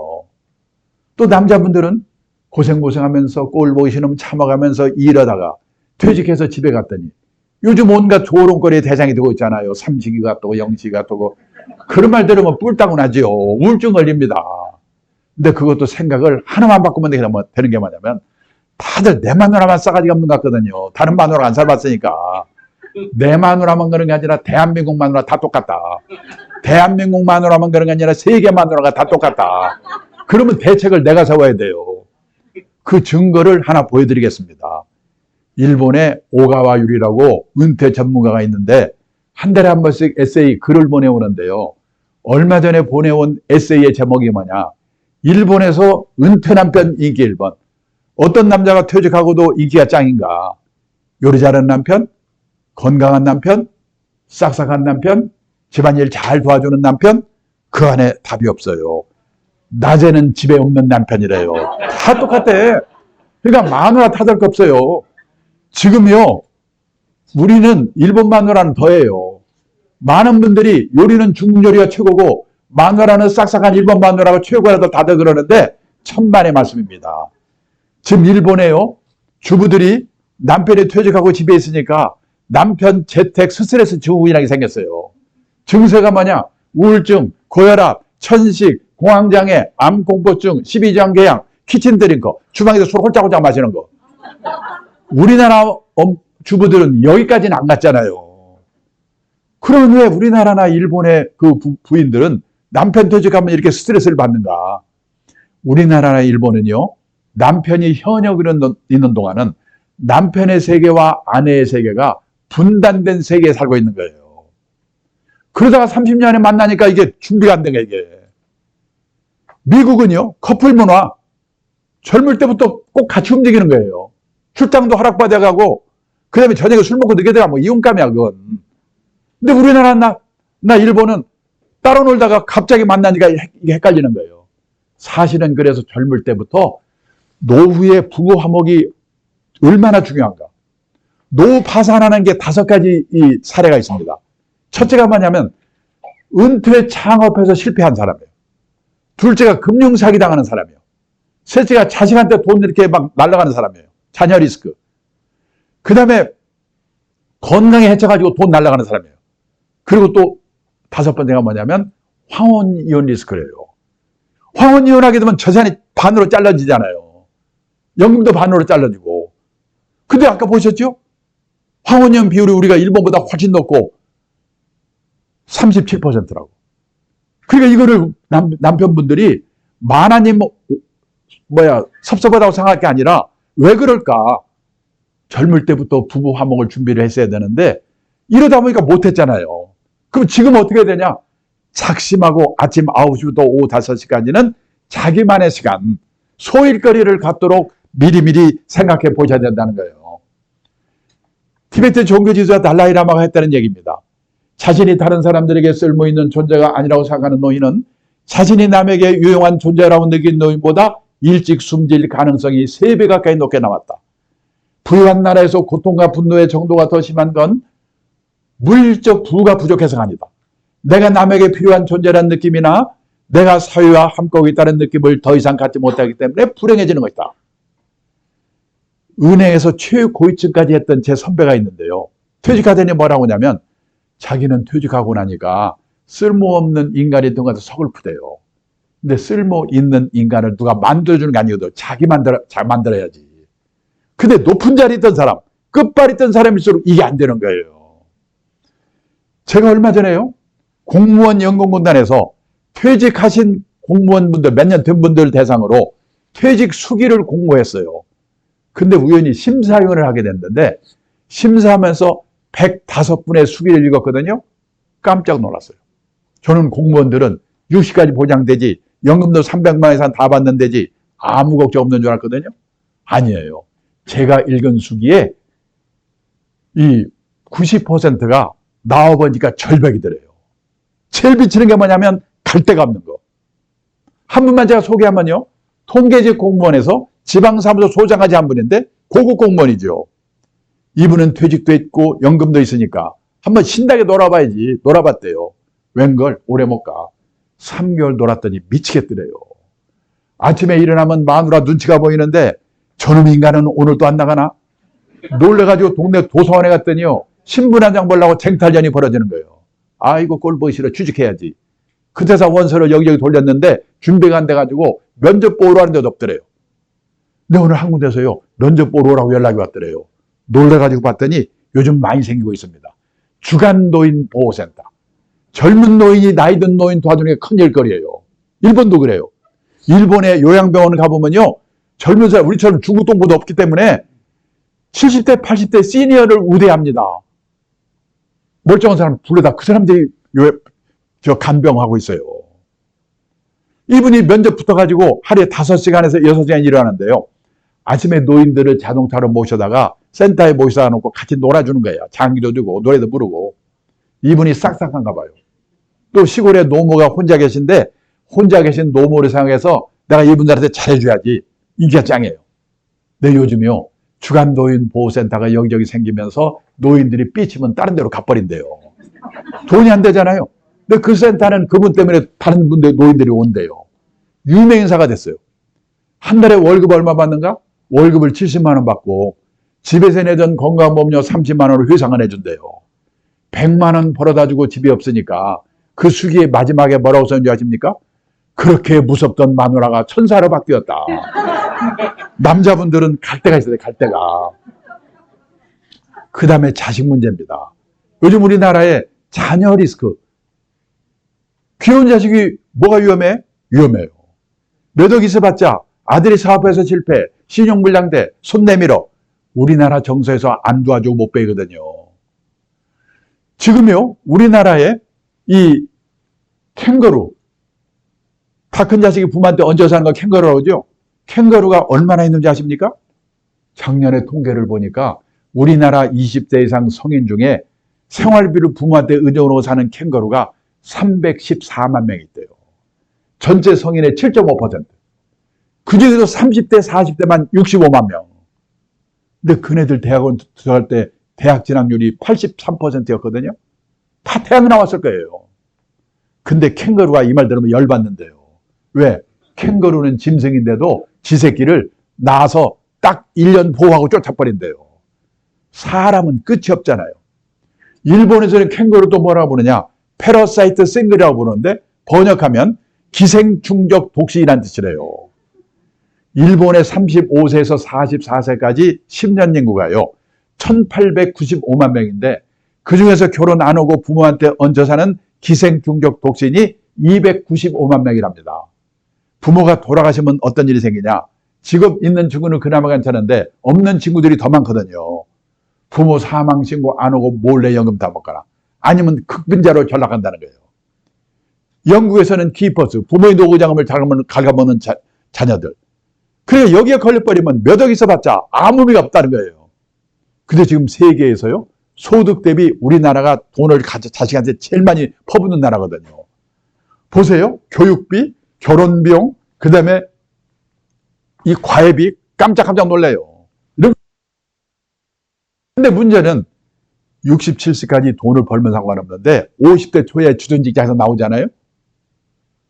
또 남자분들은 고생하면서 꼴 보기 싫으면 참아가면서 일하다가 퇴직해서 집에 갔더니 요즘 온갖 조롱거리의 대상이 되고 있잖아요. 삼식이가 또 영식이가 또 그런 말 들으면 뿔따고 나지요. 우울증 걸립니다. 근데 그것도 생각을 하나만 바꾸면 되는 게 뭐냐면, 다들 내 마누라만 싸가지가 없는 것 같거든요. 다른 마누라 안 살봤으니까. 내 마누라만 그런 게 아니라 대한민국 마누라 다 똑같다. 대한민국 마누라만 그런 게 아니라 세계 마누라가 다 똑같다. 그러면 대책을 내가 세워야 돼요. 그 증거를 하나 보여드리겠습니다. 일본의 오가와 유리라고 은퇴 전문가가 있는데 한 달에 한 번씩 에세이 글을 보내오는데요. 얼마 전에 보내온 에세이의 제목이 뭐냐. 일본에서 은퇴 남편 인기 1번. 어떤 남자가 퇴직하고도 인기가 짱인가. 요리 잘하는 남편, 건강한 남편, 싹싹한 남편, 집안일 잘 도와주는 남편, 그 안에 답이 없어요. 낮에는 집에 없는 남편이래요. 다 똑같아. 그러니까 마누라 탓할 거 없어요. 지금요, 우리는 일본 마누라는 더해요. 많은 분들이 요리는 중국 요리가 최고고 마누라는 싹싹한 일본 마누라가 최고라도 다들 그러는데 천만의 말씀입니다. 지금 일본에요, 주부들이 남편이 퇴직하고 집에 있으니까 남편 재택 스트레스 증후군이라는 게 생겼어요. 증세가 뭐냐? 우울증, 고혈압, 천식, 공황장애, 암공포증, 12지환계양, 키친드링커, 주방에서 술 홀짝홀짝 마시는 거. 우리나라 주부들은 여기까지는 안 갔잖아요. 그러면 왜 우리나라나 일본의 그 부인들은 남편 퇴직하면 이렇게 스트레스를 받는가? 우리나라나 일본은요, 남편이 현역으로 있는 동안은 남편의 세계와 아내의 세계가 분단된 세계에 살고 있는 거예요. 그러다가 30년에 만나니까 이게 준비가 안 된 거예요, 이게. 미국은요, 커플 문화, 젊을 때부터 꼭 같이 움직이는 거예요. 출장도 허락받아가고, 그 다음에 저녁에 술 먹고 늦게 들어가면 이혼감이야, 그건. 근데 우리나라, 나 일본은 따로 놀다가 갑자기 만나니까 이게 헷갈리는 거예요. 사실은 그래서 젊을 때부터 노후의 부부 화목이 얼마나 중요한가. 노후 파산하는 게 5가지 이 사례가 있습니다. 첫째가 뭐냐면 은퇴 창업해서 실패한 사람이에요. 둘째가 금융 사기 당하는 사람이에요. 셋째가 자식한테 돈 이렇게 막 날아가는 사람이에요. 자녀 리스크. 그 다음에 건강에 해쳐가지고 돈 날아가는 사람이에요. 그리고 또 5번째가 뭐냐면 황혼이혼 리스크래요. 황혼이혼하게 되면 재산이 반으로 잘라지잖아요. 연금도 반으로 잘라지고. 근데 아까 보셨죠? 황혼이혼 비율이 우리가 일본보다 훨씬 높고 37%라고. 그러니까 이거를 남편분들이 만화님 섭섭하다고 생각할 게 아니라 왜 그럴까? 젊을 때부터 부부 화목을 준비를 했어야 되는데 이러다 보니까 못했잖아요. 그럼 지금 어떻게 해야 되냐? 작심하고 아침 9시부터 오후 5시까지는 자기만의 시간, 소일거리를 갖도록 미리미리 생각해 보셔야 된다는 거예요. 티베트 종교지도자 달라이라마가 했다는 얘기입니다. 자신이 다른 사람들에게 쓸모있는 존재가 아니라고 생각하는 노인은 자신이 남에게 유용한 존재라고 느낀 노인보다 일찍 숨질 가능성이 3배 가까이 높게 나왔다. 부유한 나라에서 고통과 분노의 정도가 더 심한 건 물적 부가 부족해서가 아니다. 내가 남에게 필요한 존재라는 느낌이나 내가 사회와 함께하고 있다는 느낌을 더 이상 갖지 못하기 때문에 불행해지는 것이다. 은행에서 최고위층까지 했던 제 선배가 있는데요. 퇴직하더니 뭐라고 하냐면 자기는 퇴직하고 나니까 쓸모없는 인간이 된 것 같아서 서글프대요. 근데 쓸모 있는 인간을 누가 만들어주는 게 아니거든. 자기 만들어야지. 근데 높은 자리에 있던 사람, 끝발에 있던 사람일수록 이게 안 되는 거예요. 제가 얼마 전에요. 공무원 연금공단에서 퇴직하신 공무원분들, 몇 년 된 분들 대상으로 퇴직 수기를 공모했어요. 근데 우연히 심사위원을 하게 됐는데 심사하면서 105분의 수기를 읽었거든요. 깜짝 놀랐어요. 저는 공무원들은 60까지 보장되지 연금도 300만 원 이상 다 받는 데지 아무 걱정 없는 줄 알았거든요. 아니에요. 제가 읽은 수기에 이 90%가 나와보니까 절벽이더래요. 제일 비치는 게 뭐냐면 갈 데가 없는 거. 한 분만 제가 소개하면요. 통계직 공무원에서 지방사무소 소장까지 한 분인데 고급 공무원이죠. 이분은 퇴직도 했고 연금도 있으니까 한번 신나게 놀아봐야지. 놀아봤대요. 웬걸 오래 못 가. 3개월 놀았더니 미치겠더래요. 아침에 일어나면 마누라 눈치가 보이는데 저놈 인간은 오늘도 안 나가나? 놀래가지고 동네 도서관에 갔더니요. 신분 한 장 보려고 쟁탈전이 벌어지는 거예요. 아이고 꼴 보기 싫어. 취직해야지. 그때서 원서를 여기저기 돌렸는데 준비가 안 돼가지고 면접 보러 하는 데도 없더래요. 근데 오늘 한 군데서요. 면접 보러 오라고 연락이 왔더래요. 놀래가지고 봤더니 요즘 많이 생기고 있습니다. 주간노인 보호센터. 젊은 노인이 나이 든 노인 도와주는 게 큰 일거리예요. 일본도 그래요. 일본의 요양병원 가보면요. 젊은 사람, 우리처럼 중국동보도 없기 때문에 70대, 80대 시니어를 우대합니다. 멀쩡한 사람 불러다 그 사람들이 간병하고 있어요. 이분이 면접 붙어가지고 하루에 5시간에서 6시간 일하는데요. 아침에 노인들을 자동차로 모셔다가 센터에 모셔다 놓고 같이 놀아주는 거예요. 장기도 주고 노래도 부르고. 이분이 싹싹한가 봐요. 또 시골에 노모가 혼자 계신데 혼자 계신 노모를 생각해서 내가 이분들한테 잘해줘야지. 인기가 짱이에요. 근데 요즘요. 주간노인 보호센터가 여기저기 생기면서 노인들이 삐치면 다른 데로 가버린대요. 돈이 안 되잖아요. 근데 그 센터는 그분 때문에 다른 분들 노인들이 온대요. 유명인사가 됐어요. 한 달에 월급 얼마 받는가? 월급을 70만 원 받고 집에서 내던 건강보험료 30만 원을 회상을 해준대요. 100만 원 벌어다 주고 집이 없으니까 그 수기의 마지막에 뭐라고 썼는지 아십니까? 그렇게 무섭던 마누라가 천사로 바뀌었다. 남자분들은 갈 데가 있어요. 갈 데가. 그 다음에 자식 문제입니다. 요즘 우리나라에 자녀 리스크. 귀여운 자식이 뭐가 위험해? 위험해요. 몇 억 있어봤자 아들이 사업해서 실패, 신용불량돼, 손 내밀어. 우리나라 정서에서 안 도와주고 못 빼거든요. 지금요, 우리나라에 이 캥거루, 다 큰 자식이 부모한테 얹어서 하는 거 캥거루라고 하죠? 캥거루가 얼마나 있는지 아십니까? 작년에 통계를 보니까 우리나라 20대 이상 성인 중에 생활비를 부모한테 의존으로 사는 캥거루가 314만 명 있대요. 전체 성인의 7.5%. 그 중에서 30대, 40대만 65만 명. 근데 그네들 대학원 들어갈 때 대학 진학률이 83%였거든요. 다 대학 나왔을 거예요. 근데 캥거루가 이 말 들으면 열받는데요. 왜? 캥거루는 짐승인데도 지 새끼를 낳아서 딱 1년 보호하고 쫓아버린대요. 사람은 끝이 없잖아요. 일본에서는 캥거루도 뭐라고 부르냐? 패러사이트 싱글이라고 부르는데 번역하면 기생충적 독식이라는 뜻이래요. 일본의 35세에서 44세까지 10년 인구가요. 1895만 명인데 그중에서 결혼 안 하고 부모한테 얹혀 사는 기생충적 독신이 295만 명이랍니다. 부모가 돌아가시면 어떤 일이 생기냐? 직업 있는 친구는 그나마 괜찮은데 없는 친구들이 더 많거든요. 부모 사망 신고 안 하고 몰래 연금 다 먹거나 아니면 극빈자로 전락한다는 거예요. 영국에서는 키퍼스, 부모의 노후자금을 갉아먹는 자녀들. 그래 여기에 걸려버리면 몇 억 있어봤자 아무 의미가 없다는 거예요. 근데 지금 세계에서요. 소득 대비 우리나라가 돈을 자식한테 제일 많이 퍼붓는 나라거든요. 보세요. 교육비, 결혼비용, 그 다음에 이 과외비 깜짝깜짝 놀래요. 근데 문제는 67세까지 돈을 벌면 상관없는데 50대 초에 주전직장에서 나오잖아요.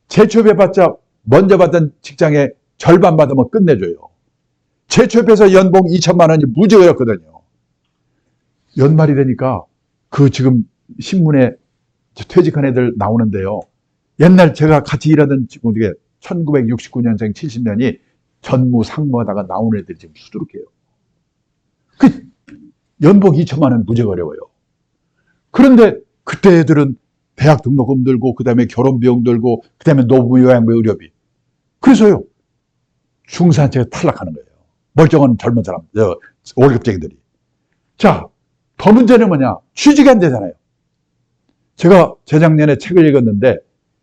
재취업해봤자 먼저 받던 직장에 절반 받으면 끝내줘요. 재취업해서 연봉 2천만 원이 무지 어렵거든요. 연말이 되니까 그 지금 신문에 퇴직한 애들 나오는데요. 옛날 제가 같이 일하던 친구 중에 1969년생 70년이 전무 상무하다가 나오는 애들이 지금 수두룩해요. 그 연봉 2천만 원 무지 어려워요. 그런데 그때 애들은 대학 등록금 들고 그다음에 결혼비용 들고 그다음에 노부요양비 의료비. 그래서요. 중산층에 탈락하는 거예요. 멀쩡한 젊은 사람, 월급쟁이들이. 자, 더 문제는 뭐냐? 취직이 안 되잖아요. 제가 재작년에 책을 읽었는데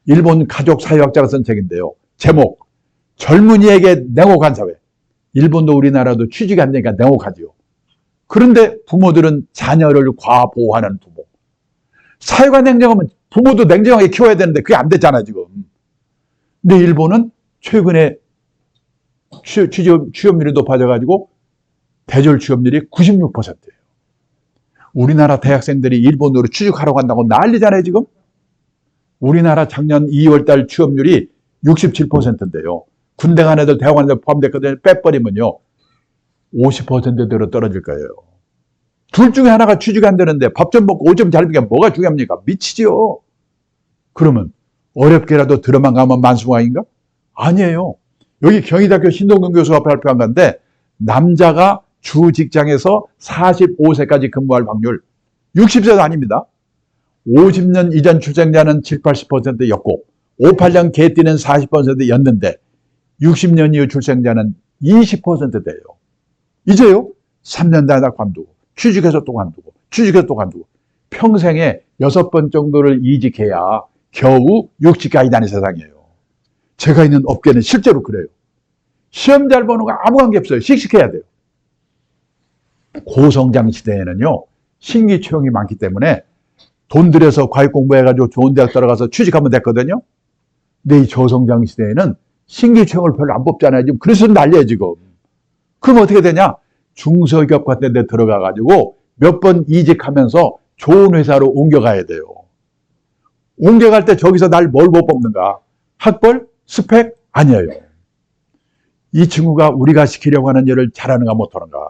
일본 가족 사회학자가 쓴 책인데요. 제목, 젊은이에게 냉혹한 사회. 일본도 우리나라도 취직이 안 되니까 냉혹하지요. 그런데 부모들은 자녀를 과보호하는 부모. 사회가 냉정하면 부모도 냉정하게 키워야 되는데 그게 안 되잖아요, 지금. 근데 일본은 최근에 취업률이 높아져가지고 대졸 취업률이 96%예요. 우리나라 대학생들이 일본으로 취직하러 간다고 난리잖아요, 지금. 우리나라 작년 2월달 취업률이 67%인데요. 군대 간 애들, 대학 간 애들 포함됐거든요. 빼버리면요. 50%대로 떨어질 거예요. 둘 중에 하나가 취직 안 되는데 밥 좀 먹고 옷 좀 잘 입는 게 뭐가 중요합니까? 미치죠. 그러면 어렵게라도 들어만 가면 만수무강인가? 아니에요. 여기 경희대학교 신동근 교수가 발표한 건데 남자가 주 직장에서 45세까지 근무할 확률 60세도 아닙니다. 50년 이전 출생자는 7, 80%였고 58년 개띠는 40%였는데 60년 이후 출생자는 20%대예요. 이제요 3년 다니다 관두고 취직해서 또 관두고 취직해서 또 관두고 평생에 6번 정도를 이직해야 겨우 60까지 다니는 세상이에요. 제가 있는 업계는 실제로 그래요. 시험 잘 보는 거 아무 관계 없어요. 씩씩해야 돼요. 고성장 시대에는요. 신기 채용이 많기 때문에 돈 들여서 과외 공부해가지고 좋은 대학 들어가서 취직하면 됐거든요. 근데 이 저성장 시대에는 신기 채용을 별로 안 뽑잖아요. 지금 그래서 난리예요 지금. 그럼 어떻게 되냐? 중소기업 같은 데 들어가가지고 몇 번 이직하면서 좋은 회사로 옮겨가야 돼요. 옮겨갈 때 저기서 날 뭘 못 뽑는가? 학벌? 스펙? 아니에요. 이 친구가 우리가 시키려고 하는 일을 잘하는가 못하는가?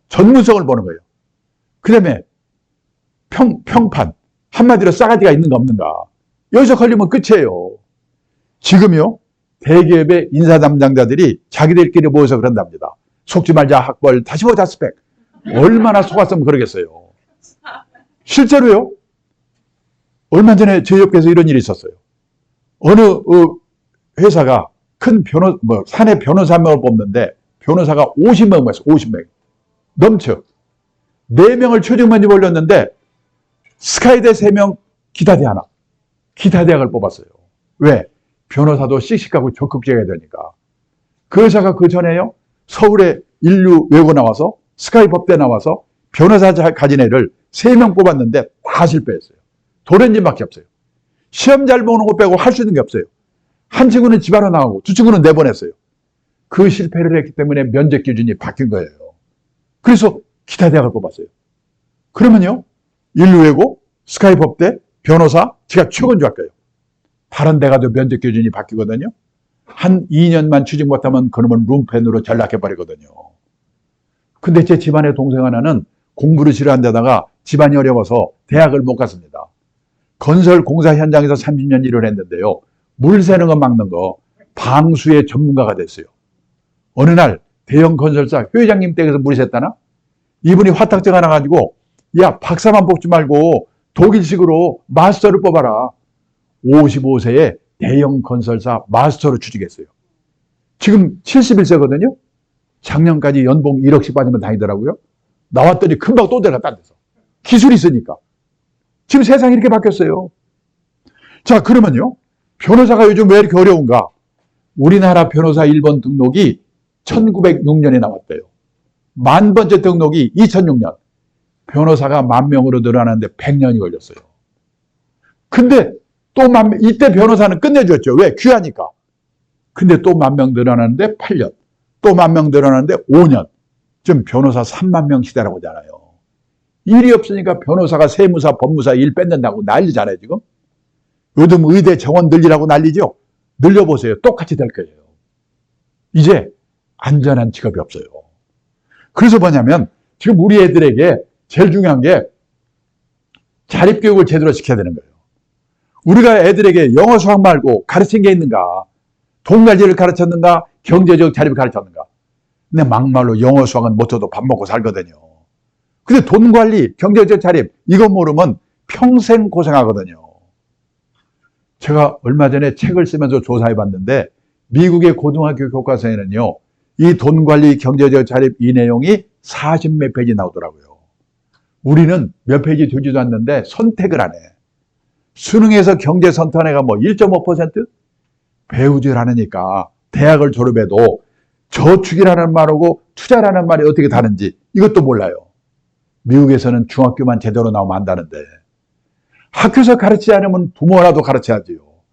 전문성을 보는 거예요. 그 다음에 평판. 한마디로 싸가지가 있는가 없는가? 여기서 걸리면 끝이에요. 지금요. 대기업의 인사 담당자들이 자기들끼리 모여서 그런답니다. 속지 말자 학벌, 다시 보자 스펙. 얼마나 속았으면 그러겠어요. 실제로요. 얼마 전에 저희 업계에서 이런 일이 있었어요. 어느 회사가 큰 사내 변호사 명을 뽑는데 변호사가 50명 모였어요. 50명. 넘쳐. 4명을 최종면접 올렸는데 스카이대 3명, 기타대 하나. 기타대학을 뽑았어요. 왜? 변호사도 씩씩하고 적극적이어야 되니까. 그 회사가 그 전에요. 서울에 인류 외고 나와서 스카이 법대 나와서 변호사 가진 애를 3명 뽑았는데 다 실패했어요. 도련님밖에 없어요. 시험 잘 보는 거 빼고 할 수 있는 게 없어요. 한 친구는 집안으로 나가고 두 친구는 내보냈어요. 그 실패를 했기 때문에 면접 기준이 바뀐 거예요. 그래서 기타 대학을 뽑았어요. 그러면요, 인류외고, 스카이법대, 변호사, 제가 최고인 줄 알까요? 다른 데 가도 면접 기준이 바뀌거든요. 한 2년만 취직 못하면 그놈은 룸펜으로 전락해버리거든요. 근데 제 집안의 동생 하나는 공부를 싫어한 데다가 집안이 어려워서 대학을 못 갔습니다. 건설 공사 현장에서 30년 일을 했는데요. 물 새는 거 막는 거 방수의 전문가가 됐어요. 어느 날 대형 건설사 회장님 댁에서 물이 샜다나? 이분이 화탁증 하나 가지고 야, 박사만 뽑지 말고 독일식으로 마스터를 뽑아라. 55세에 대형 건설사 마스터로 취직했어요. 지금 71세거든요. 작년까지 연봉 1억씩 받으면 다니더라고요. 나왔더니 금방 또 내려가 딴 데서. 기술이 있으니까. 지금 세상이 이렇게 바뀌었어요. 자, 그러면요. 변호사가 요즘 왜 이렇게 어려운가? 우리나라 변호사 1번 등록이 1906년에 나왔대요. 1000번째 등록이 2006년. 변호사가 10,000명으로 늘어나는데 100년이 걸렸어요. 근데 또 이때 변호사는 끝내줬죠. 왜? 귀하니까. 근데 또 10,000명 늘어나는데 8년. 또 10,000명 늘어나는데 5년. 지금 변호사 30,000명 시대라고 하잖아요. 일이 없으니까 변호사가 세무사, 법무사 일 뺏는다고 난리잖아요, 지금. 요즘 의대 정원 늘리라고 난리죠? 늘려보세요. 똑같이 될 거예요. 이제 안전한 직업이 없어요. 그래서 뭐냐면 지금 우리 애들에게 제일 중요한 게 자립교육을 제대로 시켜야 되는 거예요. 우리가 애들에게 영어 수학 말고 가르친 게 있는가? 돈 관리를 가르쳤는가? 경제적 자립을 가르쳤는가? 근데 막말로 영어 수학은 못 쳐도 밥 먹고 살거든요. 근데 돈 관리, 경제적 자립 이거 모르면 평생 고생하거든요. 제가 얼마 전에 책을 쓰면서 조사해 봤는데 미국의 고등학교 교과서에는요. 이 돈 관리, 경제적 자립 이 내용이 40몇 페이지 나오더라고요. 우리는 몇 페이지 되지도 않는데 선택을 안 해. 수능에서 경제 선택해가 뭐 1.5%? 배우질 않으니까 대학을 졸업해도 저축이라는 말하고 투자라는 말이 어떻게 다른지 이것도 몰라요. 미국에서는 중학교만 제대로 나오면 안다는데 학교에서 가르치지 않으면 부모라도 가르쳐야지요.